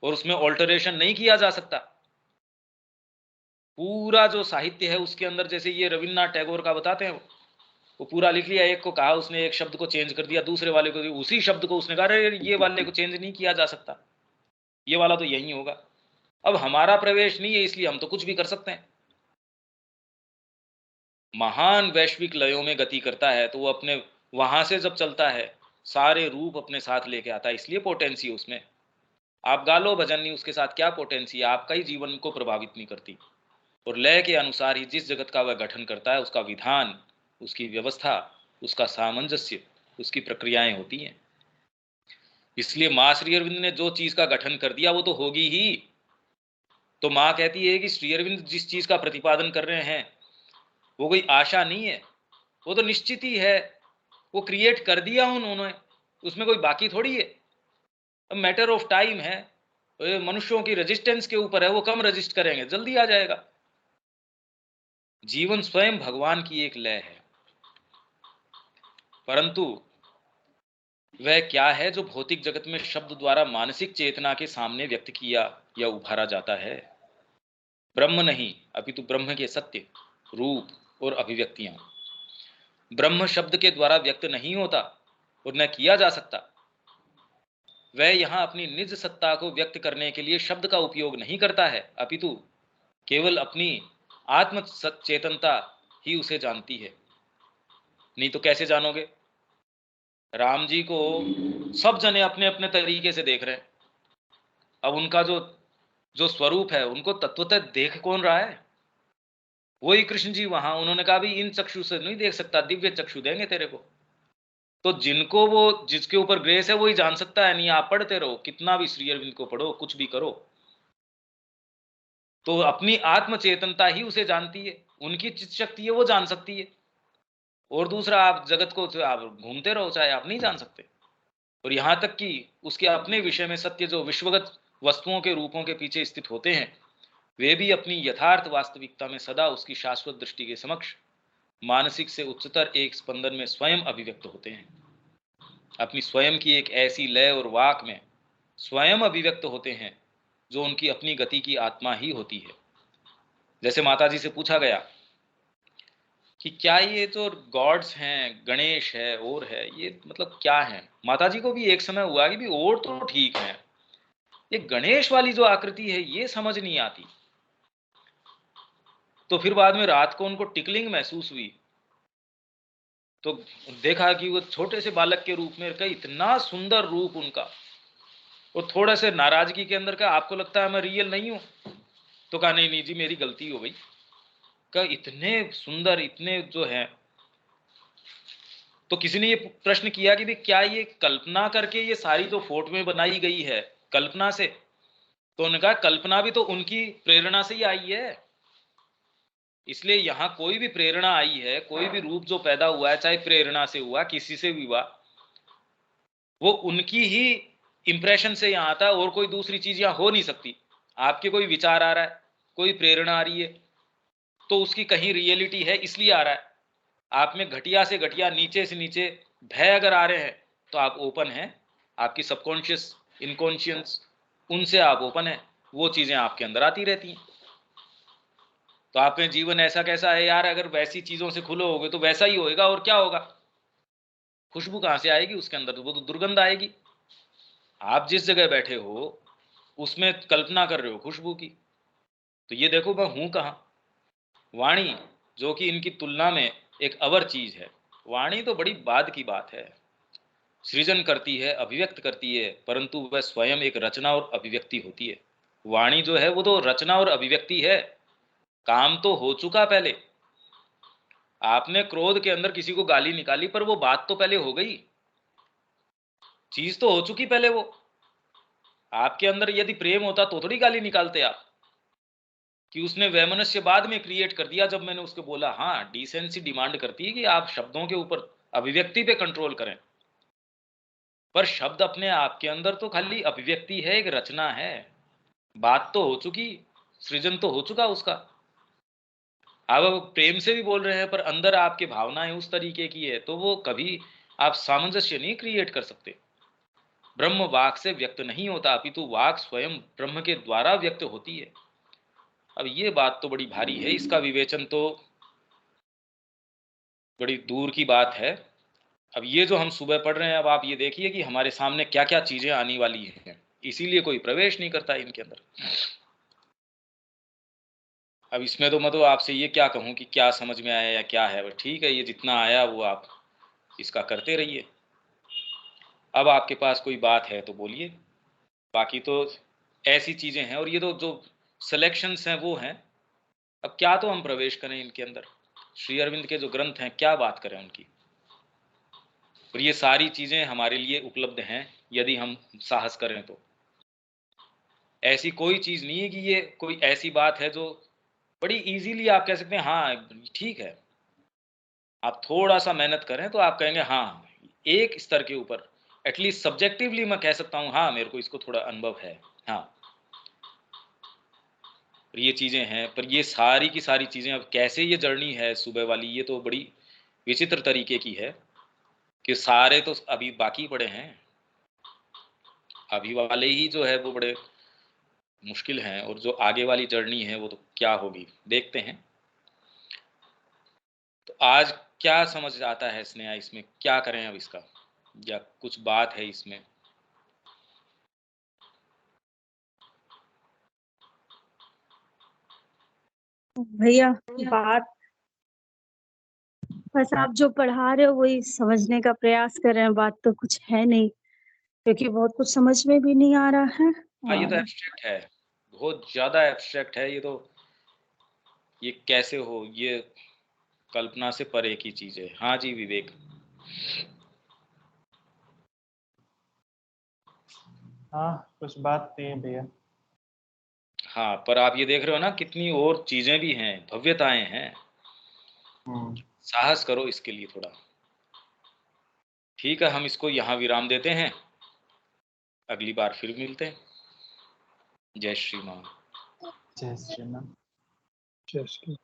और उसमें ऑल्टरेशन नहीं किया जा सकता। पूरा जो साहित्य है उसके अंदर, जैसे ये रविन्द्रनाथ टैगोर का बताते हैं, वो पूरा लिख लिया, एक को कहा उसने, एक शब्द को चेंज कर दिया, दूसरे वाले को उसी शब्द को उसने कहा अरे ये वाले को चेंज नहीं किया जा सकता, ये वाला तो यही होगा। अब हमारा प्रवेश नहीं है, इसलिए हम तो कुछ भी कर सकते हैं। महान वैश्विक लयों में गति करता है तो वो अपने वहां से जब चलता है सारे रूप अपने साथ लेके आता है, इसलिए पोटेंसी उसमें। आप गा लो भजन, नहीं उसके साथ क्या पोटेंसी है, आपका ही जीवन को प्रभावित नहीं करती। और लय के अनुसार ही जिस जगत का वह गठन करता है, उसका विधान, उसकी व्यवस्था, उसका सामंजस्य, उसकी प्रक्रियाएं होती हैं। इसलिए मां श्री अरविंद ने जो चीज का गठन कर दिया वो तो होगी ही। तो माँ कहती है कि श्री अरविंद जिस चीज का प्रतिपादन कर रहे हैं वो कोई आशा नहीं है, वो तो निश्चित ही है, वो क्रिएट कर दिया उन्होंने, उसमें कोई बाकी थोड़ी है, मैटर ऑफ टाइम है। ये मनुष्यों की रेजिस्टेंस के ऊपर है, वो कम रजिस्ट करेंगे, जल्दी आ जाएगा। जीवन स्वयं भगवान की एक लय है, परंतु वह क्या है जो भौतिक जगत में शब्द द्वारा मानसिक चेतना के सामने व्यक्त किया या उभारा जाता है। ब्रह्म नहीं, अपितु ब्रह्म के सत्य, रूप और अभिव्यक्तियां। ब्रह्म शब्द के द्वारा व्यक्त नहीं होता और न किया जा सकता। वह यहाँ अपनी निज सत्ता को व्यक्त करने के लिए शब्द का उपयोग नहीं करता है, अपितु केवल अपनी आत्म चेतनता ही उसे जानती है। नहीं तो कैसे जानोगे? राम जी को सब जने अपने अपने तरीके से देख रहे हैं। अब उनका जो जो स्वरूप है उनको तत्वतः देख कौन रहा है? वही कृष्ण जी वहां, उन्होंने कहा भी इन चक्षु से नहीं देख सकता, दिव्य चक्षु देंगे तेरे को। तो जिनको वो जिसके ऊपर ग्रेस है वही जान सकता है। नहीं आप पढ़ते रहो, कितना भी श्री अरविंद को पढ़ो, कुछ भी करो, तो अपनी आत्म चेतनता ही उसे जानती है, उनकी चित्त शक्ति है वो जान सकती है। और दूसरा, आप जगत को आप घूमते रहो, चाहे आप नहीं जान सकते। और यहां तक कि उसके अपने विषय में सत्य जो विश्वगत वस्तुओं के रूपों के पीछे स्थित होते हैं, वे भी अपनी यथार्थ वास्तविकता में सदा उसकी शाश्वत दृष्टि के समक्ष मानसिक से उच्चतर एक स्पंदन में स्वयं अभिव्यक्त होते हैं। अपनी स्वयं की एक ऐसी लय और वाक में स्वयं अभिव्यक्त होते हैं जो उनकी अपनी गति की आत्मा ही होती है। जैसे माता जी से पूछा गया कि क्या ये जो गॉड्स हैं, गणेश है और है, ये मतलब क्या है? माता जी को भी एक समय हुआ कि भी और तो ठीक है, ये गणेश वाली जो आकृति है ये समझ नहीं आती। तो फिर बाद में रात को उनको टिकलिंग महसूस हुई, तो देखा कि वो छोटे से बालक के रूप में का इतना सुंदर रूप उनका, और थोड़ा से नाराजगी के अंदर का, आपको लगता है मैं रियल नहीं हूं? तो कहा नहीं नहीं जी मेरी गलती हो गई। का इतने सुंदर, इतने जो है। तो किसी ने ये प्रश्न किया कि भी क्या ये कल्पना करके ये सारी जो फोटोएं बनाई गई है कल्पना से? तो उन्होंने कहा कल्पना भी तो उनकी प्रेरणा से ही आई है। इसलिए यहां कोई भी प्रेरणा आई है, कोई भी रूप जो पैदा हुआ है, चाहे प्रेरणा से हुआ, किसी से भी हुआ, वो उनकी ही इंप्रेशन से यहां आता है, और कोई दूसरी चीज यहां हो नहीं सकती। आपके कोई विचार आ रहा है, कोई प्रेरणा आ रही है, तो उसकी कहीं रियलिटी है, इसलिए आ रहा है। आप में घटिया से घटिया, नीचे से नीचे भय अगर आ रहे हैं, तो आप ओपन हैं, आपकी सबकॉन्शियस, इनकॉन्शियस, उनसे आप ओपन है, वो चीजें आपके अंदर आती रहती हैं। तो आप में जीवन ऐसा कैसा है यार, अगर वैसी चीजों से खुले होगे तो वैसा ही होएगा, और क्या होगा? खुशबू कहां से आएगी उसके अंदर? तो वो तो दुर्गंध आएगी। आप जिस जगह बैठे हो उसमें कल्पना कर रहे हो खुशबू की, तो ये देखो मैं हूं कहां। वाणी जो कि इनकी तुलना में एक अवर चीज है, वाणी तो बड़ी बाद की बात है, सृजन करती है, अभिव्यक्त करती है, परंतु वह स्वयं एक रचना और अभिव्यक्ति होती है। वाणी जो है वो तो रचना और अभिव्यक्ति है। काम तो हो चुका पहले, आपने क्रोध के अंदर किसी को गाली निकाली, पर वो बात तो पहले हो गई, चीज तो हो चुकी पहले। वो आपके अंदर यदि प्रेम होता तो थोड़ी गाली निकालते आप, कि उसने वैमनस्य बाद में क्रिएट कर दिया जब मैंने उसको बोला। हाँ, डिसेंसी डिमांड करती है कि आप शब्दों के ऊपर, अभिव्यक्ति पे कंट्रोल करें, पर शब्द अपने आप के अंदर तो खाली अभिव्यक्ति है, एक रचना है। बात तो हो चुकी, सृजन तो हो चुका उसका। आप प्रेम से भी बोल रहे हैं, पर अंदर आपके भावनाएं उस तरीके की है, तो वो कभी आप सामंजस्य नहीं क्रिएट कर सकते। ब्रह्म वाक से व्यक्त नहीं होता, अपितु वाक स्वयं ब्रह्म के द्वारा व्यक्त होती है। अब ये बात तो बड़ी भारी है, इसका विवेचन तो बड़ी दूर की बात है। अब ये जो हम सुबह पढ़ रहे हैं, अब आप ये देखिए कि हमारे सामने क्या क्या चीजें आने वाली हैं, इसीलिए कोई प्रवेश नहीं करता इनके अंदर। अब इसमें तो मैं तो आपसे ये क्या कहूँ कि क्या समझ में आया या क्या है, बस ठीक है, ये जितना आया वो आप इसका करते रहिए। अब आपके पास कोई बात है तो बोलिए, बाकी तो ऐसी चीजें हैं, और ये तो जो सिलेक्शंस हैं वो हैं। अब क्या तो हम प्रवेश करें इनके अंदर, श्री अरविंद के जो ग्रंथ हैं क्या बात करें उनकी। और ये सारी चीजें हमारे लिए उपलब्ध हैं यदि हम साहस करें तो। ऐसी कोई चीज नहीं है कि ये कोई ऐसी बात है जो बड़ी इजीली आप कह सकते हैं हाँ ठीक है। आप थोड़ा सा मेहनत करें तो आप कहेंगे हाँ, एक स्तर के ऊपर एटलीस्ट सब्जेक्टिवली मैं कह सकता हूँ हाँ, मेरे को इसको थोड़ा अनुभव है। हाँ, ये चीजें हैं, पर ये सारी की सारी चीजें अब कैसे ये जर्नी है सुबह वाली, ये तो बड़ी विचित्र तरीके की है कि सारे तो अभी बाकी पड़े हैं। अभी वाले ही जो है वो बड़े मुश्किल हैं, और जो आगे वाली जर्नी है वो तो क्या होगी देखते हैं। तो आज क्या समझ आता है स्नेहा, इसमें क्या करें अब इसका, या कुछ बात है इसमें? भैया बात बस आप जो पढ़ा रहे हो वही समझने का प्रयास कर रहे हैं, बात तो कुछ है नहीं, क्योंकि बहुत कुछ समझ में भी नहीं आ रहा है। हाँ, ये तो और एब्स्ट्रैक्ट है, बहुत ज्यादा एब्स्ट्रैक्ट है ये तो। ये कैसे हो, ये कल्पना से परे की चीज है। हाँ जी विवेक। हाँ कुछ बात थी भैया। हाँ, पर आप ये देख रहे हो ना कितनी और चीजें भी हैं, भव्यताएं हैं। साहस करो इसके लिए थोड़ा। ठीक है, हम इसको यहाँ विराम देते हैं, अगली बार फिर मिलते हैं। जय श्री राम। जय श्री राम। जय श्री